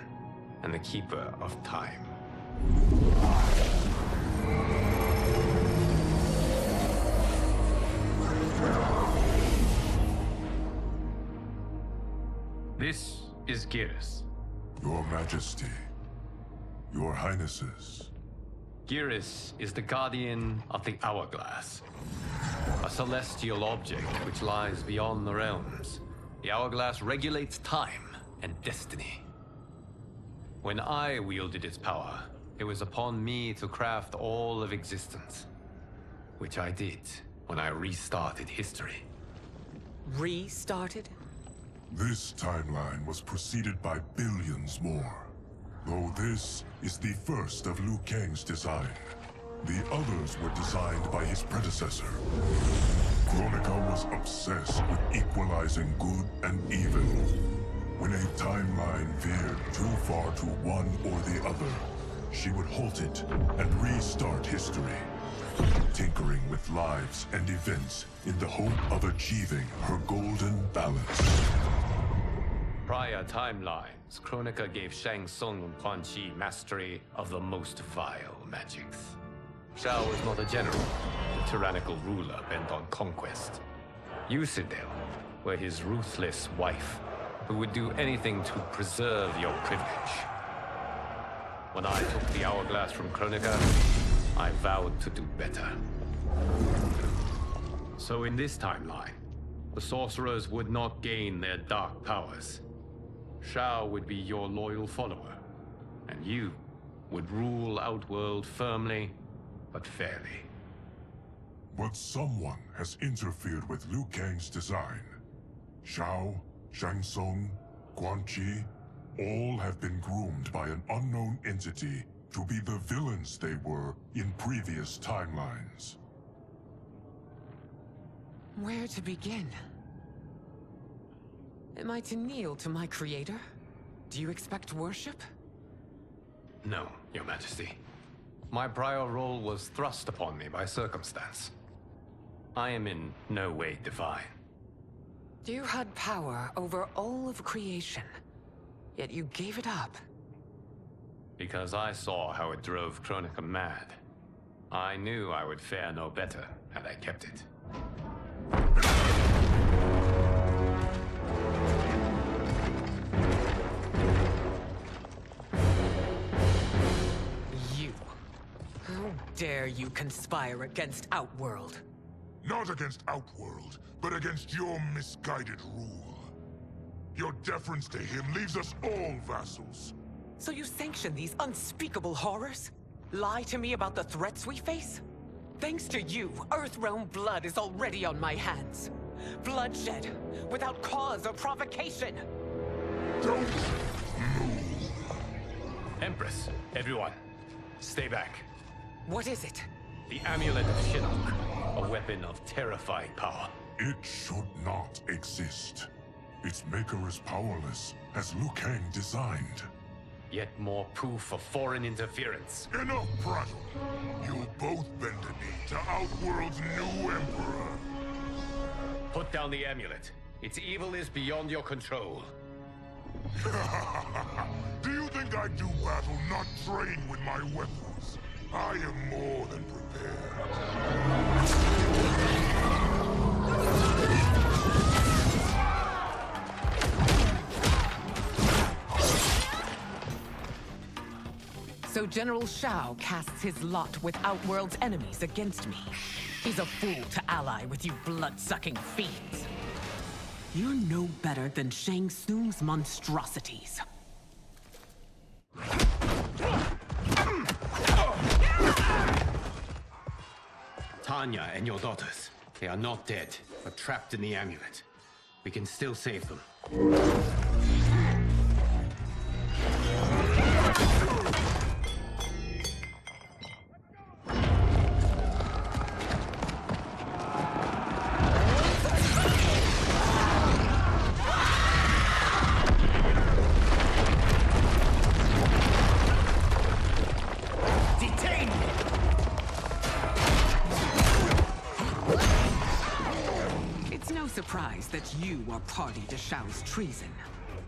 Speaker 9: and the Keeper of Time. This is Geras.
Speaker 3: Your Majesty. Your Highnesses.
Speaker 9: Geras is the guardian of the Hourglass. A celestial object which lies beyond the realms. The Hourglass regulates time and destiny. When I wielded its power, it was upon me to craft all of existence. Which I did when I restarted history.
Speaker 15: Restarted?
Speaker 3: This timeline was preceded by billions more. Though this is the first of Liu Kang's design. The others were designed by his predecessor. Kronika was obsessed with equalizing good and evil. When a timeline veered too far to one or the other, she would halt it and restart history, tinkering with lives and events in the hope of achieving her golden balance.
Speaker 9: Prior timelines, Kronika gave Shang Tsung and Quan Chi mastery of the most vile magics. Shao was not a general, a tyrannical ruler bent on conquest. Yusidel were his ruthless wife, who would do anything to preserve your privilege. When I took the Hourglass from Kronika, I vowed to do better. So in this timeline, the sorcerers would not gain their dark powers. Shao would be your loyal follower, and you would rule Outworld firmly, but fairly.
Speaker 3: But someone has interfered with Liu Kang's design. Shao, Shang Tsung, Quan Chi, all have been groomed by an unknown entity to be the villains they were in previous timelines.
Speaker 15: Where to begin? Am I to kneel to my creator? Do you expect worship?
Speaker 9: No, Your Majesty. My prior role was thrust upon me by circumstance. I am in no way divine.
Speaker 15: You had power over all of creation, yet you gave it up.
Speaker 9: Because I saw how it drove Kronika mad. I knew I would fare no better had I kept it.
Speaker 15: You. How dare you conspire against Outworld?
Speaker 2: Not against Outworld, but against your misguided rule. Your deference to him leaves us all vassals.
Speaker 15: So you sanction these unspeakable horrors? Lie to me about the threats we face? Thanks to you, Earthrealm blood is already on my hands. Bloodshed, without cause or provocation.
Speaker 2: Don't move.
Speaker 9: Empress, everyone, stay back.
Speaker 15: What is it?
Speaker 9: The Amulet of Shinnok, a weapon of terrifying power.
Speaker 3: It should not exist. Its maker is powerless, as Liu Kang designed.
Speaker 9: Yet more proof of foreign interference.
Speaker 2: Enough prattle. You'll both bend a knee to Outworld's new emperor.
Speaker 9: Put down the amulet. Its evil is beyond your control.
Speaker 2: Do you think I do battle not trained with my weapons? I am more than prepared.
Speaker 15: So General Shao casts his lot with Outworld's enemies against me. He's a fool to ally with you blood-sucking fiends. You're no better than Shang Tsung's monstrosities.
Speaker 9: Tanya and your daughters, they are not dead, but trapped in the amulet. We can still save them.
Speaker 15: Surprised that you are party to Shao's treason.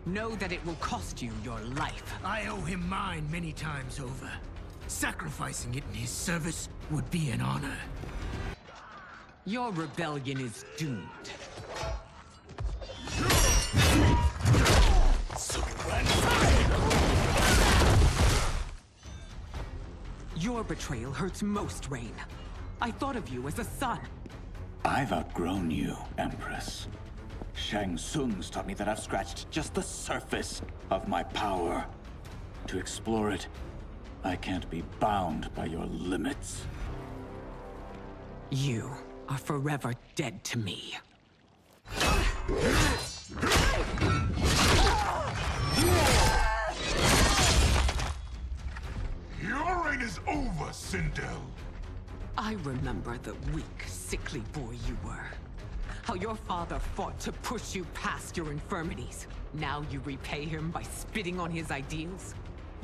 Speaker 15: Know that it will cost you your life.
Speaker 4: I owe him mine many times over. Sacrificing it in his service would be an honor.
Speaker 15: Your rebellion is doomed. Your betrayal hurts most, Rain. I thought of you as a son.
Speaker 6: I've outgrown you, Empress. Shang Tsung's taught me that I've scratched just the surface of my power. To explore it, I can't be bound by your limits.
Speaker 15: You are forever dead to me.
Speaker 2: Your reign is over, Sindel.
Speaker 15: I remember the weak, sickly boy you were. How your father fought to push you past your infirmities. Now you repay him by spitting on his ideals?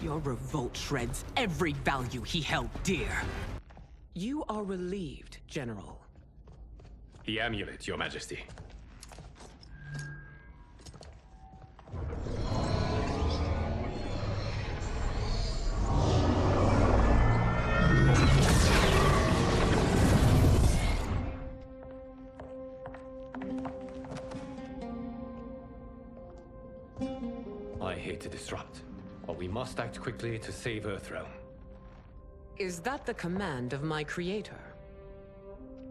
Speaker 15: Your revolt shreds every value he held dear. You are relieved, General.
Speaker 9: The amulet, Your Majesty. I hate to disrupt, but we must act quickly to save Earthrealm.
Speaker 15: Is that the command of my creator?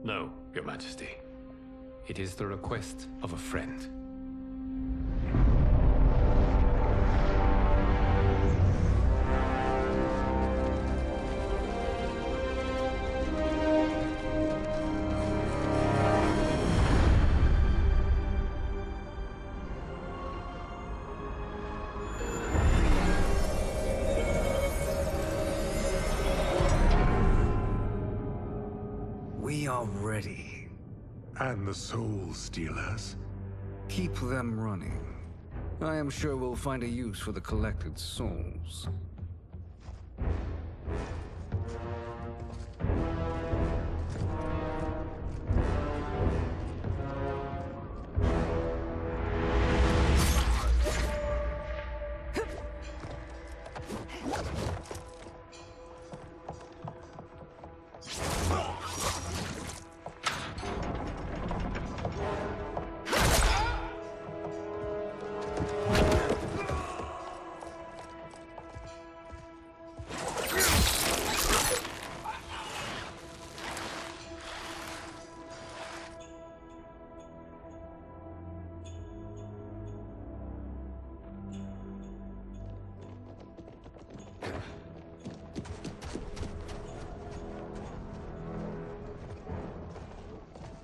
Speaker 9: No, Your Majesty. It is the request of a friend.
Speaker 7: We are ready.
Speaker 13: And the Soul Stealers?
Speaker 7: Keep them running. I am sure we'll find a use for the collected souls.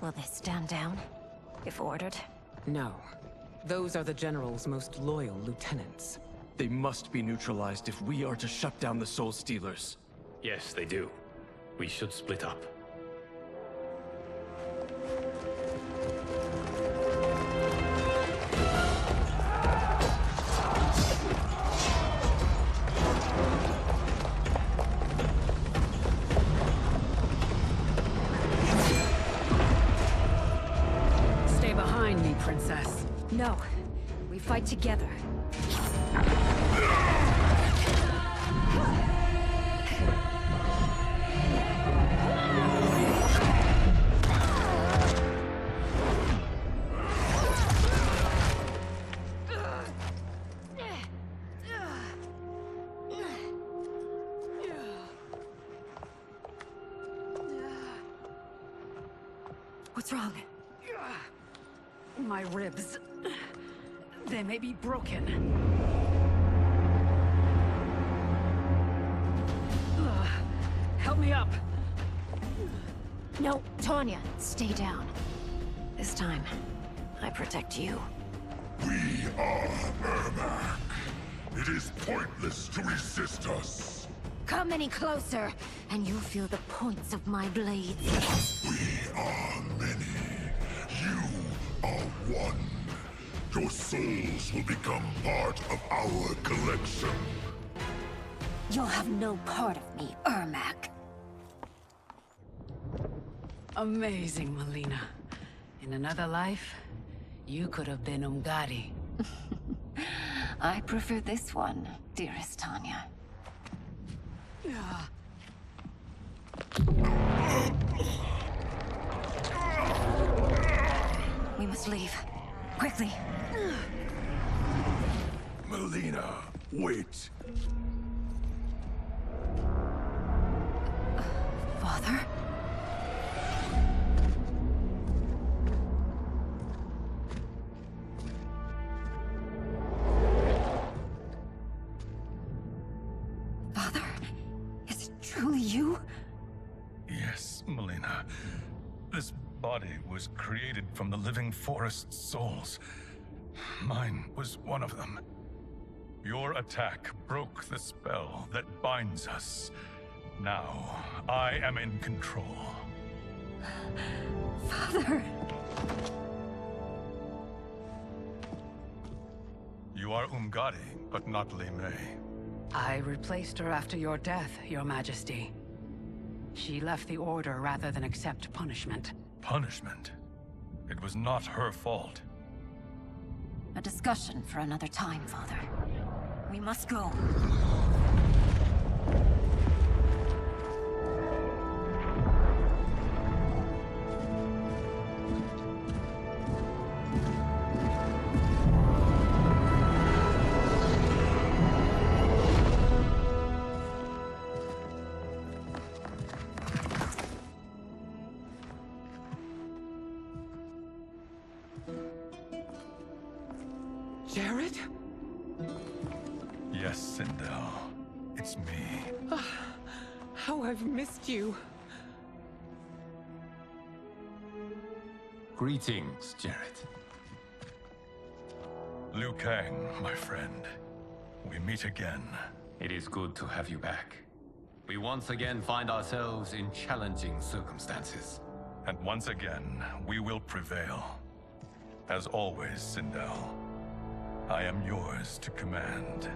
Speaker 17: Will they stand down, if ordered?
Speaker 15: No. Those are the General's most loyal lieutenants.
Speaker 14: They must be neutralized if we are to shut down the Soul Stealers.
Speaker 9: Yes, they do. We should split up.
Speaker 17: No. We fight together. What's wrong?
Speaker 19: My ribs. They may be broken. Help me up.
Speaker 17: No, Tanya, stay down. This time, I protect you.
Speaker 2: We are Ermac. It is pointless to resist us.
Speaker 17: Come any closer, and you'll feel the points of my blades.
Speaker 2: We are many. You are one. Your souls will become part of our collection.
Speaker 17: You'll have no part of me, Ermac.
Speaker 19: Amazing, Melina. In another life, you could have been Umgadi.
Speaker 17: I prefer this one, dearest Tanya. We must leave. Quickly.
Speaker 2: Melina, wait.
Speaker 17: Father? Father? Is it truly you?
Speaker 16: Yes, Melina. This body was created from the living forest's souls. Mine was one of them. Your attack broke the spell that binds us. Now, I am in control.
Speaker 17: Father!
Speaker 16: You are Umgadi, but not Li Mei.
Speaker 19: I replaced her after your death, Your Majesty. She left the Order rather than accept punishment.
Speaker 16: Punishment? It was not her fault.
Speaker 17: A discussion for another time, Father. We must go.
Speaker 14: Jared?
Speaker 16: Yes, Sindel. It's me.
Speaker 14: How I've missed you.
Speaker 9: Greetings, Jared.
Speaker 16: Liu Kang, my friend. We meet again.
Speaker 9: It is good to have you back. We once again find ourselves in challenging circumstances.
Speaker 16: And once again, we will prevail. As always, Sindel, I am yours to command.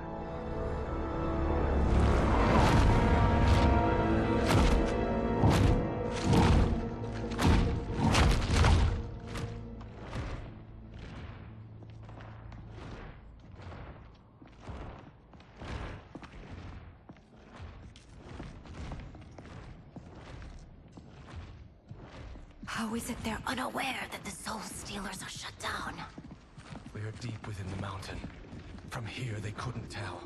Speaker 17: How is it they're unaware that the Soul Stealers are shut down?
Speaker 14: We are deep within the mountain. From here, they couldn't tell.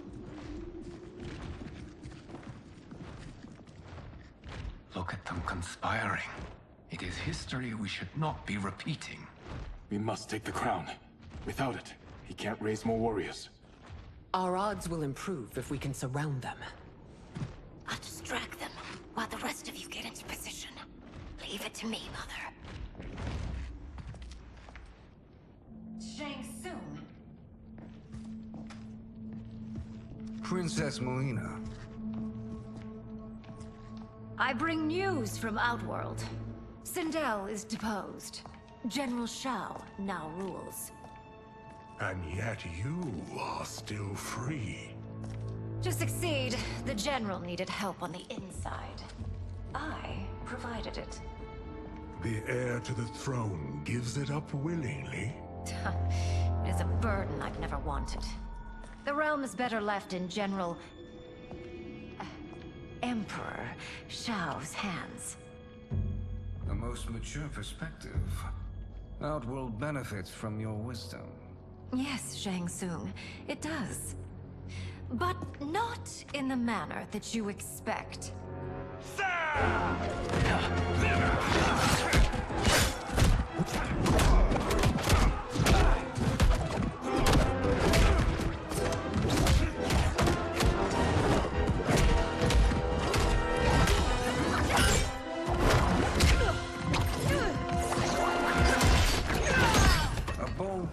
Speaker 9: Look at them conspiring. It is history we should not be repeating.
Speaker 14: We must take the crown. Without it, he can't raise more warriors.
Speaker 15: Our odds will improve if we can surround them.
Speaker 17: I'll distract them while the rest of you get into position. Leave it to me, Mother. Shang Tsung.
Speaker 7: Princess Melina.
Speaker 17: I bring news from Outworld. Sindel is deposed. General Shao now rules.
Speaker 2: And yet you are still free.
Speaker 17: To succeed, the General needed help on the inside. I provided it.
Speaker 2: The heir to the throne gives it up willingly.
Speaker 17: It is a burden I've never wanted. The realm is better left in Emperor Shao's hands.
Speaker 7: A most mature perspective. Outworld benefits from your wisdom.
Speaker 17: Yes, Shang Tsung, it does. But not in the manner that you expect.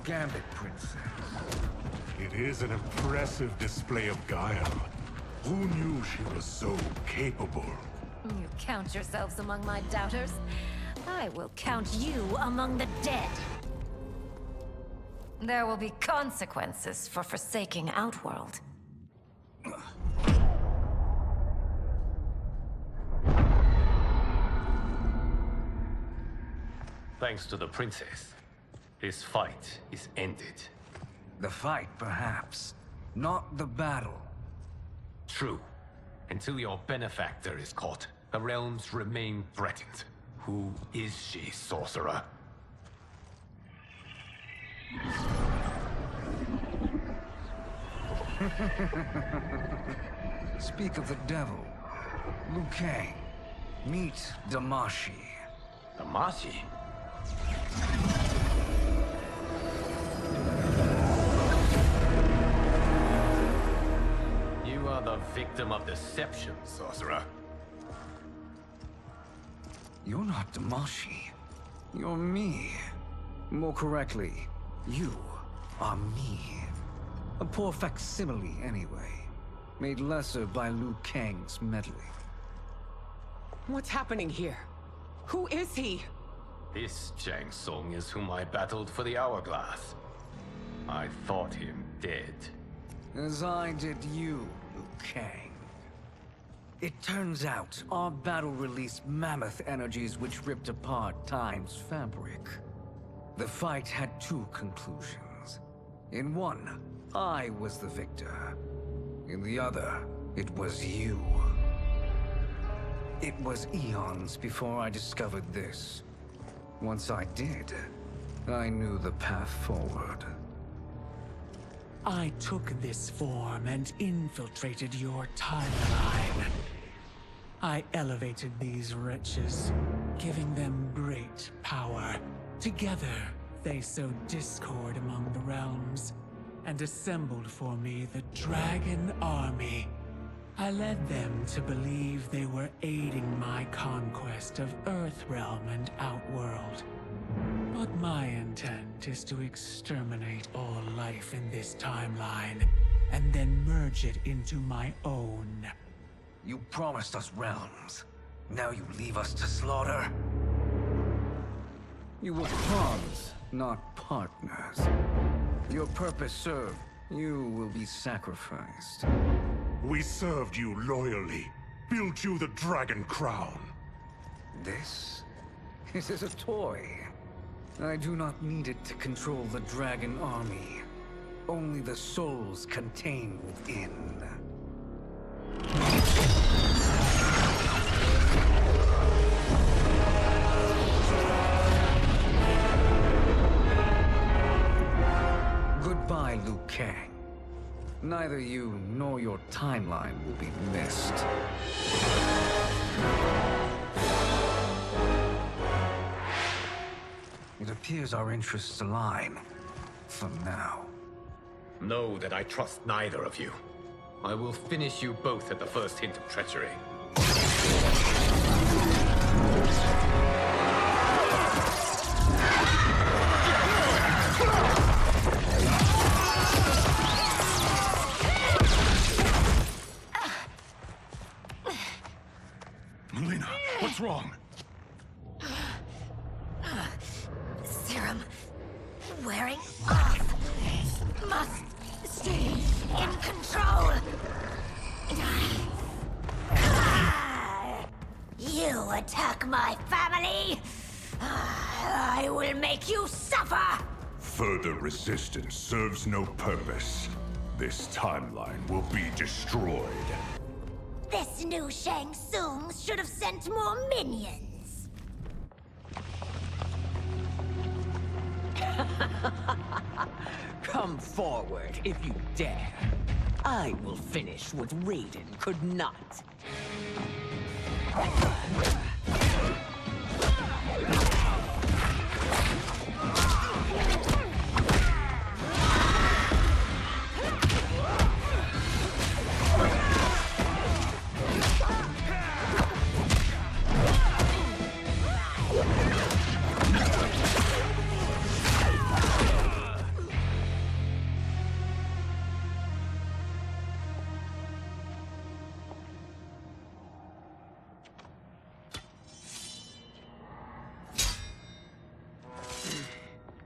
Speaker 7: Gambit, Princess.
Speaker 13: It is an impressive display of guile. Who knew she was so capable?
Speaker 17: You count yourselves among my doubters. I will count you among the dead. There will be consequences for forsaking Outworld.
Speaker 9: Thanks to the princess, this fight is ended.
Speaker 7: The fight, perhaps. Not the battle.
Speaker 9: True. Until your benefactor is caught, the realms remain threatened. Who is she, sorcerer?
Speaker 7: Speak of the devil. Liu Kang. Meet Damashi.
Speaker 9: Damashi? You are the victim of deception, sorcerer.
Speaker 7: You're not Damashi. You're me. More correctly, you are me. A poor facsimile, anyway. Made lesser by Liu Kang's meddling.
Speaker 15: What's happening here? Who is he?
Speaker 9: This Shang Tsung is whom I battled for the Hourglass. I thought him dead.
Speaker 7: As I did you, Liu Kang. It turns out our battle released mammoth energies which ripped apart time's fabric. The fight had two conclusions. In one, I was the victor. In the other, it was you. It was eons before I discovered this. Once I did, I knew the path forward.
Speaker 4: I took this form and infiltrated your timeline. I elevated these wretches, giving them great power. Together, they sowed discord among the realms, and assembled for me the Dragon Army. I led them to believe they were aiding my conquest of Earthrealm and Outworld. But my intent is to exterminate all life in this timeline, and then merge it into my own.
Speaker 7: You promised us realms. Now you leave us to slaughter? You were pawns, not partners. Your purpose served, you will be sacrificed.
Speaker 13: We served you loyally, built you the Dragon Crown.
Speaker 7: This is a toy. I do not need it to control the Dragon Army. Only the souls contained within. Goodbye, Liu Kang. Neither you nor your timeline will be missed. It appears our interests align. For now.
Speaker 9: Know that I trust neither of you. I will finish you both at the first hint of treachery.
Speaker 16: Melina, what's wrong?
Speaker 17: Serum wearing off. Must stay in control. You attack my family. I will make you suffer.
Speaker 3: Further resistance serves no purpose. This timeline will be destroyed.
Speaker 1: This new Shang Tsung should have sent more minions.
Speaker 18: Come forward if you dare. I will finish what Raiden could not.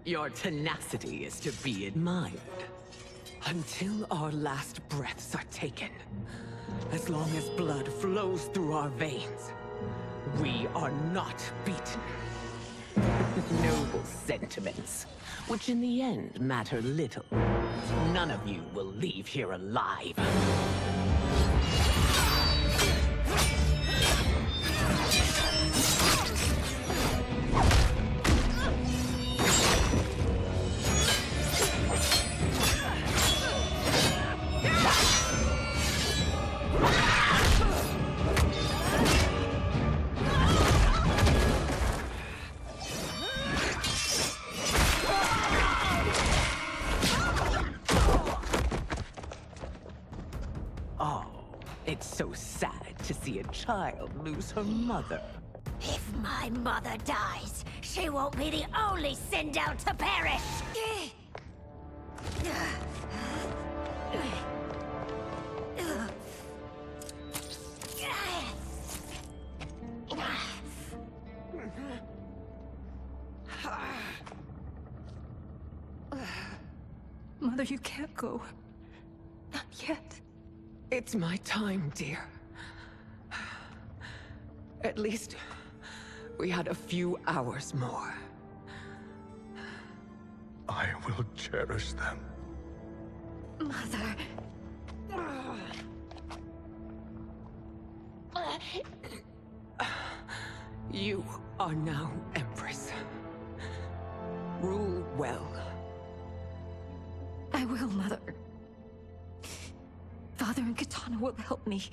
Speaker 18: Your tenacity is to be admired. Until our last breaths are taken, as long as blood flows through our veins, we are not beaten. Noble sentiments, which in the end matter little. None of you will leave here alive. It's so sad to see a child lose her mother.
Speaker 1: If my mother dies, she won't be the only Sindel to perish!
Speaker 15: Mother, you can't go. Not yet.
Speaker 18: It's my time, dear. At least, we had a few hours more.
Speaker 16: I will cherish them.
Speaker 1: Mother...
Speaker 18: You are now Empress. Rule well.
Speaker 15: I will, Mother. Father and Katana will help me.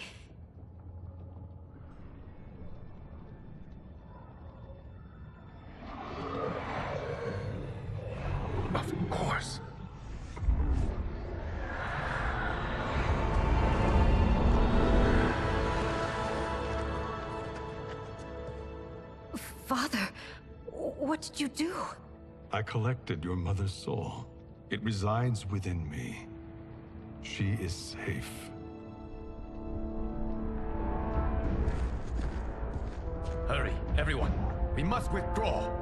Speaker 16: Of course.
Speaker 15: Father, what did you do?
Speaker 16: I collected your mother's soul. It resides within me. She is safe.
Speaker 9: Hurry, everyone. We must withdraw.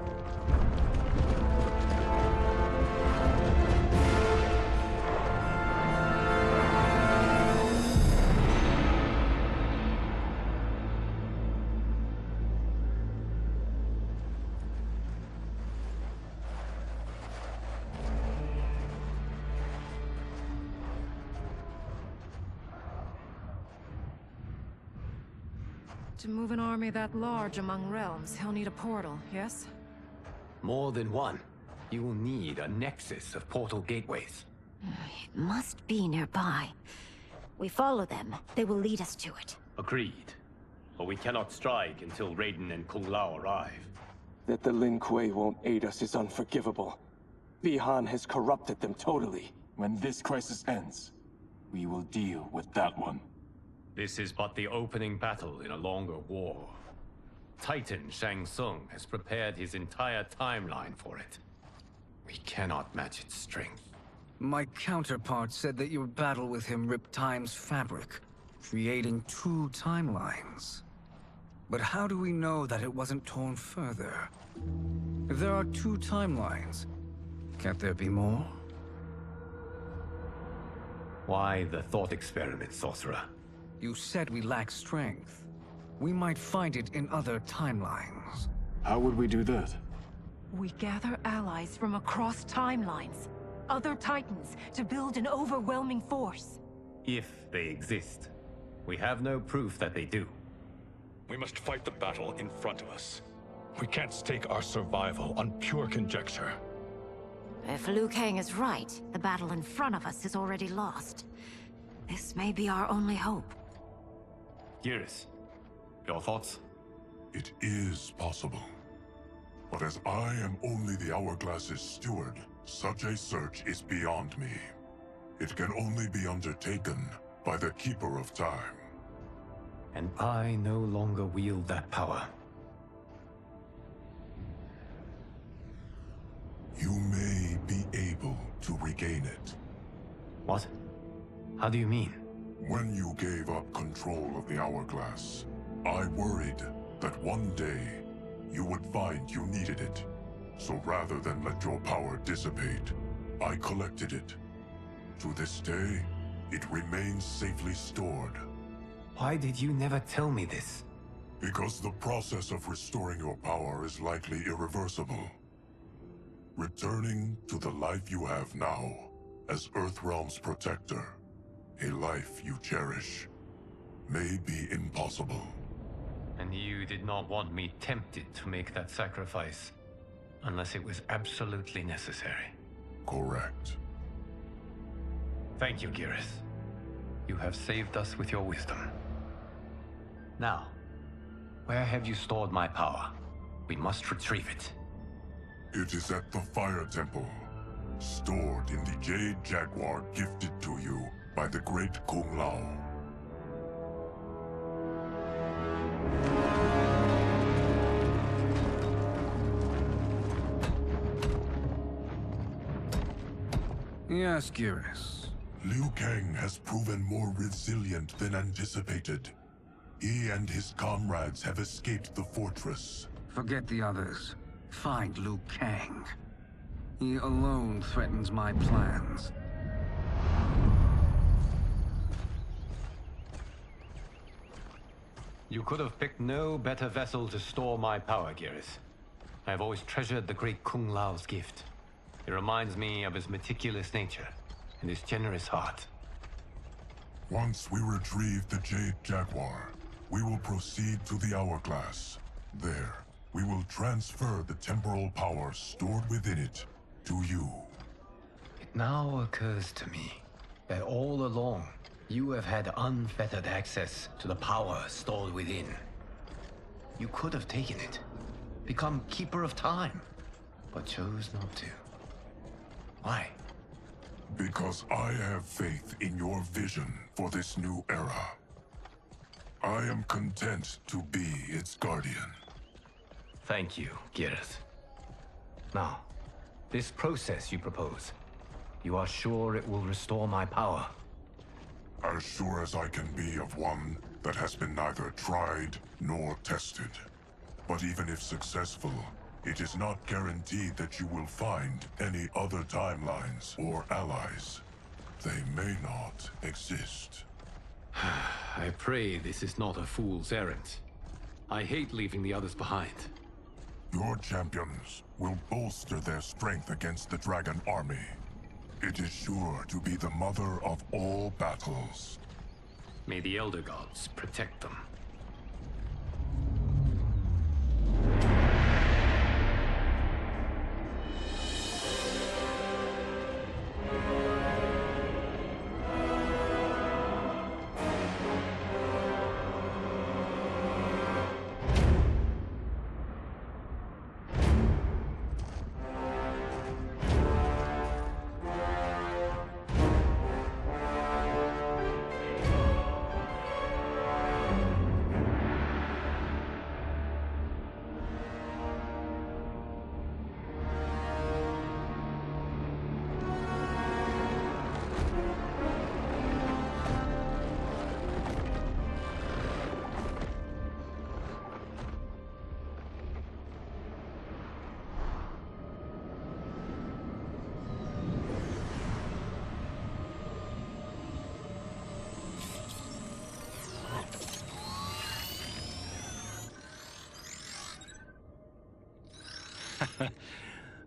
Speaker 22: To move an army that large among realms, he'll need a portal, yes?
Speaker 9: More than one. You will need a nexus of portal gateways.
Speaker 1: It must be nearby. We follow them, they will lead us to it.
Speaker 24: Agreed. But we cannot strike until Raiden and Kung Lao arrive.
Speaker 14: That the Lin Kuei won't aid us is unforgivable. Bi-Han has corrupted them totally.
Speaker 12: When this crisis ends, we will deal with that one.
Speaker 24: This is but the opening battle in a longer war. Titan Shang Tsung has prepared his entire timeline for it. We cannot match its strength.
Speaker 7: My counterpart said that your battle with him ripped time's fabric, creating 2 timelines. But how do we know that it wasn't torn further? If there are 2 timelines, can't there be more?
Speaker 24: Why the thought experiment, Sorcerer?
Speaker 7: You said we lack strength. We might find it in other timelines.
Speaker 12: How would we do that?
Speaker 22: We gather allies from across timelines, other Titans, to build an overwhelming force.
Speaker 24: If they exist. We have no proof that they do.
Speaker 16: We must fight the battle in front of us. We can't stake our survival on pure conjecture.
Speaker 1: If Liu Kang is right, the battle in front of us is already lost. This may be our only hope.
Speaker 24: Geras, your thoughts?
Speaker 3: It is possible. But as I am only the Hourglass's steward, such a search is beyond me. It can only be undertaken by the Keeper of Time.
Speaker 24: And I no longer wield that power.
Speaker 3: You may be able to regain it.
Speaker 24: What? How do you mean?
Speaker 3: When you gave up control of the Hourglass, I worried that one day you would find you needed it. So rather than let your power dissipate, I collected it. To this day, it remains safely stored.
Speaker 24: Why did you never tell me this?
Speaker 3: Because the process of restoring your power is likely irreversible. Returning to the life you have now, as Earthrealm's protector, a life you cherish, may be impossible.
Speaker 24: And you did not want me tempted to make that sacrifice, unless it was absolutely necessary.
Speaker 3: Correct.
Speaker 24: Thank you, Geras. You have saved us with your wisdom. Now, where have you stored my power? We must retrieve it.
Speaker 3: It is at the Fire Temple, stored in the Jade Jaguar gifted to you by the great Kung Lao.
Speaker 7: Yes, Geras.
Speaker 3: Liu Kang has proven more resilient than anticipated. He and his comrades have escaped the fortress.
Speaker 7: Forget the others. Find Liu Kang. He alone threatens my plans.
Speaker 24: You could have picked no better vessel to store my power, Geras. I have always treasured the great Kung Lao's gift. It reminds me of his meticulous nature and his generous heart.
Speaker 3: Once we retrieve the Jade Jaguar, we will proceed to the Hourglass. There, we will transfer the temporal power stored within it to you.
Speaker 24: It now occurs to me that all along, you have had unfettered access to the power stored within. You could have taken it, become Keeper of Time, but chose not to. Why?
Speaker 3: Because I have faith in your vision for this new era. I am content to be its guardian.
Speaker 24: Thank you, Geras. Now, this process you propose, you are sure it will restore my power?
Speaker 3: As sure as I can be of one that has been neither tried nor tested. But even if successful, it is not guaranteed that you will find any other timelines or allies. They may not exist.
Speaker 24: I pray this is not a fool's errand. I hate leaving the others behind.
Speaker 3: Your champions will bolster their strength against the Dragon Army. It is sure to be the mother of all battles.
Speaker 24: May the Elder Gods protect them.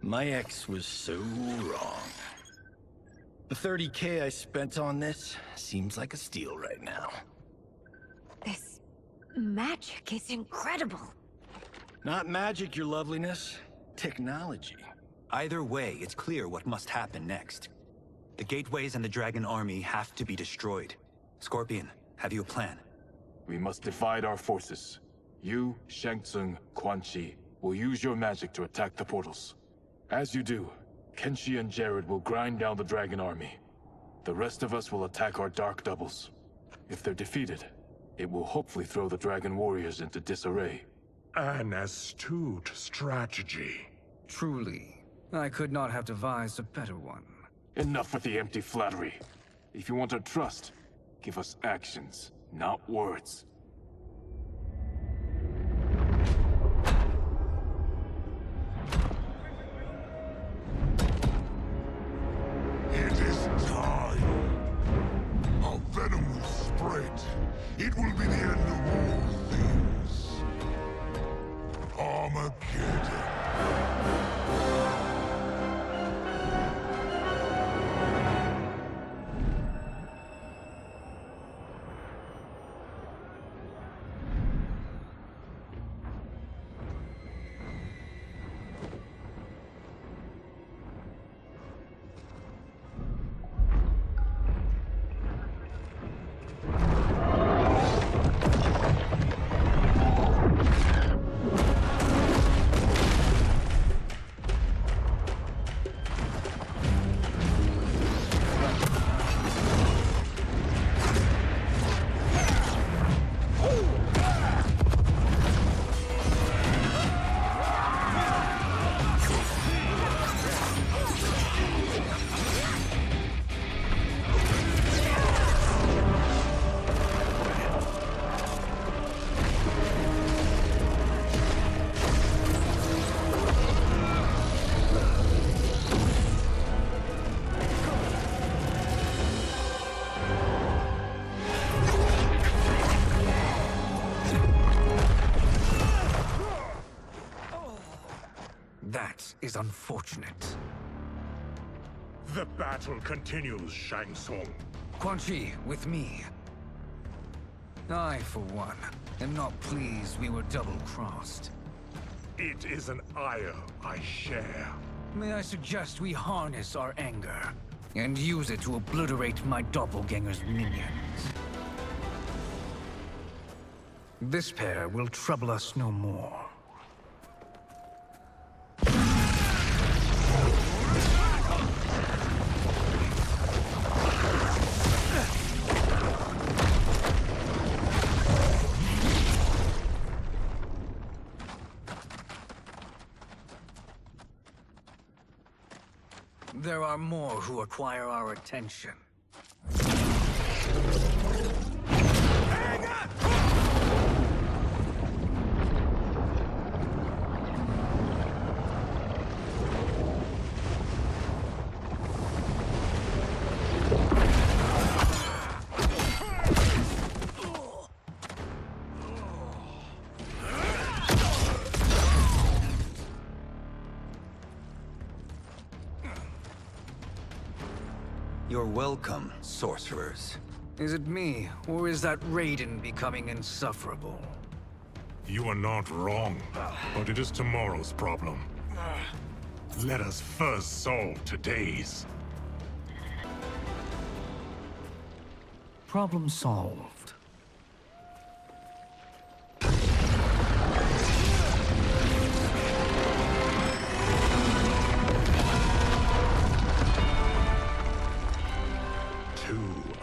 Speaker 11: My ex was so wrong. The 30K I spent on this seems like a steal right now.
Speaker 1: This magic is incredible.
Speaker 11: Not magic, your loveliness. Technology.
Speaker 5: Either way, it's clear what must happen next. The gateways and the Dragon Army have to be destroyed. Scorpion, have you a plan?
Speaker 14: We must divide our forces. You, Shang Tsung, Quan Chi, will use your magic to attack the portals. As you do, Kenshi and Jared will grind down the Dragon Army. The rest of us will attack our Dark Doubles. If they're defeated, it will hopefully throw the Dragon Warriors into disarray.
Speaker 13: An astute strategy.
Speaker 7: Truly, I could not have devised a better one.
Speaker 14: Enough with the empty flattery. If you want our trust, give us actions, not words.
Speaker 2: It is time. Our venom will spread. It will be the end of all things. Armageddon.
Speaker 7: That is unfortunate.
Speaker 13: The battle continues, Shang Tsung.
Speaker 7: Quan Chi, with me. I, for one, am not pleased we were double-crossed.
Speaker 13: It is an ire I share.
Speaker 7: May I suggest we harness our anger and use it to obliterate my doppelganger's minions? This pair will trouble us no more. There are more who require our attention.
Speaker 5: You're welcome, sorcerers.
Speaker 7: Is it me, or is that Raiden becoming insufferable?
Speaker 13: You are not wrong, but it is tomorrow's problem. Let us first solve today's.
Speaker 7: Problem solved.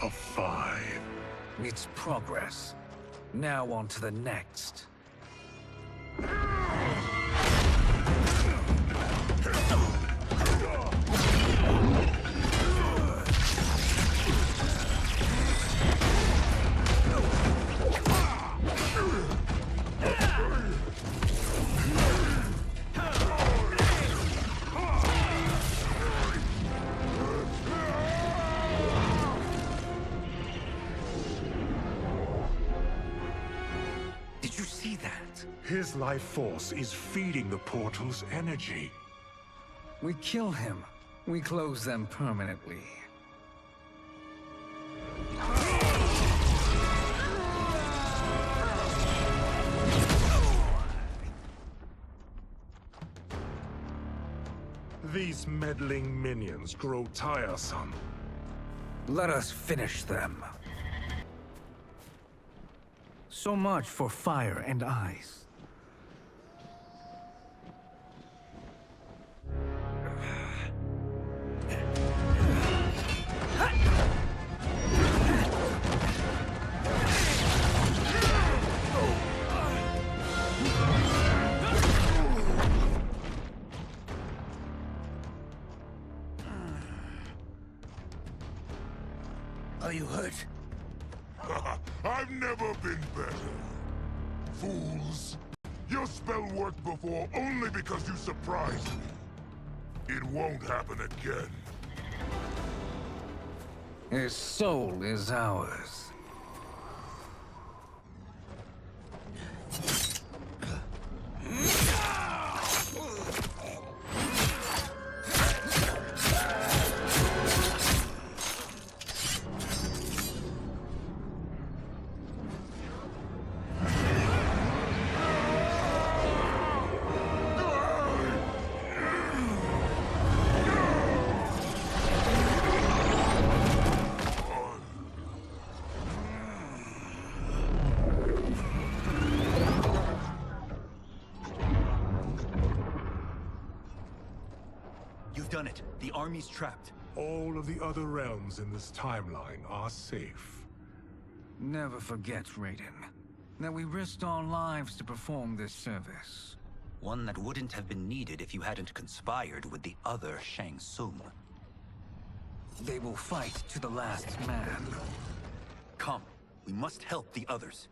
Speaker 13: Of 5.
Speaker 7: It's progress. Now on to the next. that.
Speaker 13: His life force is feeding the portal's energy.
Speaker 7: We kill him. We close them permanently.
Speaker 13: These meddling minions grow tiresome.
Speaker 7: Let us finish them. So much for fire and ice.
Speaker 2: Are you hurt? I've never been better. Fools. Your spell worked before only because you surprised me. It won't happen again.
Speaker 7: His soul is ours.
Speaker 5: You've done it. The army's trapped.
Speaker 13: All of the other realms in this timeline are safe.
Speaker 7: Never forget, Raiden, that we risked our lives to perform this service.
Speaker 5: One that wouldn't have been needed if you hadn't conspired with the other Shang Tsung.
Speaker 7: They will fight to the last man.
Speaker 5: Come, we must help the others.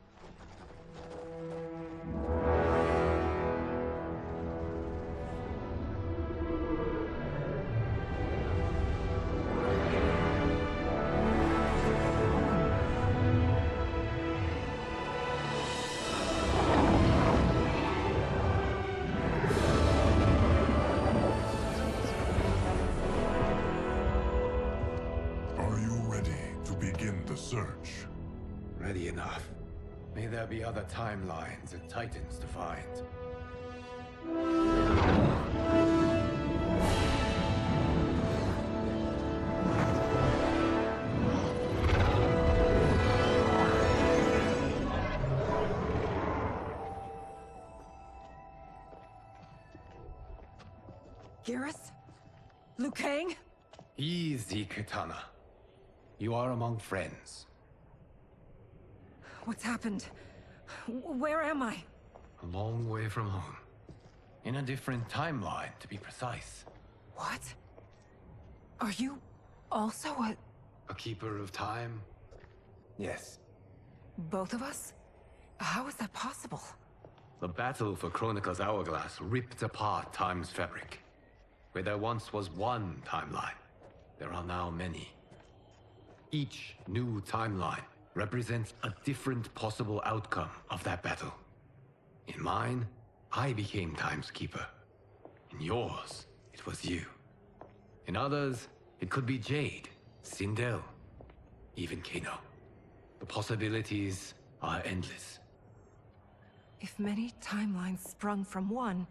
Speaker 3: Are you ready to begin the search?
Speaker 24: Ready enough. May there be other timelines and titans to find.
Speaker 22: Garrus? Liu Kang?
Speaker 24: Easy, Kitana. You are among friends.
Speaker 22: What's happened? Where am I?
Speaker 24: A long way from home. In a different timeline, to be precise.
Speaker 22: What? Are you also
Speaker 24: A keeper of time? Yes.
Speaker 22: both of us? How is that possible?
Speaker 24: The battle for Chronica's Hourglass ripped apart time's fabric. Where there once was one timeline, there are now many. Each new timeline represents a different possible outcome of that battle. In mine, I became Time's Keeper. In yours, it was you. In others, it could be Jade, Sindel, even Kano. The possibilities are endless.
Speaker 22: If many timelines sprung from one,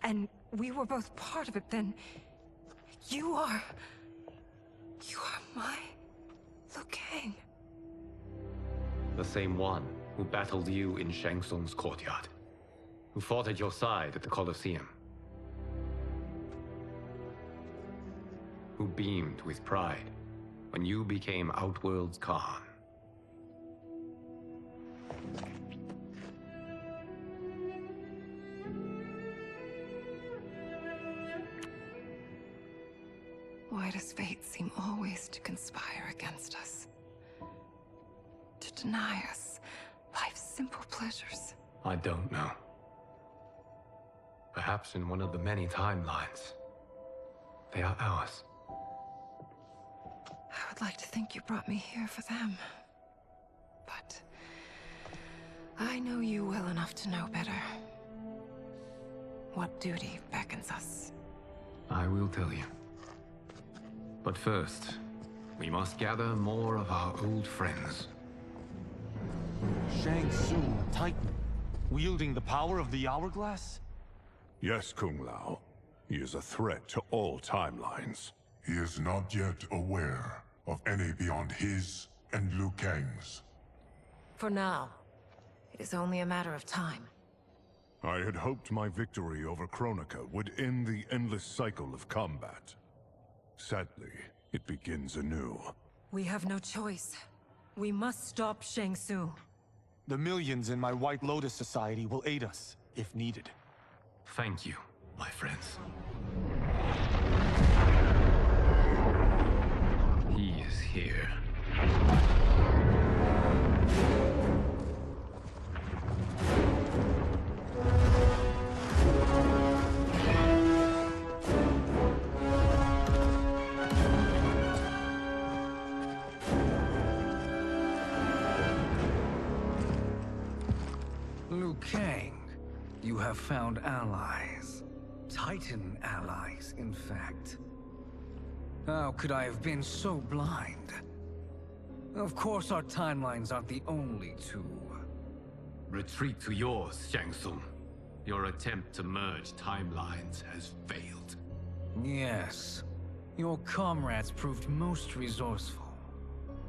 Speaker 22: and we were both part of it, then you are my Liu Kang.
Speaker 24: The same one who battled you in Shang Tsung's courtyard. Who fought at your side at the Colosseum. Who beamed with pride when you became Outworld's Khan.
Speaker 22: Why does fate seem always to conspire against us? To deny us life's simple pleasures?
Speaker 24: I don't know. Perhaps in one of the many timelines, they are ours.
Speaker 22: I would like to think you brought me here for them. But I know you well enough to know better. What duty beckons us?
Speaker 9: I will tell you. But first, we must gather more of our old friends.
Speaker 8: Shang Tsung, Titan, wielding the power of the Hourglass?
Speaker 13: Yes, Kung Lao. He is a threat to all timelines.
Speaker 3: He is not yet aware of any beyond his and Liu Kang's.
Speaker 1: For now, it is only a matter of time.
Speaker 13: I had hoped my victory over Kronika would end the endless cycle of combat. Sadly, it begins anew.
Speaker 10: We have no choice. We must stop Shang Tsung.
Speaker 8: The millions in my White Lotus Society will aid us, if needed.
Speaker 9: Thank you, my friends. He is here.
Speaker 7: Liu Kang, you have found allies. Titan allies, in fact. How could I have been so blind? Of course our timelines aren't the only two.
Speaker 9: Retreat to yours, Shang Tsung. Your attempt to merge timelines has failed.
Speaker 7: Yes. Your comrades proved most resourceful.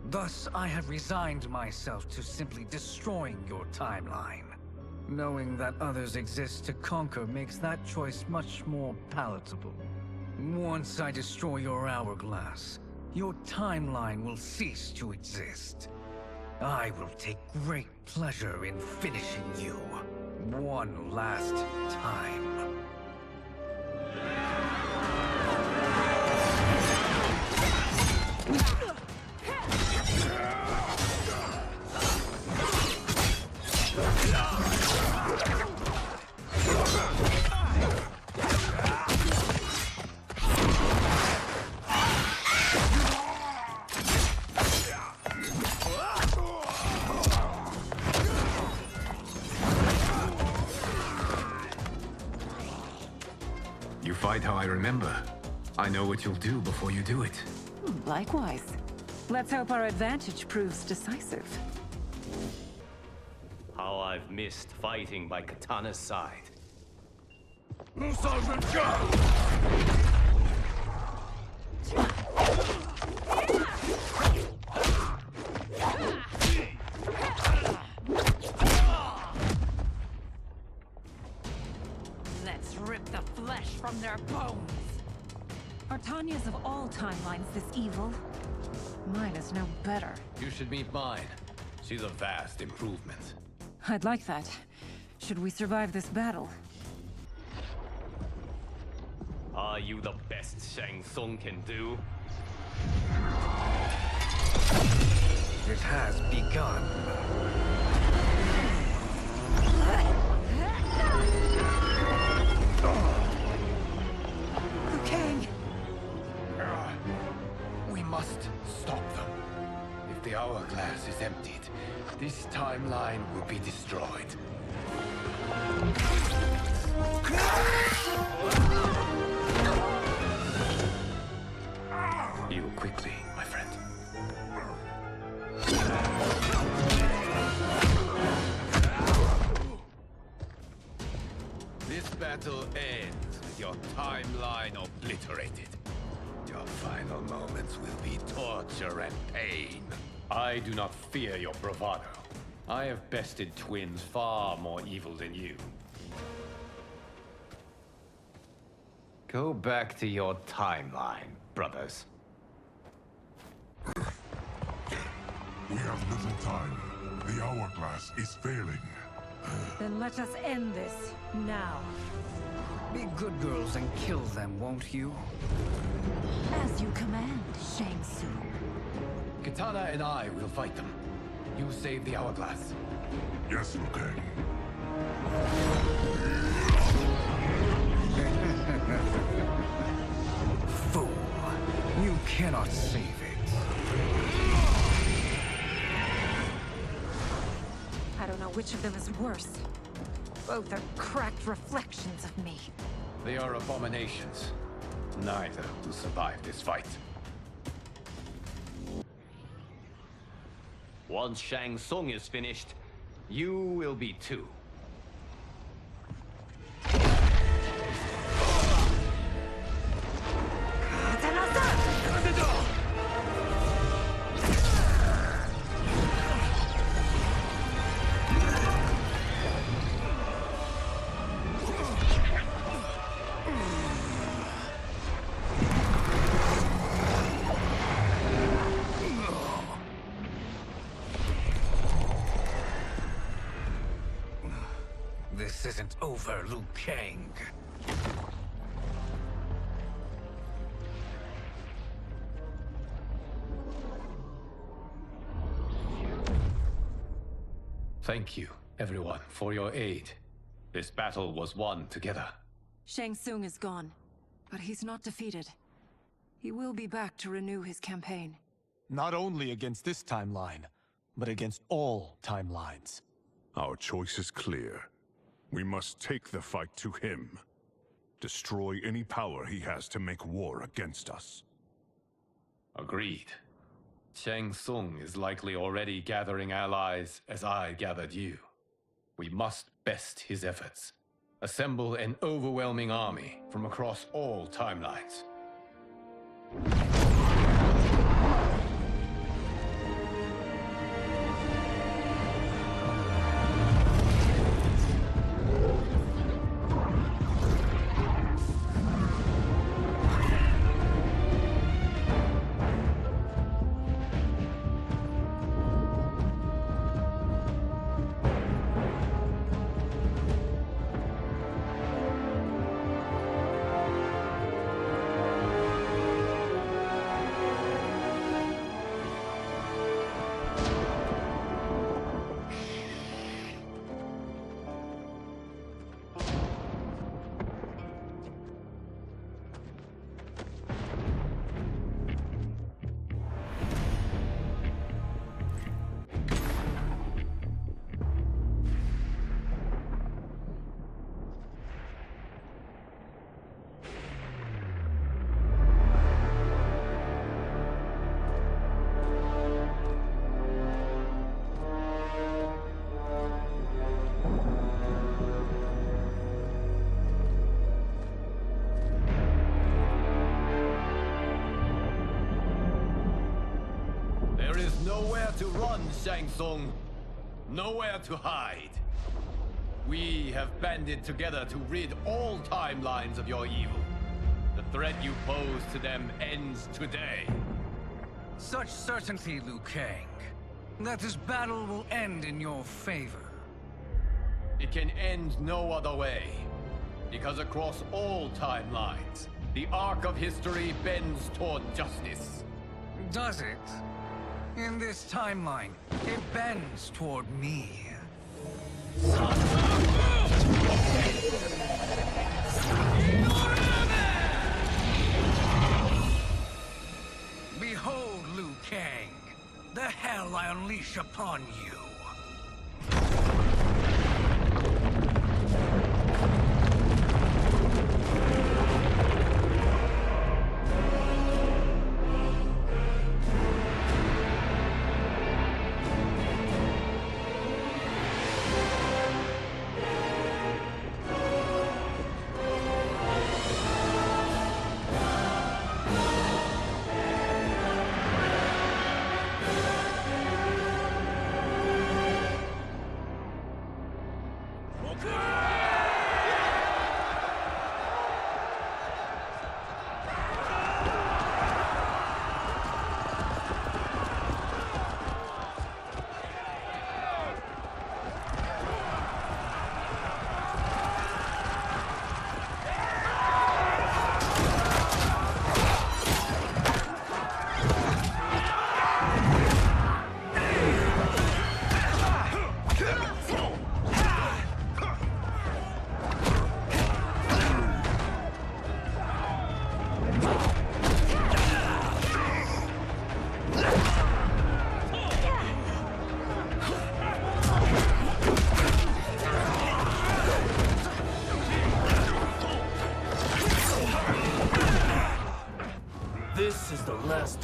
Speaker 7: Thus, I have resigned myself to simply destroying your timeline. Knowing that others exist to conquer makes that choice much more palatable. Once I destroy your hourglass, your timeline will cease to exist. I will take great pleasure in finishing you one last time.
Speaker 9: You fight how I remember. I know what you'll do before you do it.
Speaker 19: Likewise. Let's hope our advantage proves decisive.
Speaker 21: How I've missed fighting by Katana's side.
Speaker 19: Let's rip the flesh from their bones. Are Tanya's of all timelines this evil? Mine is no better.
Speaker 24: You should meet mine. She's a vast improvement.
Speaker 19: I'd like that. Should we survive this battle?
Speaker 21: Are you the best Shang Tsung can do?
Speaker 7: It has begun.
Speaker 19: Liu Kang!
Speaker 24: We must stop them. If the hourglass is emptied, this timeline will be destroyed.
Speaker 9: Heal quickly, my friend.
Speaker 24: This battle ends with your timeline obliterated. Your final moments will be torture and pain. I do not fear your bravado. I have bested twins far more evil than you. Go back to your timeline, brothers.
Speaker 3: We have little time. The hourglass is failing.
Speaker 19: Then let us end this, now.
Speaker 7: Be good girls and kill them, won't you?
Speaker 1: As you command, Shang Tsung.
Speaker 24: Katana and I will fight them. You save the hourglass.
Speaker 3: Yes, Liu Kang.
Speaker 7: Fool. You cannot save it.
Speaker 1: I don't
Speaker 10: don't know which of them is worse. Both are cracked reflections of me.
Speaker 24: They are abominations. Neither will survive this fight.
Speaker 21: Once Shang Tsung is finished, you will be too.
Speaker 7: This isn't over, Liu Kang.
Speaker 24: Thank you, everyone, for your aid. This battle was won together.
Speaker 10: Shang Tsung is gone, but he's not defeated. He will be back to renew his campaign.
Speaker 8: Not only against this timeline, but against all timelines.
Speaker 13: Our choice is clear. We must take the fight to him. Destroy any power he has to make war against us.
Speaker 24: Agreed. Shang Tsung is likely already gathering allies as I gathered you. We must best his efforts. Assemble an overwhelming army from across all timelines. There is nowhere to run, Shang Tsung. Nowhere to hide. We have banded together to rid all timelines of your evil. The threat you pose to them ends today.
Speaker 7: Such certainty, Liu Kang, that this battle will end in your favor.
Speaker 24: It can end no other way. Because across all timelines, the arc of history bends toward justice.
Speaker 7: Does it? In this timeline, it bends toward me. Behold, Liu Kang, the hell I unleash upon you.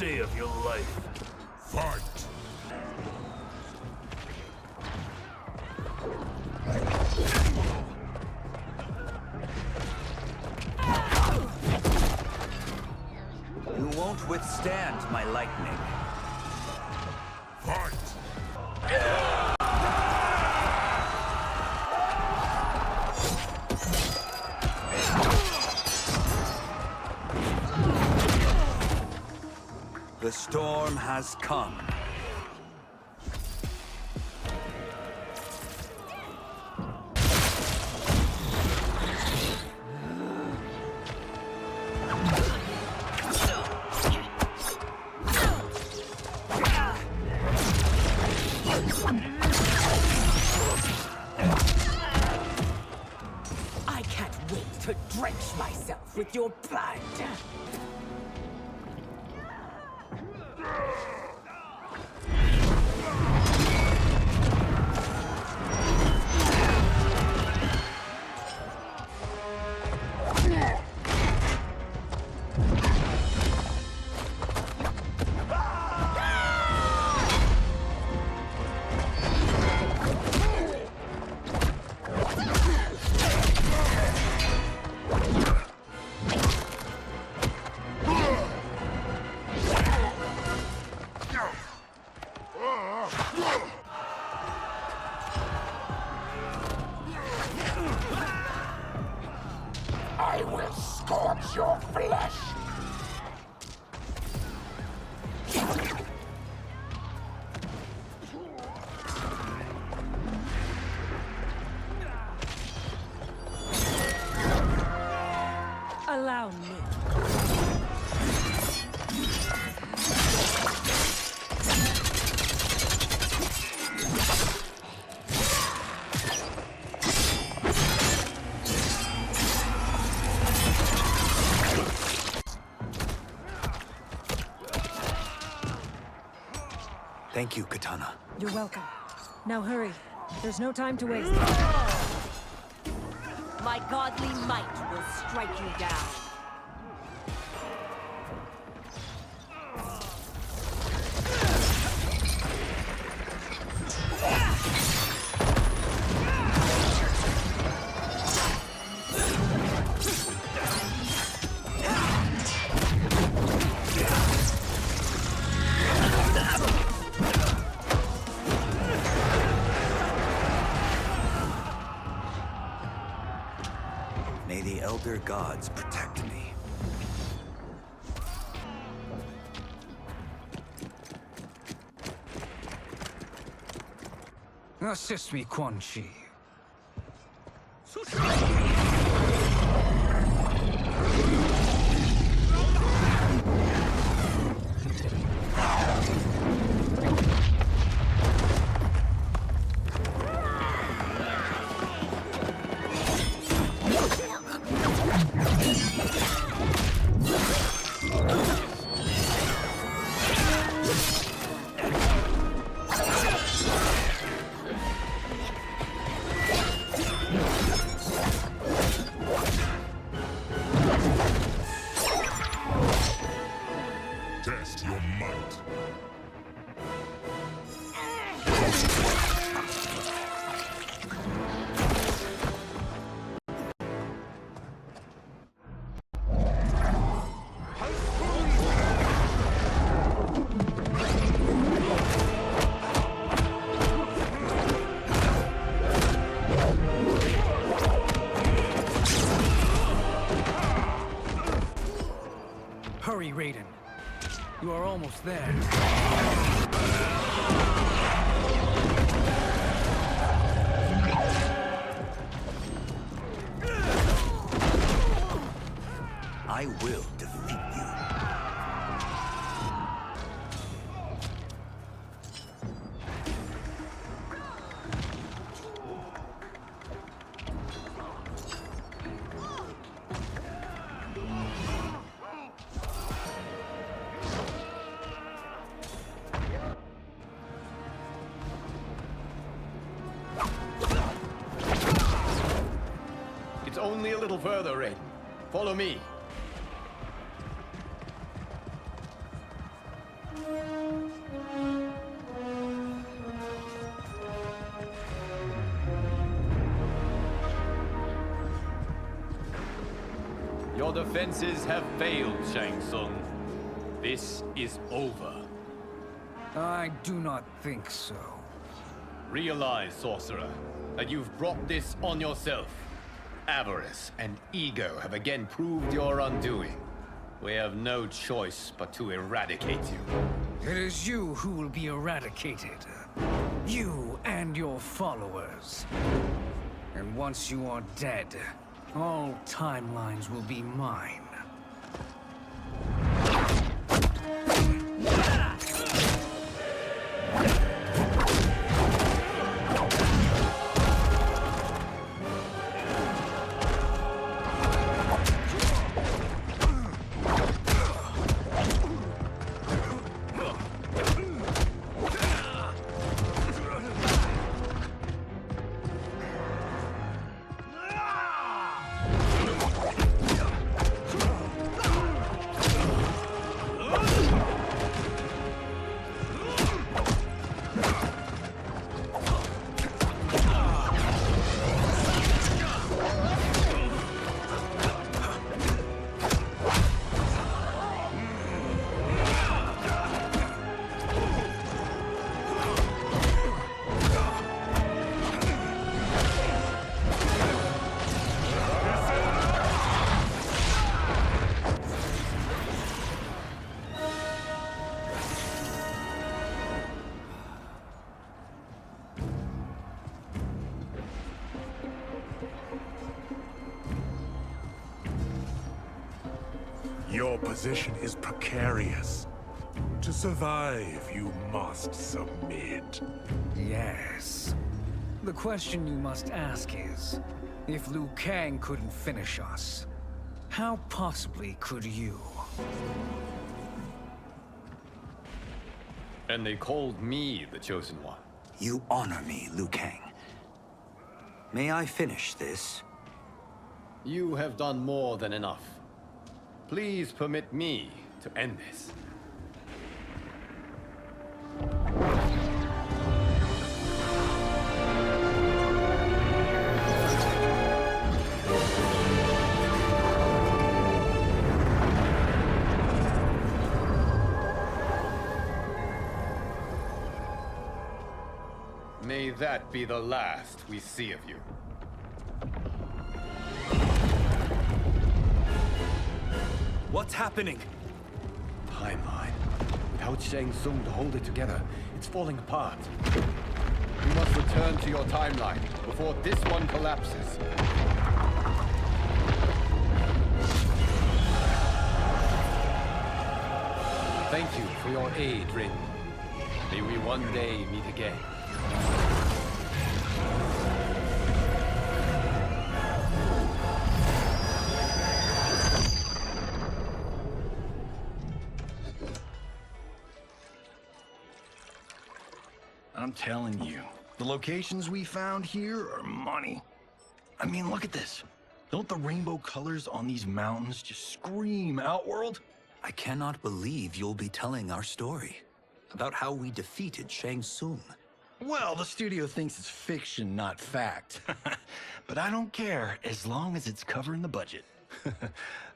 Speaker 13: day of your life.
Speaker 2: Fight!
Speaker 5: You won't withstand my lightning.
Speaker 2: Fight!
Speaker 5: The storm has come.
Speaker 18: I can't wait to drench myself with your blood.
Speaker 11: I will scorch your flesh!
Speaker 10: Allow me.
Speaker 5: Thank you, Katana.
Speaker 10: You're welcome. Now hurry. There's no time to waste.
Speaker 17: My godly might will strike you down.
Speaker 5: May the Elder Gods protect me.
Speaker 7: Assist me, Quan Chi.
Speaker 2: Test your might.
Speaker 7: Hurry, Raiden. You are almost there.
Speaker 5: I will defeat you.
Speaker 12: It's only a little further, Raiden. Follow me.
Speaker 21: defenses have failed, Shang Tsung. This is over.
Speaker 7: I do not think so.
Speaker 21: Realize, sorcerer, that you've brought this on yourself. Avarice and ego have again proved your undoing. We have no choice but to eradicate you.
Speaker 7: It is you who will be eradicated. You and your followers. And once you are dead, all timelines will be mine.
Speaker 13: Your position is precarious. To survive, you must submit.
Speaker 7: Yes. The question you must ask is, if Liu Kang couldn't finish us, how possibly could you?
Speaker 21: And they called me the Chosen One.
Speaker 5: You honor me, Liu Kang. May I finish this?
Speaker 21: You have done more than enough. Please permit me to end this. May that be the last we see of you.
Speaker 5: What's happening?
Speaker 21: Timeline. Without Shang Tsung to hold it together, it's falling apart. You must return to your timeline before this one collapses. Thank you for your aid, Rin. May we one day meet again.
Speaker 11: I'm telling you, the locations we found here are money. I mean, look at this. Don't the rainbow colors on these mountains just scream Outworld?
Speaker 5: I cannot believe you'll be telling our story about how we defeated Shang Tsung.
Speaker 11: Well, the studio thinks it's fiction, not fact. But I don't care, as long as it's covering the budget.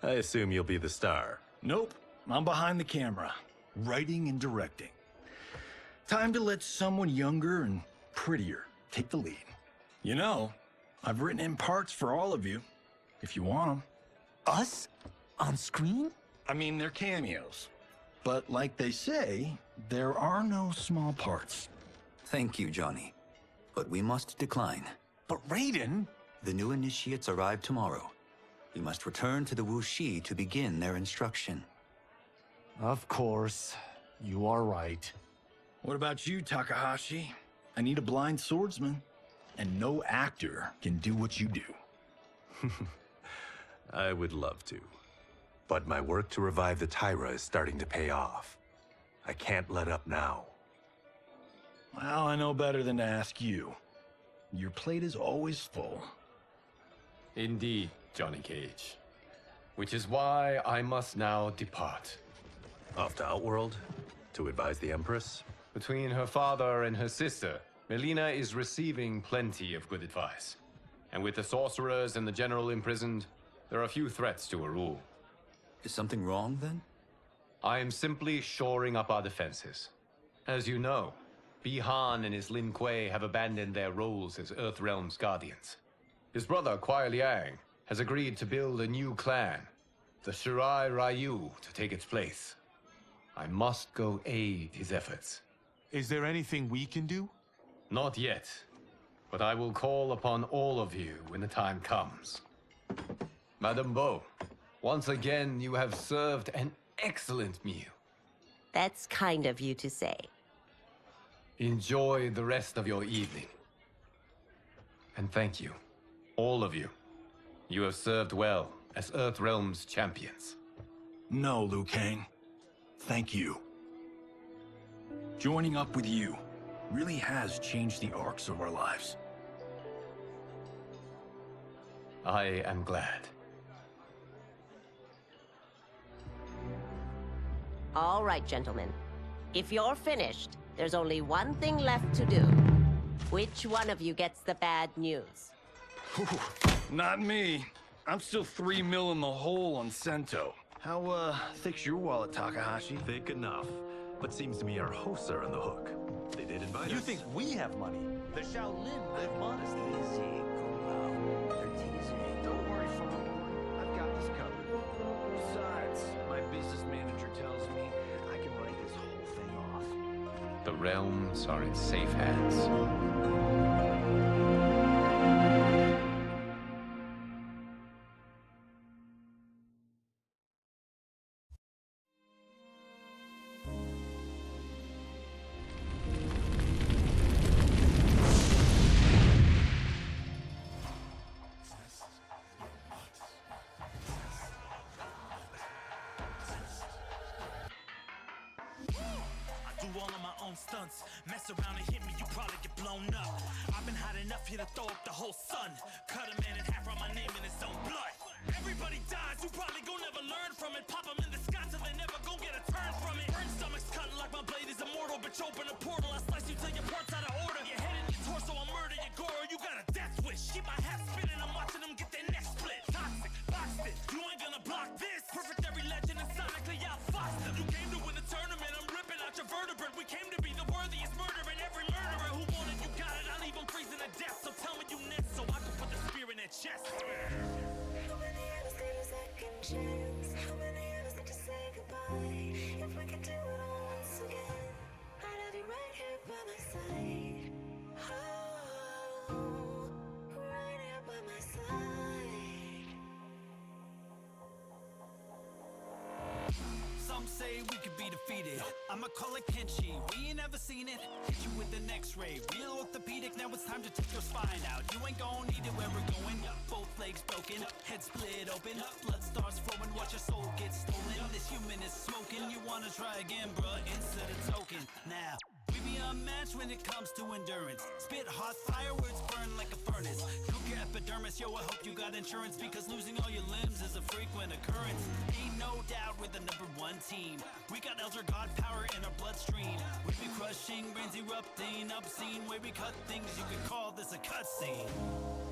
Speaker 4: I assume you'll be the star.
Speaker 11: Nope, I'm behind the camera, writing and directing. Time to let someone younger and prettier take the lead. You know, I've written in parts for all of you, if you want them.
Speaker 4: Us? On screen?
Speaker 11: I mean, they're cameos. But like they say, there are no small parts.
Speaker 5: Thank you, Johnny. But we must decline.
Speaker 4: But Raiden?
Speaker 5: The new initiates arrive tomorrow. We must return to the Wuxi to begin their instruction.
Speaker 8: Of course. You are right.
Speaker 11: What about you, Takahashi? I need a blind swordsman. And no actor can do what you do.
Speaker 4: I would love to. But my work to revive the Tyra is starting to pay off. I can't let up now.
Speaker 11: Well, I know better than to ask you. Your plate is always full.
Speaker 21: Indeed, Johnny Cage. Which is why I must now depart.
Speaker 4: Off to Outworld? To advise the Empress?
Speaker 21: Between her father and her sister, Melina is receiving plenty of good advice. And with the sorcerers and the general imprisoned, There are few threats to a rule.
Speaker 5: Is something wrong, then?
Speaker 21: I am simply shoring up our defenses. As you know, Bihan and his Lin Kuei have abandoned their roles as Earthrealm's guardians. His brother, Kuai Liang, has agreed to build a new clan, the Shirai Ryu, to take its place. I must go aid his efforts.
Speaker 8: Is there anything we can do?
Speaker 21: Not yet, but I will call upon all of you when the time comes. Madame Bo, once again you have served an excellent meal.
Speaker 6: That's kind of you to say.
Speaker 21: Enjoy the rest of your evening. And thank you, all of you. You have served well as Earthrealm's champions.
Speaker 11: No, Liu Kang. Thank you. Joining up with you really has changed the arcs of our lives.
Speaker 21: I am glad.
Speaker 6: All right, gentlemen. If you're finished, there's only one thing left to do. Which one of you gets the bad news?
Speaker 11: Not me. I'm still 3 mil in the hole on Sento. How, thick's your wallet, Takahashi?
Speaker 4: Thick enough. But seems to me our hosts are on the hook. They did invite us.
Speaker 8: You think we have money?
Speaker 15: The Shaolin live modestly. Easy, Kumo. They're teasing. Don't worry, Fondor. I've got this covered. Besides, my business manager tells me I can write this whole thing off.
Speaker 21: The realms are in safe hands.
Speaker 20: All of my own stunts. Mess around and hit me, you probably get blown up. I've been hot enough here to throw up the whole sun. Cut a man in half, write my name in his own blood. Everybody dies, you probably gon' never learn from it. Pop them in the sky till they never gon' get a turn from it. Burn stomachs cutting like my blade is immortal. Bitch, open a portal, I slice you till your parts out of order. Your head and your torso, I murder your gore. You got a death wish. Keep my hat spinning, I'm watching them get their necks split. Toxic, boxed it, you ain't gonna block this. Perfect every legend and sonically outfoxed them. You came to win the tournament, I'm ripping out your vertebrae. We came to be the worthiest murderer, and every murderer who wanted you got it. I'll leave them freezing to death. So tell me you next, so I can put the spear in their chest.
Speaker 23: How many of us get a second chance? How many of us need to say goodbye? If we could do it all once again, I'd have you right here by my side. Oh, right here by my side.
Speaker 20: Some say we could be defeated. I'ma call it Kenshi. We ain't ever seen it. Hit you with an X-ray. Real orthopedic. Now it's time to take your spine out. You ain't gon' need it where we're going. Both legs broken, head split open. Blood starts flowing. Watch your soul get stolen. This human is smoking. You wanna try again, bruh? Insert a token. Now we be unmatched when it comes to endurance. Spit hot fire words burn like a furnace. Cook your epidermis. Yo, I hope you got insurance, because losing all your limbs is a frequent occurrence. Ain't no doubt we're the #1 team. We got Elder God power in our bloodstream. We be crushing, brains erupting, obscene way we cut things. You could call this a cutscene.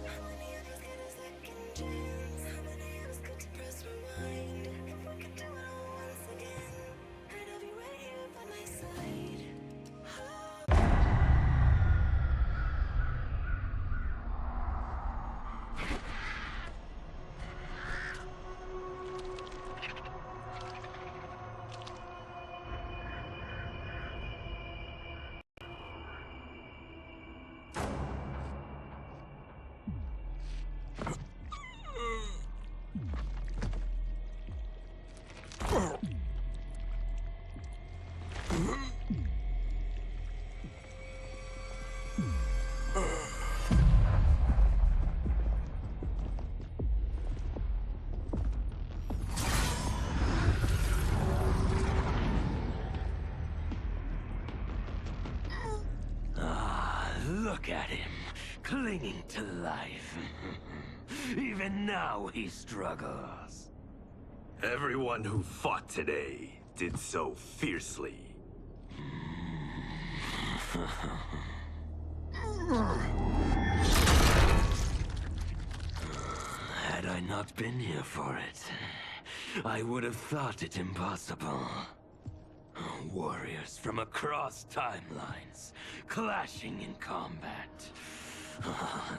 Speaker 23: How many of us get a second chance? How many of us get to press rewind? If we could do it all once again, I'd have you right here by my side.
Speaker 25: Look at him, clinging to life. Even now he struggles.
Speaker 4: Everyone who fought today did so fiercely.
Speaker 25: Had I not not been here for it, I would have thought it impossible. Warriors from across timelines, clashing in combat.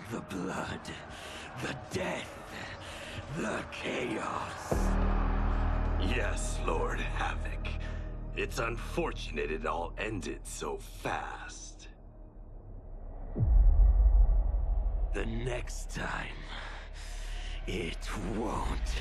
Speaker 25: The blood, the death, the chaos.
Speaker 4: Yes, Lord Havoc. It's unfortunate it all ended so fast.
Speaker 25: The next time, it won't.